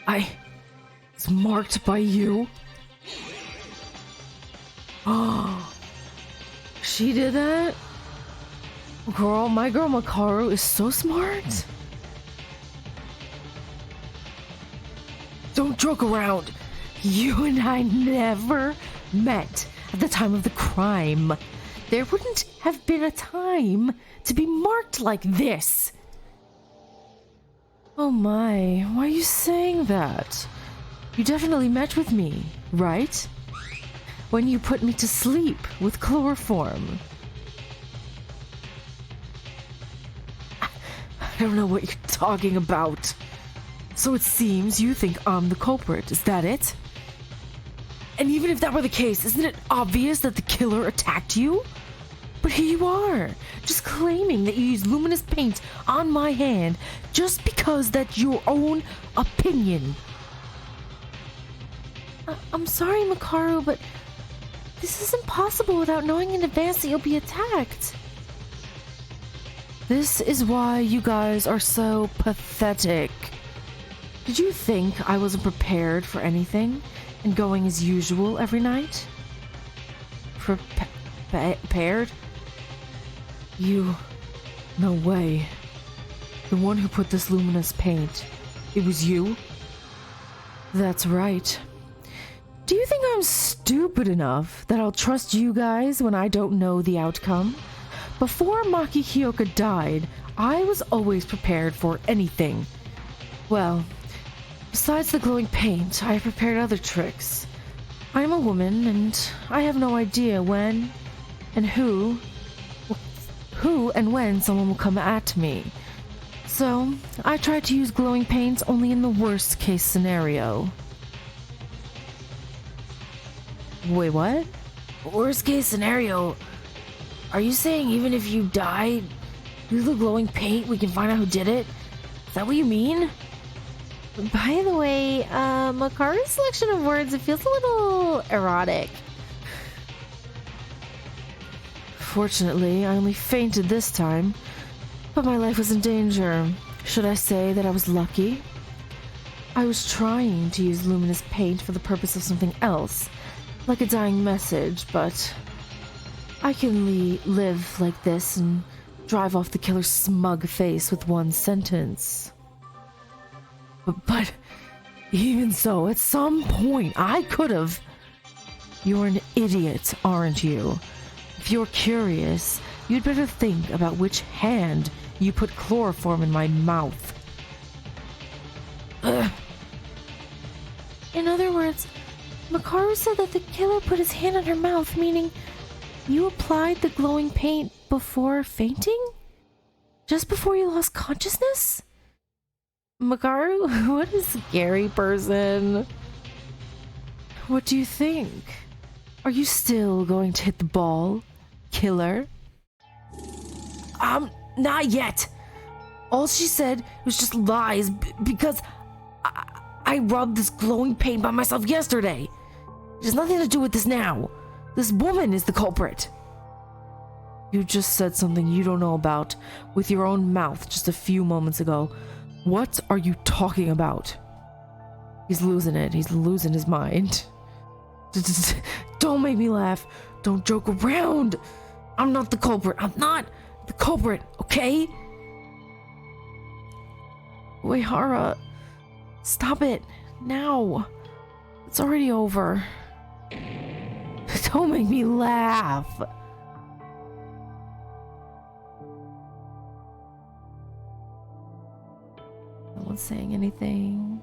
I was marked by you? Oh, she did that? Girl, my girl Makaru is so smart. Don't joke around. You and I never met at the time of the crime. There wouldn't have been a time to be marked like this. Oh my, why are you saying that? You definitely met with me, right? When you put me to sleep with chloroform. I don't know what you're talking about. So it seems you think I'm the culprit, is that it? And even if that were the case, isn't it obvious that the killer attacked you? But here you are, just claiming that you used luminous paint on my hand just because that's your own opinion. I'm sorry, Makaru, but this is impossible without knowing in advance that you'll be attacked. This is why you guys are so pathetic. Did you think I wasn't prepared for anything and going as usual every night? Prepared? You... No way. The one who put this luminous paint. It was you? That's right. Do you think I'm stupid enough that I'll trust you guys when I don't know the outcome? Before Maki Hyoka died, I was always prepared for anything. Well, besides the glowing paint, I have prepared other tricks. I am a woman, and I have no idea when and who and when someone will come at me. So, I tried to use glowing paint only in the worst case scenario. Wait, what? Worst case scenario? Are you saying even if you die, through the glowing paint we can find out who did it? Is that what you mean? By the way, Makaru's selection of words, it feels a little erotic. Fortunately, I only fainted this time, but my life was in danger. Should I say that I was lucky? I was trying to use luminous paint for the purpose of something else, like a dying message, but I can live like this and drive off the killer's smug face with one sentence. But even so, at some point, I could have. You're an idiot, aren't you? If you're curious, you'd better think about which hand you put chloroform in my mouth. Ugh. In other words, Makaru said that the killer put his hand on her mouth, meaning you applied the glowing paint before fainting? Just before you lost consciousness? Makaru, what a scary person. What do you think? Are you still going to hit the ball, killer? Not yet. All she said was just lies because I rubbed this glowing paint by myself yesterday. It has nothing to do with this now. This woman is the culprit. You just said something you don't know about with your own mouth just a few moments ago. What are you talking about? He's losing it. He's losing his mind. Don't make me laugh. Don't joke around. I'm not the culprit. I'm not the culprit, okay? Uehara, stop it. Now. It's already over. Don't make me laugh. No one's saying anything.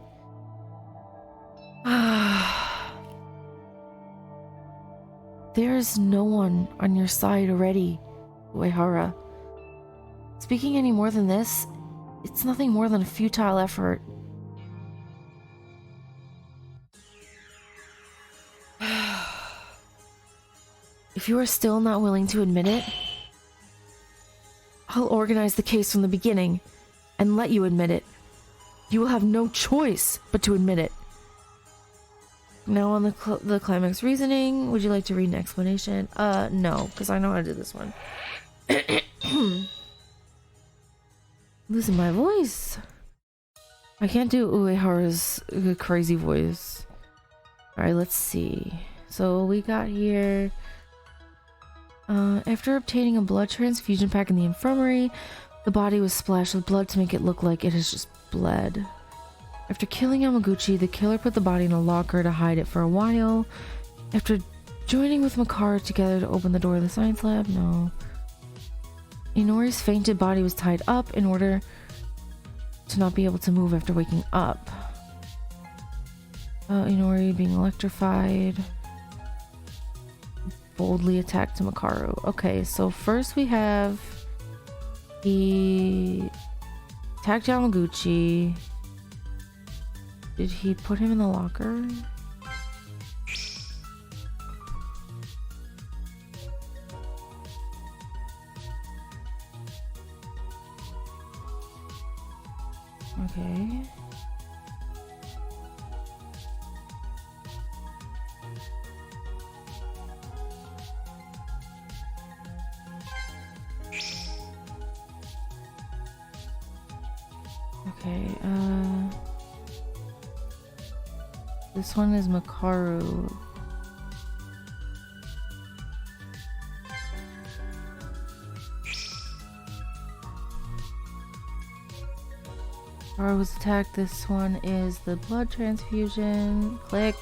There's no one on your side already, Uehara. Speaking any more than this, it's nothing more than a futile effort. If you are still not willing to admit it, I'll organize the case from the beginning and let you admit it. You will have no choice but to admit it. Now on the climax reasoning, would you like to read an explanation? No, because I know how to do this one. Losing my voice. I can't do Uehara's crazy voice. Alright, let's see. So we got here... after obtaining a blood transfusion pack in the infirmary, the body was splashed with blood to make it look like it has just bled. After killing Yamaguchi, the killer put the body in a locker to hide it for a while. After joining with Makaru together to open the door of the science lab, no. Inori's fainted body was tied up in order to not be able to move after waking up. Inori being electrified. Boldly attacked Makaru. Okay, so first we have he attacked Yamaguchi. Did he put him in the locker? Okay. Okay, this one is Makaru. Makaru was attacked. This one is the blood transfusion. Click.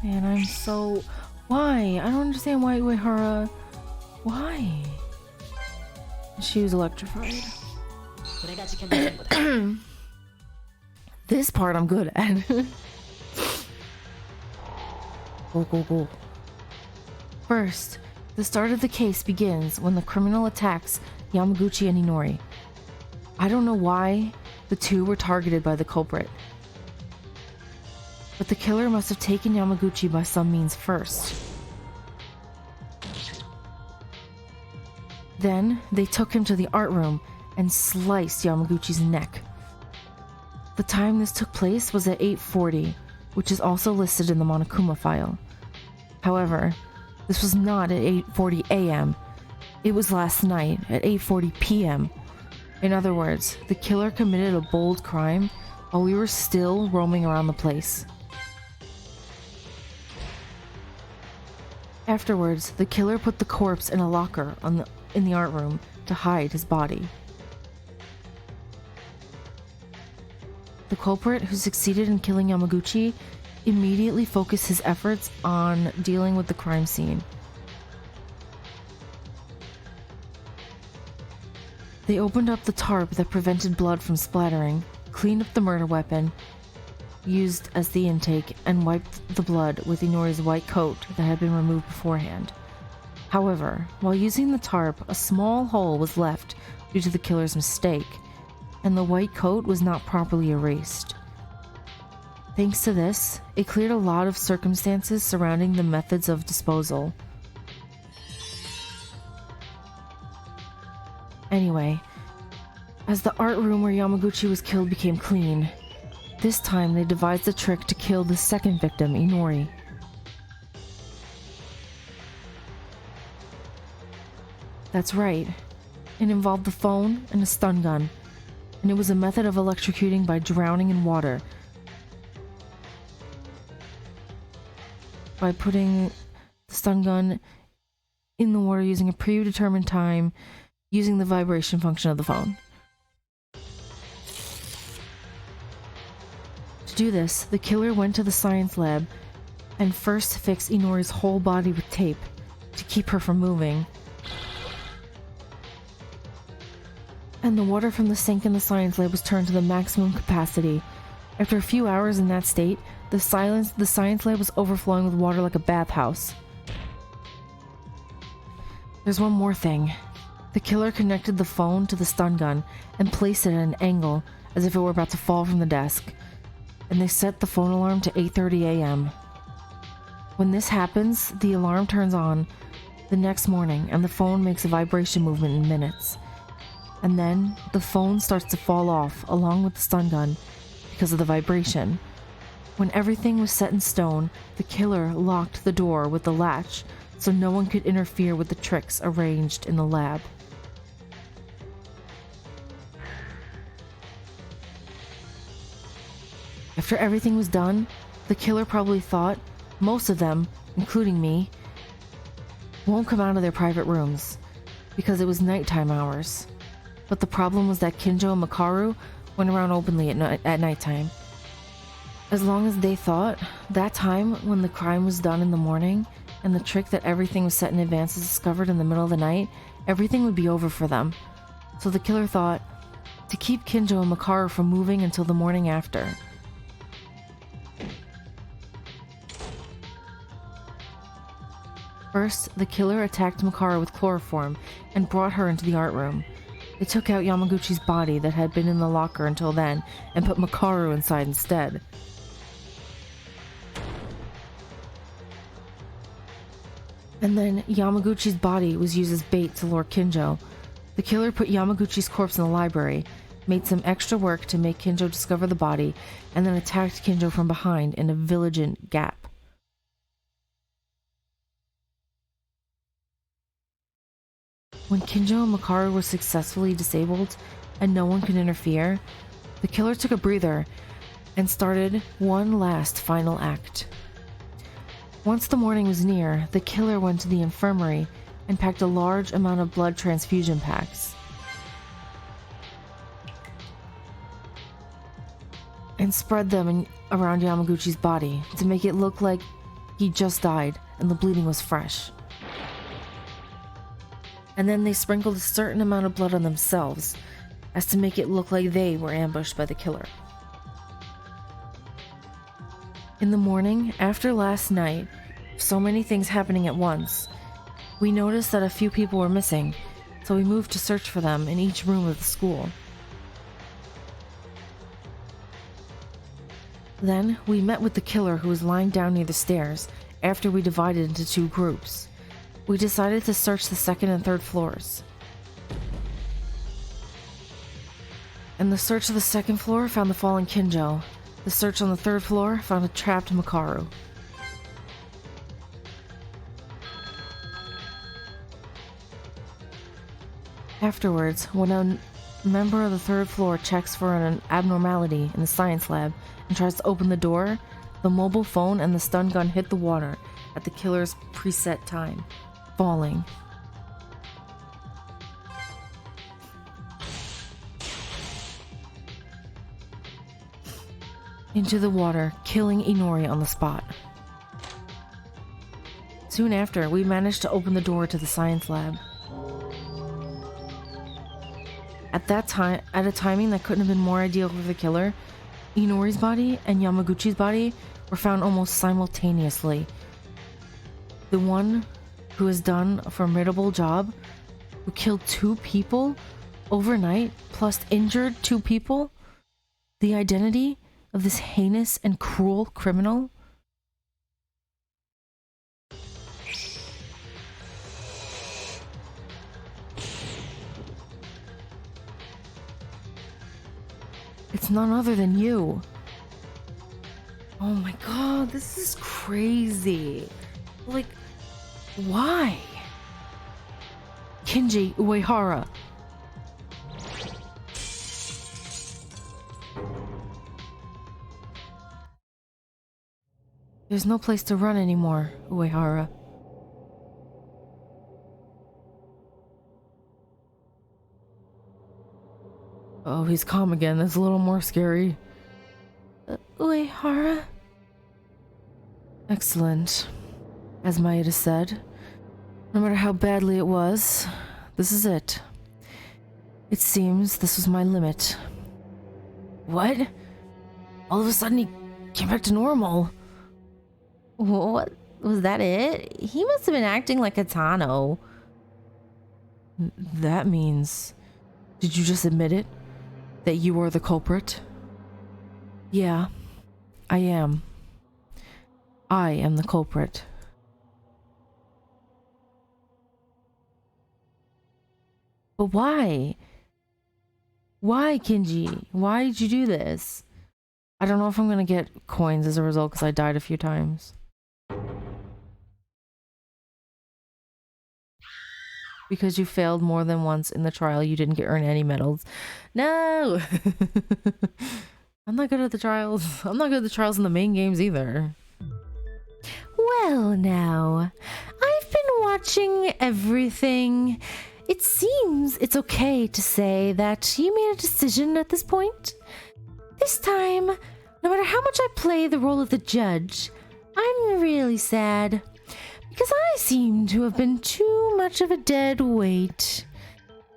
Man, I'm so... Why? I don't understand why Uehara... Why? She was electrified. This part I'm good at. Go. First, the start of the case begins when the criminal attacks Yamaguchi and Inori. I don't know why the two were targeted by the culprit, but the killer must have taken Yamaguchi by some means first. Then, they took him to the art room and sliced Yamaguchi's neck. The time this took place was at 8:40, which is also listed in the Monokuma file. However, this was not at 8:40 a.m. It was last night at 8:40 p.m. In other words, the killer committed a bold crime while we were still roaming around the place. Afterwards, the killer put the corpse in a locker in the art room to hide his body. The culprit, who succeeded in killing Yamaguchi, immediately focused his efforts on dealing with the crime scene. They opened up the tarp that prevented blood from splattering, cleaned up the murder weapon used as the intake, and wiped the blood with Inori's white coat that had been removed beforehand. However, while using the tarp, a small hole was left due to the killer's mistake, and the white coat was not properly erased. Thanks to this, it cleared a lot of circumstances surrounding the methods of disposal. Anyway, as the art room where Yamaguchi was killed became clean, this time they devised a trick to kill the second victim, Inori. That's right. It involved the phone and a stun gun, and it was a method of electrocuting by drowning in water. by putting the stun gun in the water using a predetermined time using the vibration function of the phone. To do this, the killer went to the science lab and first fixed Inori's whole body with tape to keep her from moving. And the water from the sink in the science lab was turned to the maximum capacity. After a few hours in that state, the science lab was overflowing with water like a bathhouse. There's one more thing. The killer connected the phone to the stun gun and placed it at an angle as if it were about to fall from the desk. And they set the phone alarm to 8:30 a.m. When this happens, the alarm turns on the next morning and the phone makes a vibration movement in minutes. And then the phone starts to fall off along with the stun gun because of the vibration. When everything was set in stone, the killer locked the door with the latch so no one could interfere with the tricks arranged in the lab. After everything was done, the killer probably thought most of them, including me, won't come out of their private rooms because it was nighttime hours. But the problem was that Kinjo and Makaru went around openly at nighttime. As long as they thought that time when the crime was done in the morning and the trick that everything was set in advance is discovered in the middle of the night, everything would be over for them. So the killer thought to keep Kinjo and Makaru from moving until the morning after. First, the killer attacked Makaru with chloroform and brought her into the art room. They took out Yamaguchi's body that had been in the locker until then and put Makaru inside instead. And then Yamaguchi's body was used as bait to lure Kinjo. The killer put Yamaguchi's corpse in the library, made some extra work to make Kinjo discover the body, and then attacked Kinjo from behind in a vigilant gap. When Kinjo and Makaru were successfully disabled and no one could interfere, the killer took a breather and started one last final act. Once the morning was near, the killer went to the infirmary and packed a large amount of blood transfusion packs and spread them around Yamaguchi's body to make it look like he just died and the bleeding was fresh. And then they sprinkled a certain amount of blood on themselves, as to make it look like they were ambushed by the killer. In the morning, after last night, so many things happening at once, we noticed that a few people were missing, so we moved to search for them in each room of the school. Then, we met with the killer who was lying down near the stairs after we divided into two groups. We decided to search the second and third floors. And the search of the second floor found the fallen Kinjo. The search on the third floor found a trapped Makaru. Afterwards, when a member of the third floor checks for an abnormality in the science lab and tries to open the door, the mobile phone and the stun gun hit the water at the killer's preset time, falling. Into the water, killing Inori on the spot. Soon after, we managed to open the door to the science lab. At a timing that couldn't have been more ideal for the killer, Inori's body and Yamaguchi's body were found almost simultaneously. The one who has done a formidable job, who killed 2 people overnight, plus injured 2 people, the identity of this heinous and cruel criminal. It's none other than you. Oh my god, this is crazy. Like, why? Kinji Uehara. There's no place to run anymore, Uehara. Oh, he's calm again. That's a little more scary. Uehara? Excellent. As Maeda said, no matter how badly it was, this is it. It seems this was my limit. What? All of a sudden he came back to normal. What? Was that it? He must have been acting like a Tano. That means... Did you just admit it? That you are the culprit? Yeah, I am. I am the culprit. But why? Why, Kinji? Why did you do this? I don't know if I'm gonna get coins as a result because I died a few times. Because you failed more than once in the trial, you didn't earn any medals. No! I'm not good at the trials. I'm not good at the trials in the main games either. Well, now, I've been watching everything. It seems it's okay to say that you made a decision at this point. This time, no matter how much I play the role of the judge, I'm really sad. Because I seem to have been too much of a dead weight.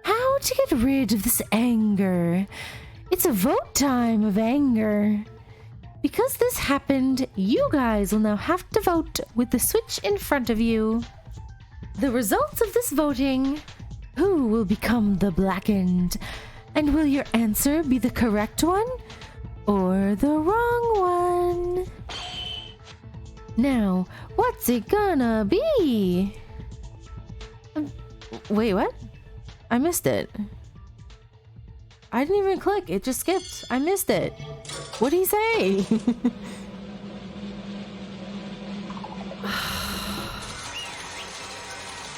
How to get rid of this anger? It's a vote time of anger. Because this happened, you guys will now have to vote with the switch in front of you. The results of this voting, who will become the blackened? And will your answer be the correct one or the wrong one? Now, what's it gonna be? Wait, what? I missed it. I didn't even click. It just skipped. I missed it. What'd he say?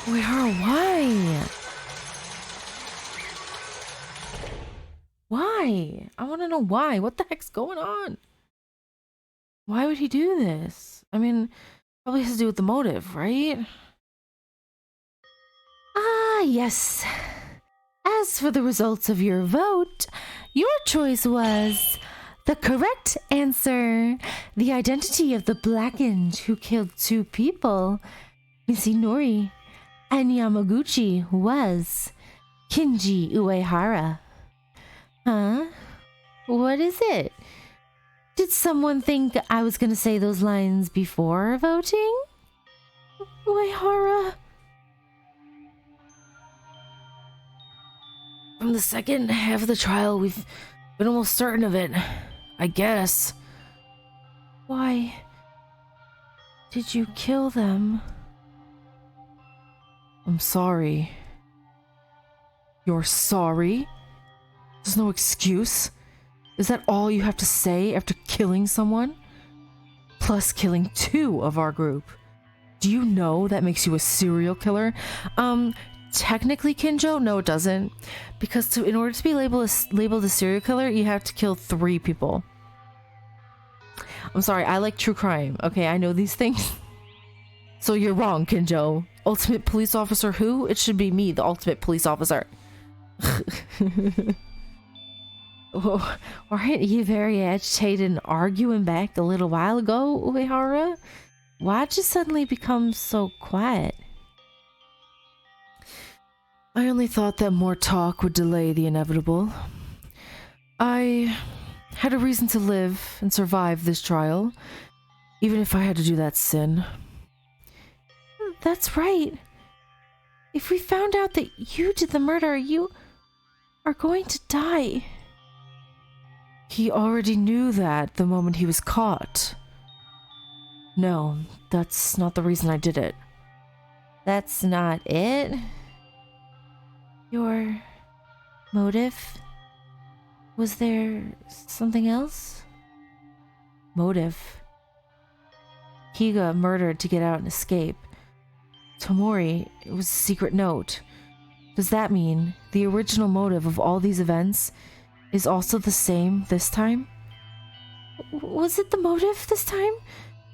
Uehara, why? Why? I want to know why. What the heck's going on? Why would he do this? I mean, probably has to do with the motive, right? Ah, yes. As for the results of your vote, your choice was the correct answer. The identity of the blackened who killed 2 people, Misinori and Yamaguchi, was Kinji Uehara. Huh? What is it? Did someone think I was gonna say those lines before voting? Uehara? From the second half of the trial, we've been almost certain of it. I guess. Why did you kill them? I'm sorry. You're sorry? There's no excuse? Is that all you have to say after killing someone? Plus killing 2 of our group. Do you know that makes you a serial killer? Technically, Kinjo, no it doesn't. Because in order to be labeled a serial killer, you have to kill 3 people. I'm sorry, I like true crime. Okay, I know these things. So you're wrong, Kinjo. Ultimate police officer who? It should be me, the ultimate police officer. Oh, weren't you very agitated and arguing back a little while ago, Uehara? Why'd you suddenly become so quiet? I only thought that more talk would delay the inevitable. I had a reason to live and survive this trial, even if I had to do that sin. That's right. If we found out that you did the murder, you are going to die. He already knew that the moment he was caught. No, that's not the reason I did it. That's not it? Your motive? Was there something else? Motive? Higa murdered to get out and escape. Tomori, it was a secret note. Does that mean the original motive of all these events is also the same this time? Was it the motive this time?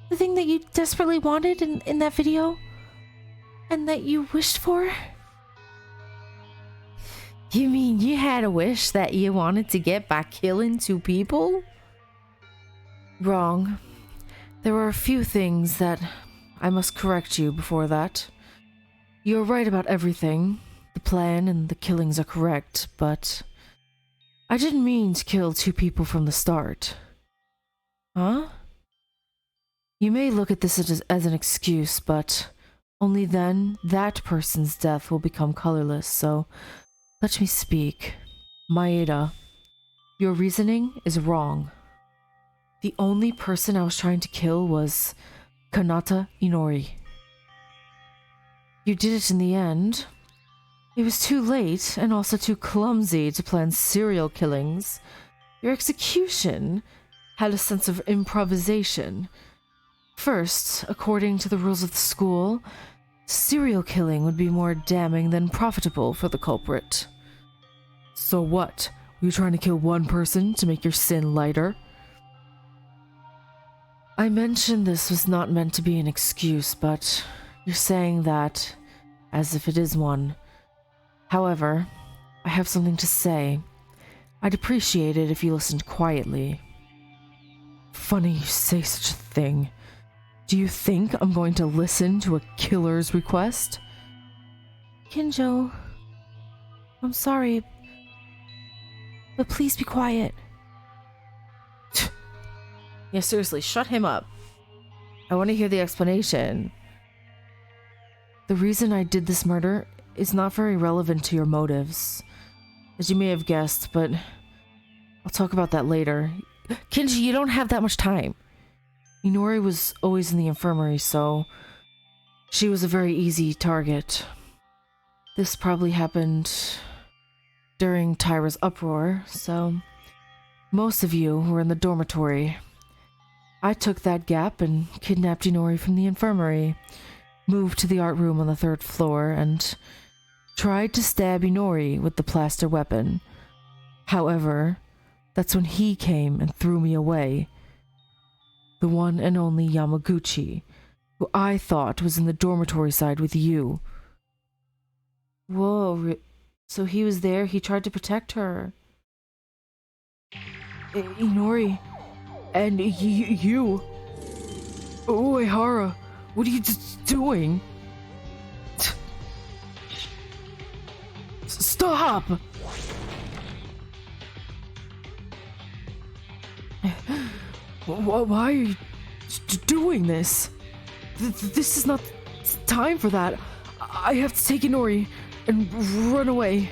The thing that you desperately wanted in that video? And that you wished for? You mean you had a wish that you wanted to get by killing 2 people? Wrong. There were a few things that I must correct you before that. You're right about everything. The plan and the killings are correct, but I didn't mean to kill 2 people from the start. Huh? You may look at this as an excuse, but only then that person's death will become colorless, so let me speak. Maeda, your reasoning is wrong. The only person I was trying to kill was Kanata Inori. You did it in the end. It was too late and also too clumsy to plan serial killings. Your execution had a sense of improvisation. First, according to the rules of the school, serial killing would be more damning than profitable for the culprit. So what? Were you trying to kill 1 person to make your sin lighter? I mentioned this was not meant to be an excuse, but you're saying that as if it is one. However, I have something to say. I'd appreciate it if you listened quietly. Funny you say such a thing. Do you think I'm going to listen to a killer's request? Kinjo, I'm sorry, but please be quiet. Yeah, seriously, shut him up. I want to hear the explanation. The reason I did this murder is not very relevant to your motives, as you may have guessed, but I'll talk about that later. Kinji, you don't have that much time. Inori was always in the infirmary, so she was a very easy target. This probably happened during Tyra's uproar, so most of you were in the dormitory. I took that gap and kidnapped Inori from the infirmary, moved to the art room on the 3rd floor, and tried to stab Inori with the plaster weapon. However, that's when he came and threw me away. The one and only Yamaguchi, who I thought was in the dormitory side with you. Whoa, so he was there, he tried to protect her. Inori, and you. Uehara, what are you doing? Stop! Why are you doing this? This is not time for that. I have to take Inori and run away.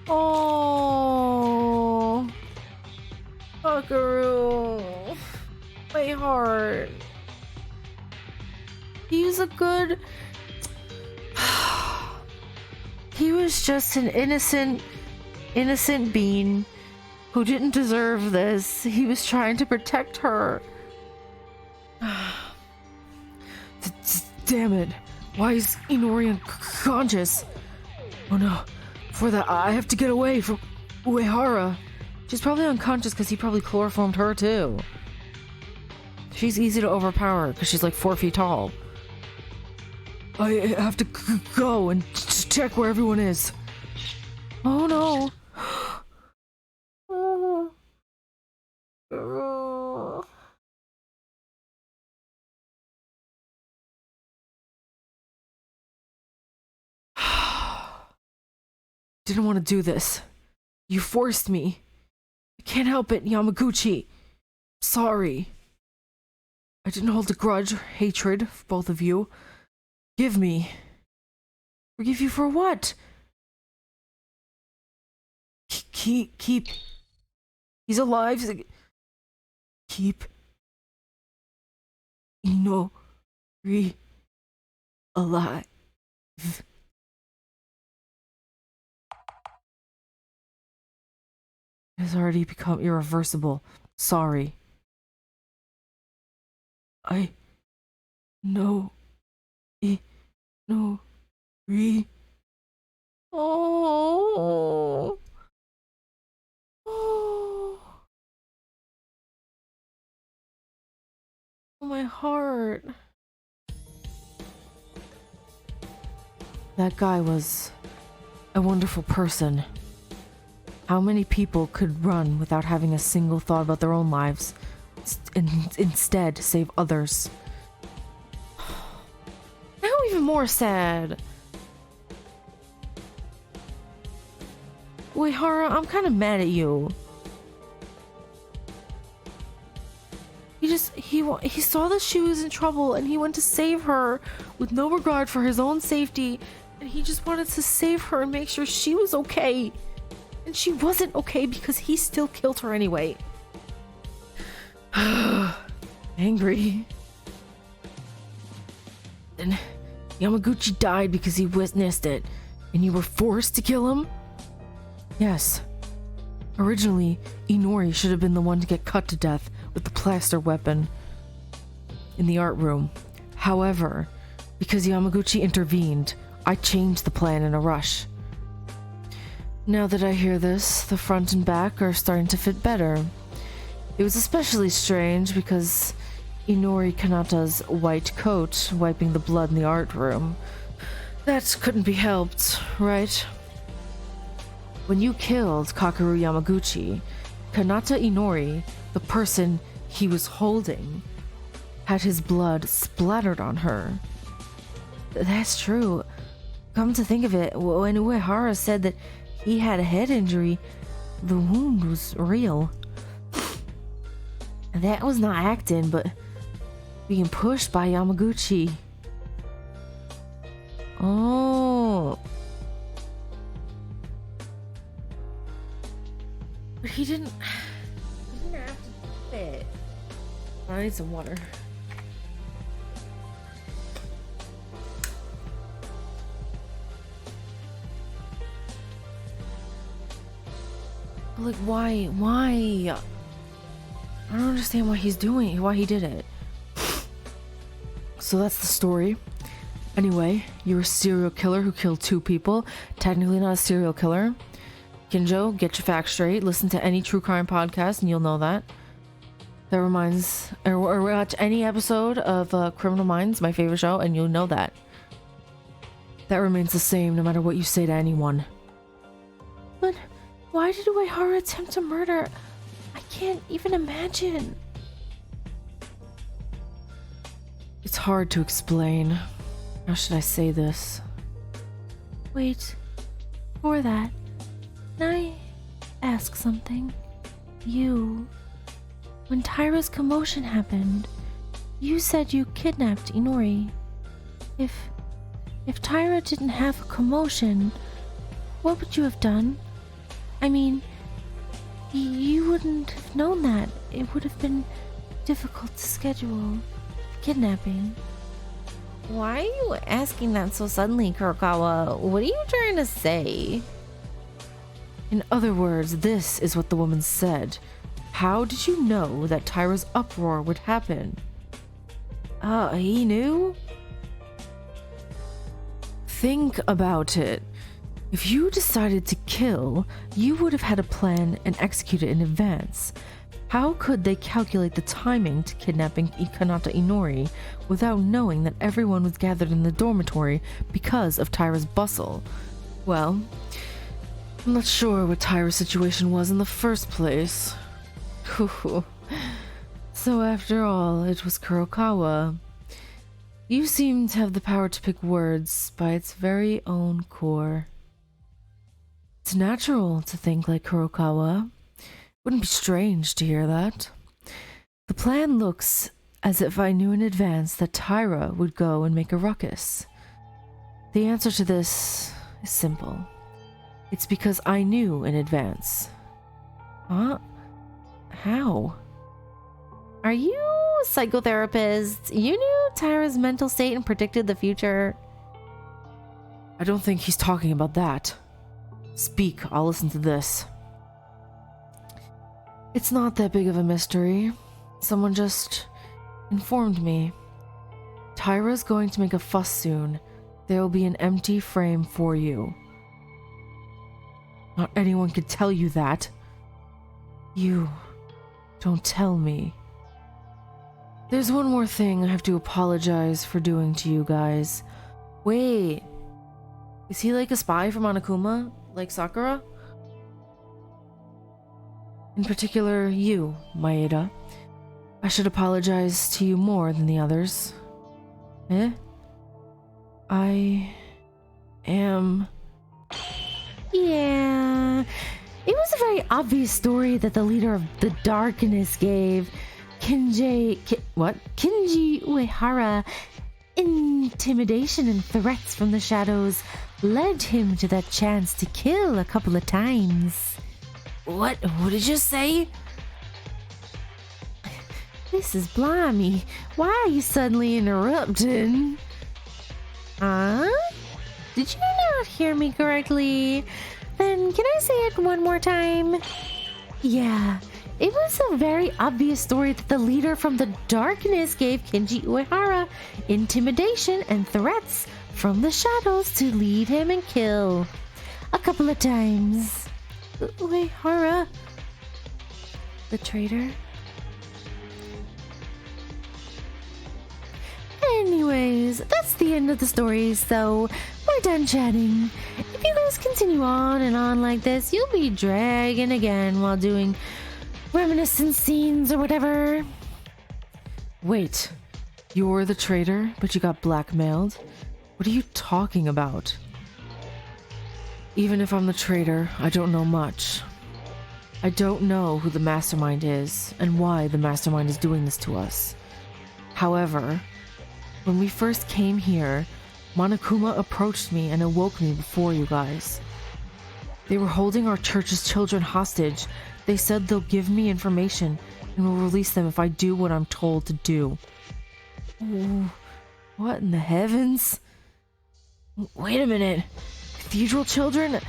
Oh, Buckaroo, my heart. He's a good... He was just an innocent being who didn't deserve this. He was trying to protect her. Damn it. Why is Inori unconscious? Oh no. For that, I have to get away from Uehara. She's probably unconscious because he probably chloroformed her too. She's easy to overpower because she's like 4 feet tall. I have to go and check where everyone is. Oh no. Didn't want to do this. You forced me. I can't help it, Yamaguchi. Sorry. I didn't hold a grudge or hatred for both of you. Forgive me. Forgive you for what? Keep. He's alive. Keep. Inori alive. It has already become irreversible. Sorry. I know. Inori. Oh. My heart. That guy was a wonderful person. How many people could run without having a single thought about their own lives and instead save others? Now I'm even more sad. Uehara, I'm kind of mad at you. He saw that she was in trouble and he went to save her with no regard for his own safety, and he just wanted to save her and make sure she was okay. And she wasn't okay because he still killed her anyway. Angry. Then Yamaguchi died because he witnessed it, and you were forced to kill him? Yes. Originally, Inori should have been the one to get cut to death with the plaster weapon in the art room. However, because Yamaguchi intervened, I changed the plan in a rush. Now that I hear this, the front and back are starting to fit better. It was especially strange because Inori Kanata's white coat wiping the blood in the art room. That couldn't be helped, right? When you killed Kakeru Yamaguchi, Kanata Inori, the person he was holding, had his blood splattered on her. That's true. Come to think of it, when Uehara said that he had a head injury, the wound was real. That was not acting, but being pushed by Yamaguchi. Oh. But he didn't have to do it. I need some water. Like, why? I don't understand why he did it. So that's the story. Anyway, you're a serial killer who killed 2 people. Technically not a serial killer. Kinjo, get your facts straight. Listen to any true crime podcast and you'll know that. That reminds... Or watch any episode of Criminal Minds, my favorite show, and you'll know that. That remains the same no matter what you say to anyone. But why did Uehara attempt to murder? I can't even imagine. It's hard to explain. How should I say this? Wait. For that, can I ask something? When Tyra's commotion happened, you said you kidnapped Inori. If Tyra didn't have a commotion, what would you have done? I mean, you wouldn't have known that. It would have been difficult to schedule kidnapping. Why are you asking that so suddenly, Kurokawa? What are you trying to say? In other words, this is what the woman said. How did you know that Tyra's uproar would happen? He knew? Think about it. If you decided to kill, you would have had a plan and execute it in advance. How could they calculate the timing to kidnapping Kanata Inori without knowing that everyone was gathered in the dormitory because of Tyra's bustle? Well, I'm not sure what Tyra's situation was in the first place. So after all, it was Kurokawa. You seem to have the power to pick words by its very own core. It's natural to think like Kurokawa. Wouldn't be strange to hear that. The plan looks as if I knew in advance that Tyra would go and make a ruckus. The answer to this is simple. It's because I knew in advance. Huh? How? Are you a psychotherapist? You knew Tyra's mental state and predicted the future? I don't think he's talking about that. Speak, I'll listen to this. It's not that big of a mystery. Someone just informed me. Tyra's going to make a fuss soon. There will be an empty frame for you. Not anyone could tell you that. You don't tell me. There's one more thing I have to apologize for doing to you guys. Wait. Is he like a spy from Monokuma? Like Sakura? In particular, you, Maeda. I should apologize to you more than the others. Eh? I am... Yeah, it was a very obvious story that the leader of the darkness gave Kinji Uehara intimidation and threats from the shadows led him to that chance to kill a couple of times. What did you say? Mrs. Blimey, why are you suddenly interrupting? Huh? Did you not hear me correctly? Then can I say it one more time? Yeah, it was a very obvious story that the leader from the darkness gave Kinji Uehara intimidation and threats from the shadows to lead him and kill a couple of times. Uehara? The traitor? Anyways, that's the end of the story, so we're done chatting. If you guys continue on and on like this, you'll be dragging again while doing reminiscence scenes or whatever. Wait, you're the traitor, but you got blackmailed? What are you talking about? Even if I'm the traitor, I don't know much. I don't know who the mastermind is and why the mastermind is doing this to us. However, when we first came here, Monokuma approached me and awoke me before you guys. They were holding our church's children hostage. They said they'll give me information and will release them if I do what I'm told to do. Ooh, what in the heavens? Wait a minute. Cathedral children?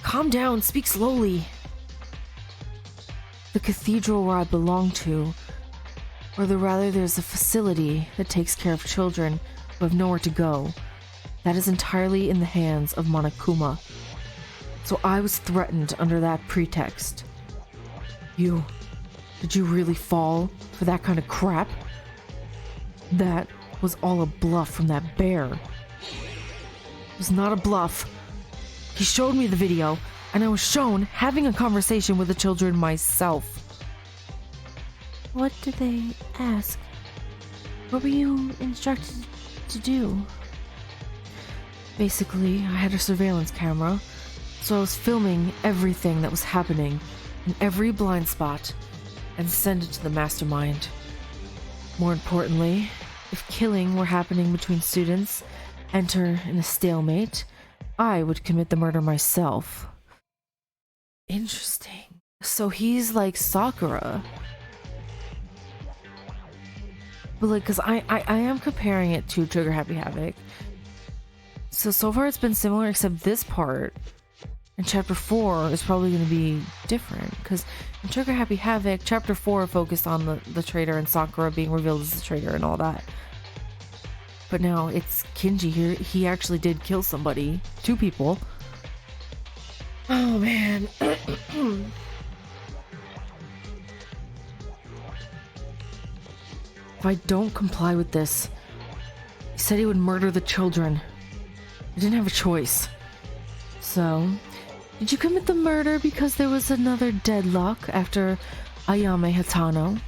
Calm down, speak slowly. The cathedral where I belong to, or rather there's a facility that takes care of children who have nowhere to go. That is entirely in the hands of Monokuma. So I was threatened under that pretext. Did you really fall for that kind of crap? That was all a bluff from that bear. It was not a bluff. He showed me the video, and I was shown having a conversation with the children myself. What did they ask? What were you instructed to do? Basically, I had a surveillance camera, so I was filming everything that was happening in every blind spot and send it to the mastermind. More importantly, if killing were happening between students, enter in a stalemate, I would commit the murder myself. Interesting. So he's like Sakura. But like, cause I am comparing it to Trigger Happy Havoc. So far it's been similar, except this part in chapter 4 is probably going to be different. Because in Trigger Happy Havoc, chapter 4 focused on the traitor and Sakura being revealed as the traitor and all that. But now it's Kinji here. He actually did kill somebody. 2 people. Oh man. If I don't comply with this, he said he would murder the children. I didn't have a choice. So, did you commit the murder because there was another deadlock after Ayame Hatano?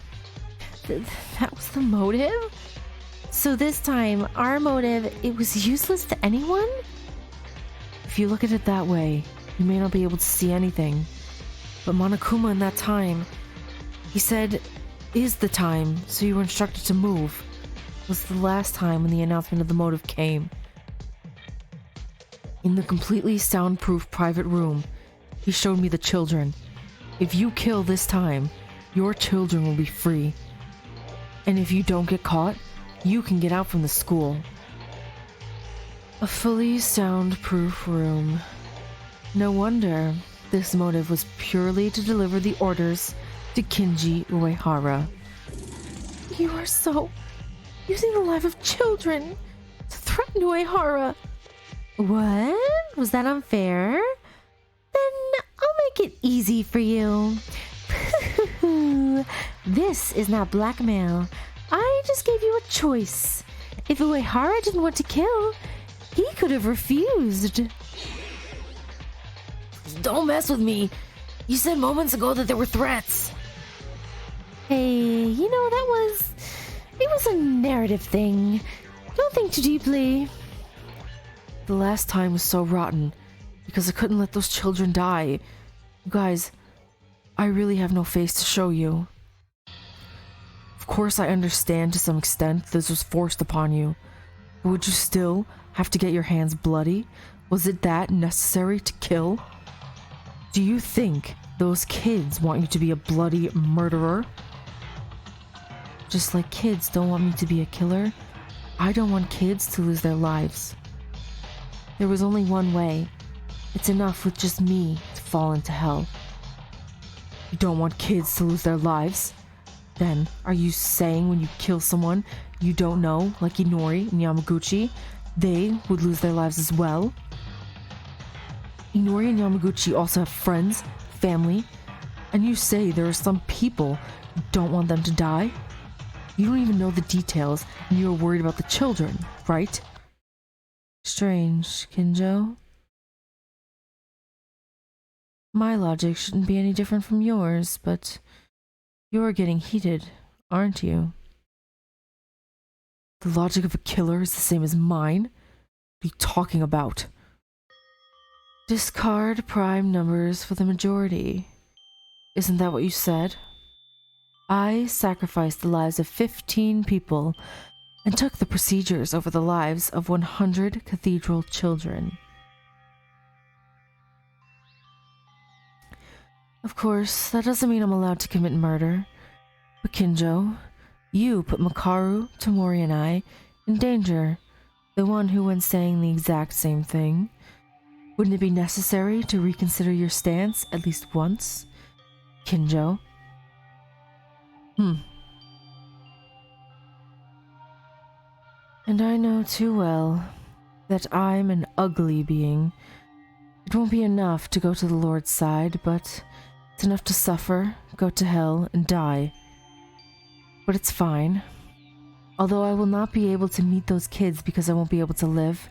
That was the motive? So this time, our motive, it was useless to anyone? If you look at it that way, you may not be able to see anything. But Monokuma in that time, he said, is the time, so you were instructed to move. It was the last time when the announcement of the motive came. In the completely soundproof private room, he showed me the children. If you kill this time, your children will be free. And if you don't get caught, you can get out from the school. A fully soundproof room. No wonder this motive was purely to deliver the orders to Kinji Uehara. You are so using the life of children to threaten Uehara. What? Was that unfair? Then I'll make it easy for you. This is not blackmail. I just gave you a choice. If Uehara didn't want to kill, he could have refused. Don't mess with me. You said moments ago that there were threats. Hey, it was a narrative thing. Don't think too deeply. The last time was so rotten because I couldn't let those children die. You guys, I really have no face to show you. Of course, I understand to some extent this was forced upon you. But would you still have to get your hands bloody? Was it that necessary to kill? Do you think those kids want you to be a bloody murderer? Just like kids don't want me to be a killer, I don't want kids to lose their lives. There was only one way. It's enough with just me to fall into hell. You don't want kids to lose their lives? Then, are you saying when you kill someone you don't know, like Inori and Yamaguchi, they would lose their lives as well? Inori and Yamaguchi also have friends, family, and you say there are some people who don't want them to die? You don't even know the details, and you are worried about the children, right? Strange, Kinjo. My logic shouldn't be any different from yours, but you're getting heated, aren't you? The logic of a killer is the same as mine? What are you talking about? Discard prime numbers for the majority. Isn't that what you said? I sacrificed the lives of 15 people and took the procedures over the lives of 100 cathedral children. Of course, that doesn't mean I'm allowed to commit murder. But Kinjo, you put Makaru, Tomori, and I in danger. The one who went saying the exact same thing. Wouldn't it be necessary to reconsider your stance at least once? Kinjo? And I know too well that I'm an ugly being. It won't be enough to go to the Lord's side, but it's enough to suffer, go to hell, and die. But it's fine. Although I will not be able to meet those kids because I won't be able to live,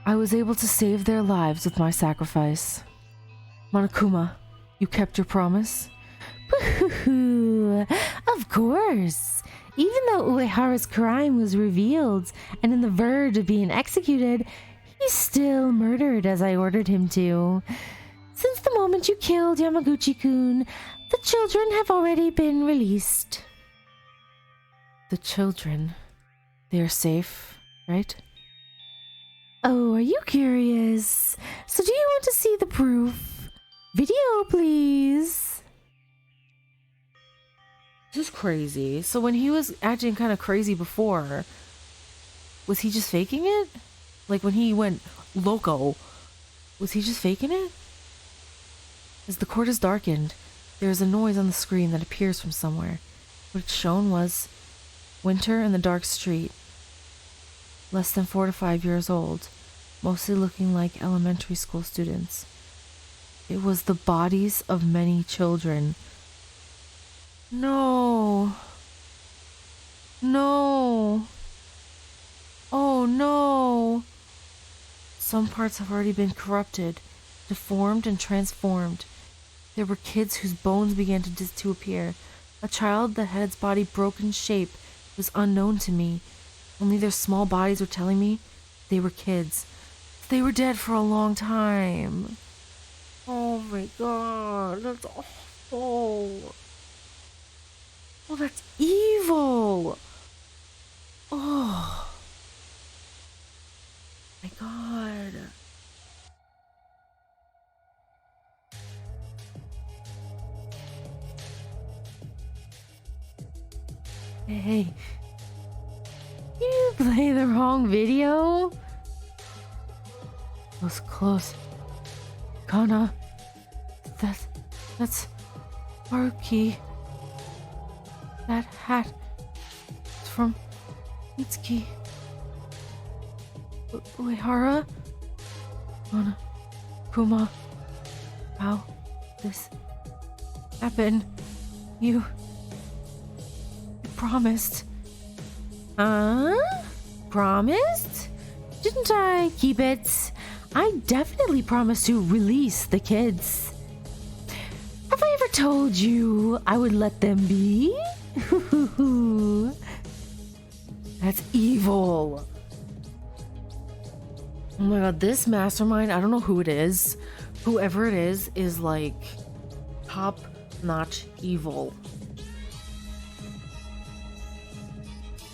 I was able to save their lives with my sacrifice. Monokuma, you kept your promise? Boo-hoo-hoo. Of course. Even though Uehara's crime was revealed and on the verge of being executed, he still murdered as I ordered him to. Since the moment you killed Yamaguchi-kun, the children have already been released. The children, they are safe, right? Oh, are you curious? So do you want to see the proof? Video, please. This is crazy. So when he was acting kind of crazy before, was he just faking it? Like when he went loco, was he just faking it? As the court is darkened, there is a noise on the screen that appears from somewhere. What it's shown was winter in the dark street. Less than 4 to 5 years old, mostly looking like elementary school students. It was the bodies of many children. No. No. Oh no. Some parts have already been corrupted, deformed and transformed. There were kids whose bones began to appear. A child that had its body broken shape was unknown to me. Only their small bodies were telling me they were kids. They were dead for a long time. Oh my god, that's awful. Oh, that's evil. Oh my god. Hey, you play the wrong video? That was close. Kana, that's Haruki. That hat is from Mitsuki. Uehara? Kana, Kuma, how this happened? You promised Huh? Promised? Didn't I keep it? I definitely promised to release the kids. Have I ever told you I would let them be? That's evil. Oh my god, this mastermind, I don't know who it is. Whoever it is like top-notch evil.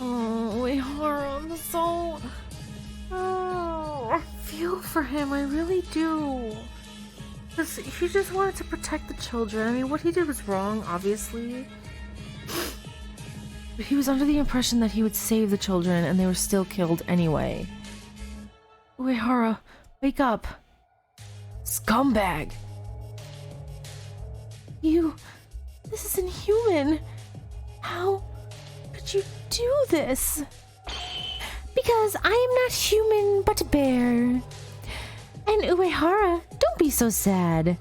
Oh, Uehara, I'm so... Oh, I feel for him, I really do. Because he just wanted to protect the children. I mean, what he did was wrong, obviously. But he was under the impression that he would save the children, and they were still killed anyway. Uehara, wake up. Scumbag. This is inhuman. How could you do this? Because I am not human, but a bear. And Uehara, don't be so sad.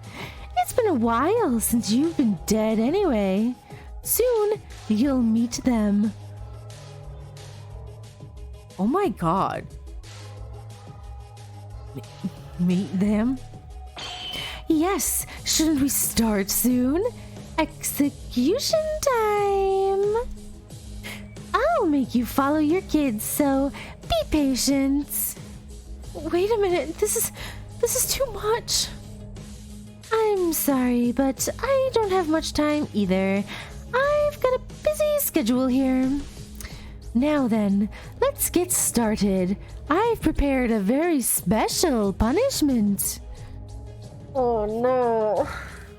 It's been a while since you've been dead anyway. Soon, you'll meet them. Oh my god. Meet them? Yes, shouldn't we start soon? Execution time! I'll make you follow your kids, so be patient. Wait a minute, this is too much. I'm sorry, but I don't have much time either. I've got a busy schedule here. Now then, let's get started. I've prepared a very special punishment. Oh no,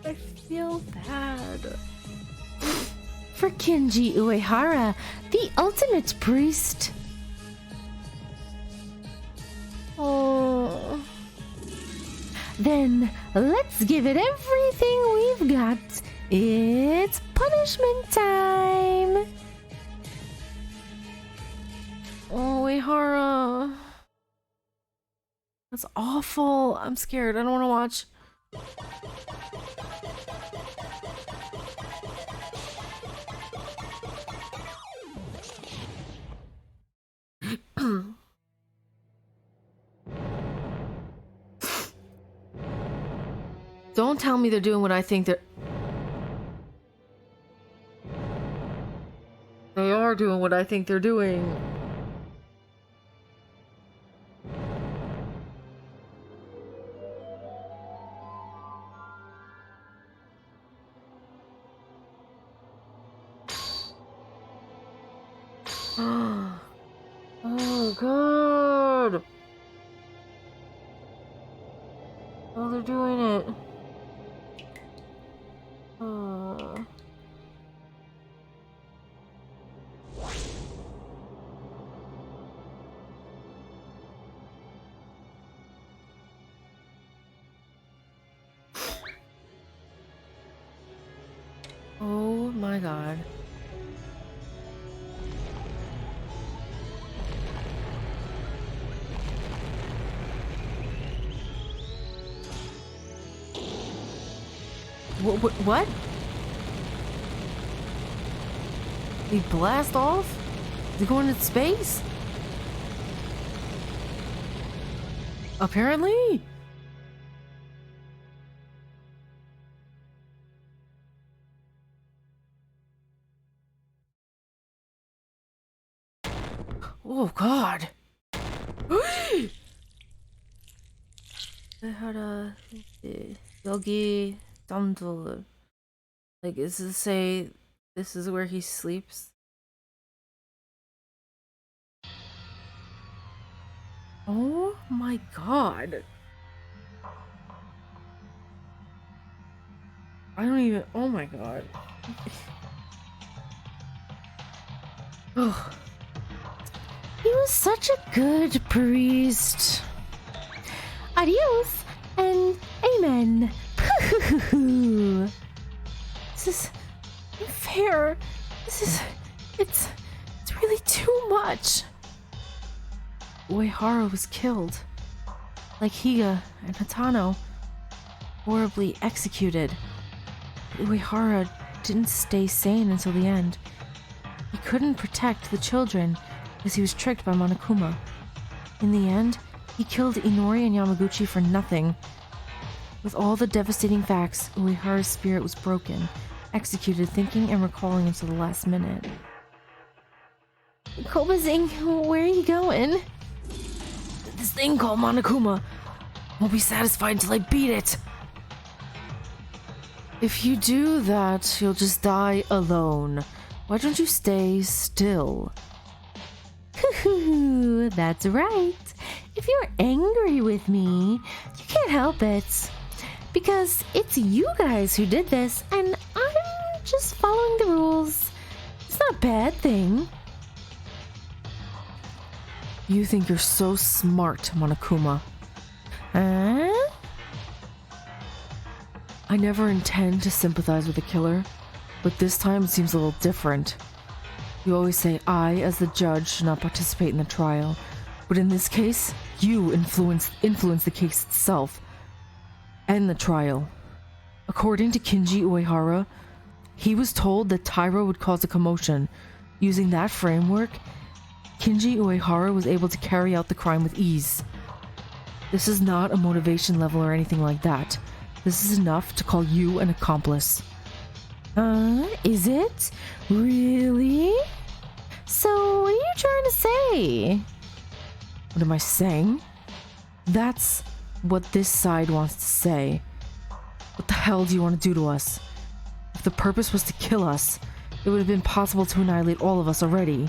I feel bad. For Kinji Uehara, the ultimate priest. Oh. Then let's give it everything we've got. It's punishment time. Oh, Uehara. That's awful. I'm scared. I don't want to watch. Don't tell me they're doing what I think they're... They are doing what I think they're doing. Oh god. Oh, they're doing it. Oh my god. What? He blast off? Is he going into space? Apparently. Oh god. Uehara 여기 잠들. Like, is it say this is where he sleeps? Oh my god. I don't even, oh my god. Oh. He was such a good priest. Adios and amen. This is unfair. It's really too much. Uehara was killed, like Higa and Hatano, horribly executed. Uehara didn't stay sane until the end. He couldn't protect the children, because he was tricked by Monokuma. In the end, he killed Inori and Yamaguchi for nothing. With all the devastating facts, Uehara's spirit was broken, executed thinking and recalling until the last minute. Kobazing, where are you going? This thing called Monokuma won't be satisfied until I beat it. If you do that, you'll just die alone. Why don't you stay still? That's right. If you're angry with me, you can't help it. Because it's you guys who did this, and I'm just following the rules. It's not a bad thing. You think you're so smart, Monokuma. Huh? I never intend to sympathize with the killer, but this time it seems a little different. You always say I, as the judge, should not participate in the trial, but in this case, you influence the case itself and the trial. According to Kinji Uehara, he was told that Taira would cause a commotion. Using that framework, Kinji Uehara was able to carry out the crime with ease. This is not a motivation level or anything like that. This is enough to call you an accomplice. Is it? Really? So, what are you trying to say? What am I saying? That's what this side wants to say. What the hell do you want to do to us? If the purpose was to kill us, it would have been possible to annihilate all of us already.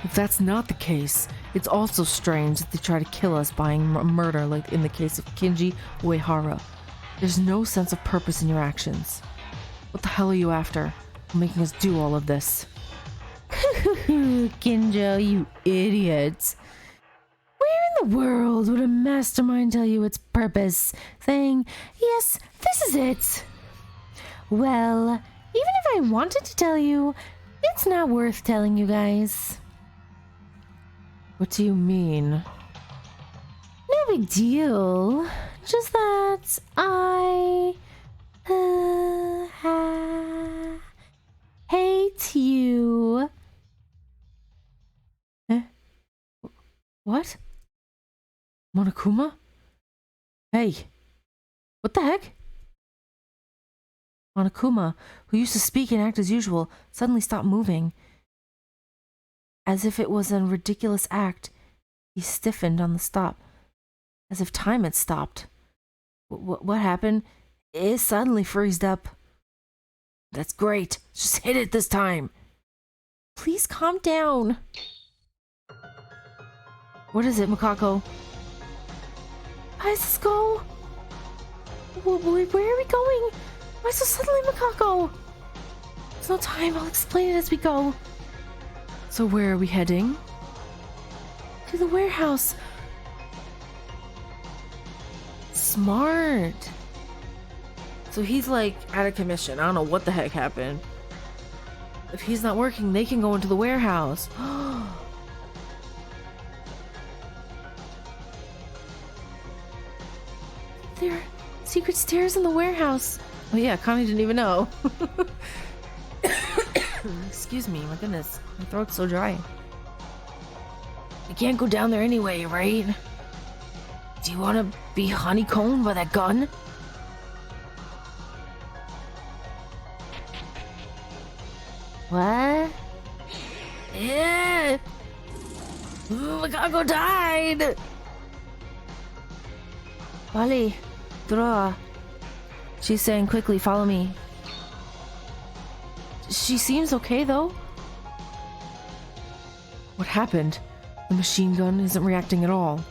If that's not the case, it's also strange that they try to kill us by murder like in the case of Kinji Uehara. There's no sense of purpose in your actions. What the hell are you after? Making us do all of this. Kinjo, you idiot. Where in the world would a mastermind tell you its purpose, saying, yes, this is it? Well, even if I wanted to tell you, it's not worth telling you guys. What do you mean? No big deal. Just that I hate you. Eh? What? Monokuma? Hey, what the heck? Monokuma, who used to speak and act as usual, suddenly stopped moving. As if it was a ridiculous act, he stiffened on the stop, as if time had stopped. What happened? It suddenly freezed up. That's great. Just hit it this time. Please calm down. What is it, Makako? Why does this go? Where are we going? Why so suddenly, Makako? There's no time. I'll explain it as we go. So where are we heading? To the warehouse. Smart. So he's like out of commission. I don't know what the heck happened. If he's not working, they can go into the warehouse. There are secret stairs in the warehouse. Oh yeah, Connie didn't even know. Excuse me, my goodness. My throat's so dry. You can't go down there anyway, right? Do you want to be honeycombed by that gun? What? Yeah! Makako died! Wally, draw. She's saying quickly, follow me. She seems okay though. What happened? The machine gun isn't reacting at all.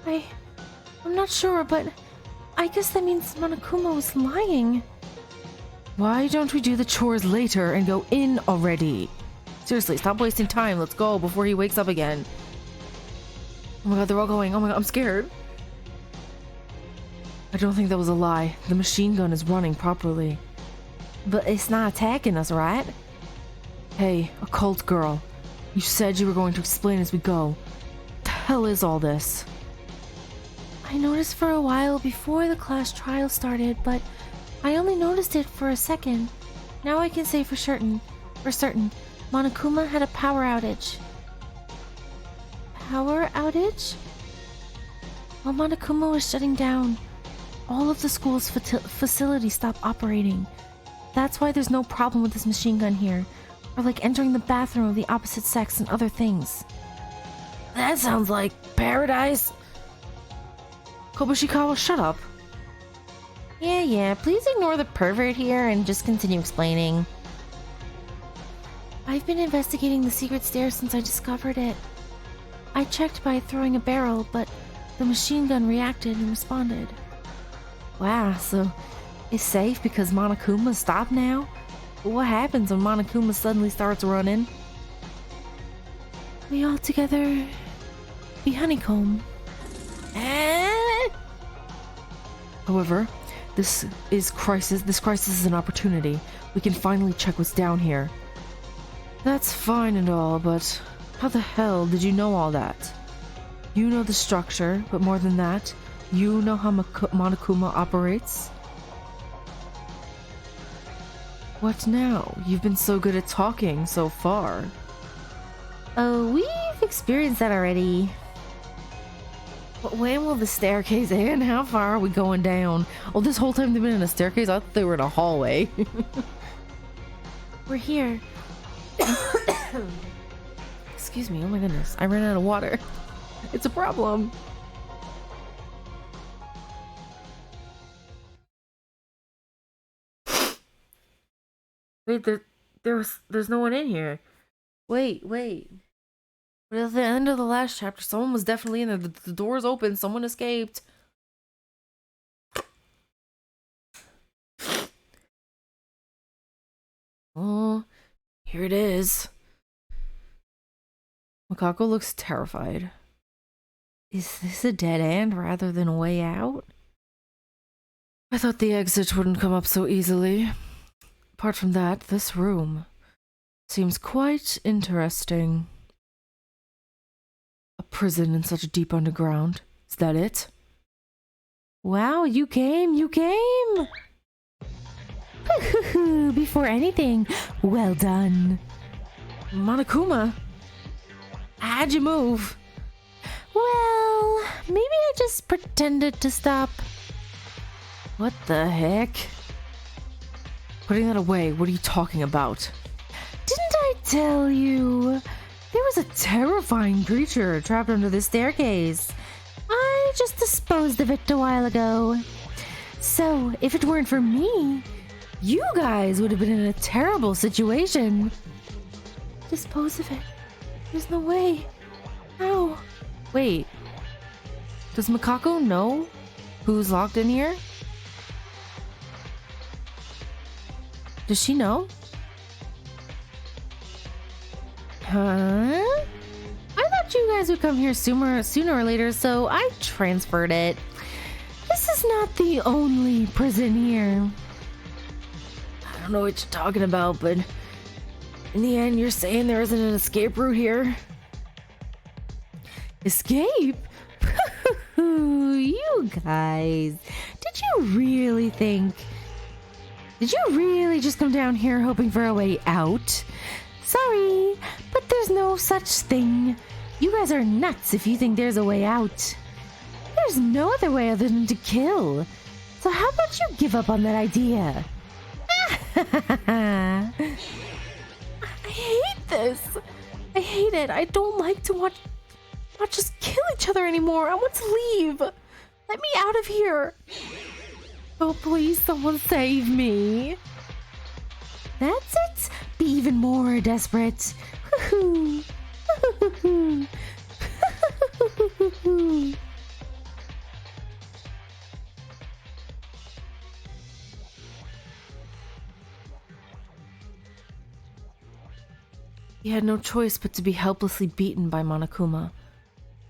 I'm not sure, but I guess that means Monokuma was lying. Why don't we do the chores later and go in already? Seriously, stop wasting time. Let's go before he wakes up again. Oh my god, they're all going. Oh my god, I'm scared. I don't think that was a lie. The machine gun is running properly. But it's not attacking us, right? Hey, occult girl. You said you were going to explain as we go. What the hell is all this? I noticed for a while before the class trial started, but I only noticed it for a second. Now I can say for certain, Monokuma had a power outage. power outage? While Monokuma was shutting down, all of the school's facilities stopped operating. That's why there's no problem with this machine gun here, or like entering the bathroom of the opposite sex and other things. That sounds like paradise. Kobushikawa, shut up. Yeah, please ignore the pervert here and just continue explaining. I've been investigating the secret stairs since I discovered it. I checked by throwing a barrel, but the machine gun reacted and responded. Wow, so it's safe because Monokuma stopped now? But what happens when Monokuma suddenly starts running? We all together be honeycomb. However, this crisis is an opportunity. We can finally check what's down here. That's fine and all, but how the hell did you know all that? You know the structure, but more than that, you know how Monokuma operates? What now? You've been so good at talking so far. Oh, we've experienced that already. But when will the staircase end? How far are we going down? Oh, this whole time they've been in a staircase? I thought they were in a hallway. We're here. Excuse me, oh my goodness. I ran out of water. It's a problem. Wait, there's no one in here. Wait. But at the end of the last chapter, someone was definitely in there. The door's open. Someone escaped. Oh, here it is. Makako looks terrified. Is this a dead end rather than a way out? I thought the exit wouldn't come up so easily. Apart from that, this room seems quite interesting. A prison in such deep underground. Is that it? Wow, you came! Before anything, well done. Monokuma, how'd you move? Well, maybe I just pretended to stop. What the heck? Putting that away, what are you talking about? Didn't I tell you? There was a terrifying creature trapped under the staircase. I just disposed of it a while ago. So, if it weren't for me, you guys would have been in a terrible situation. Dispose of it? There's no way. How? Wait. Does Makako know who's locked in here? Does she know? Huh? I thought you guys would come here sooner or later, so I transferred it. This is not the only prison here. I don't know what you're talking about, but in the end, you're saying there isn't an escape route here? Escape? You guys, did you really just come down here hoping for a way out? Sorry, but there's no such thing. You guys are nuts if you think there's a way out. There's no other way other than to kill. So how about you give up on that idea? I hate this. I hate it. I don't like to watch us kill each other anymore. I want to leave. Let me out of here. Oh, please, someone save me. That's it. Be even more desperate. We had no choice but to be helplessly beaten by Monokuma.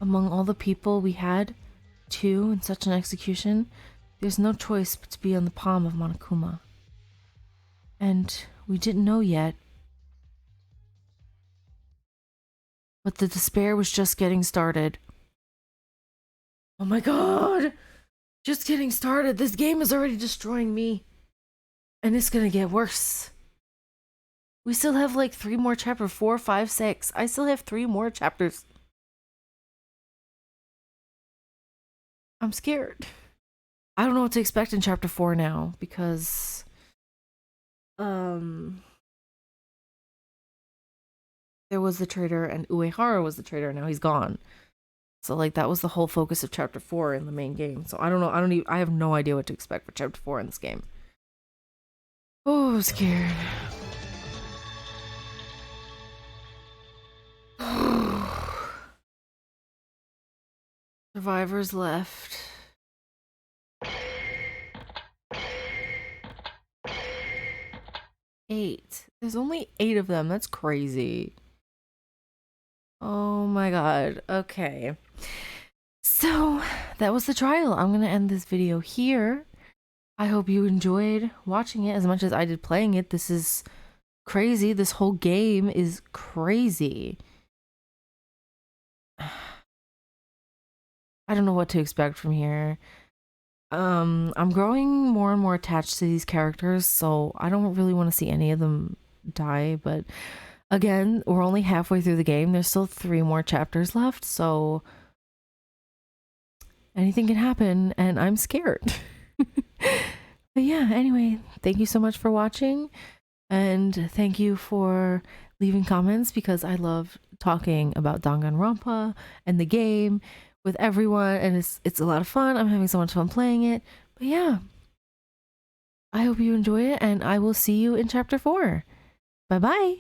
Among all the people we had, two in such an execution, there's no choice but to be on the palm of Monokuma. And we didn't know yet. But the despair was just getting started. Oh my god! Just getting started. This game is already destroying me. And it's gonna get worse. We still have like 3 more chapters. 4, 5, 6. I still have 3 more chapters. I'm scared. I don't know what to expect in chapter 4 now because there was the traitor and Uehara was the traitor and now he's gone. So like that was the whole focus of chapter 4 in the main game. So I don't know. I have no idea what to expect for chapter 4 in this game. Oh, scared. Survivors left. Eight. There's only 8 of them. That's crazy. Oh my god. Okay. So that was the trial. I'm gonna end this video here. I hope you enjoyed watching it as much as I did playing it. This is crazy. This whole game is crazy. I don't know what to expect from here. I'm growing more and more attached to these characters, so I don't really want to see any of them die, but again, we're only halfway through the game. There's still 3 more chapters left, so anything can happen, and I'm scared. But yeah, anyway, thank you so much for watching, and thank you for leaving comments because I love talking about Danganronpa and the game with everyone, and it's a lot of fun. I'm having so much fun playing it. But yeah, I hope you enjoy it, and I will see you in chapter 4. Bye bye.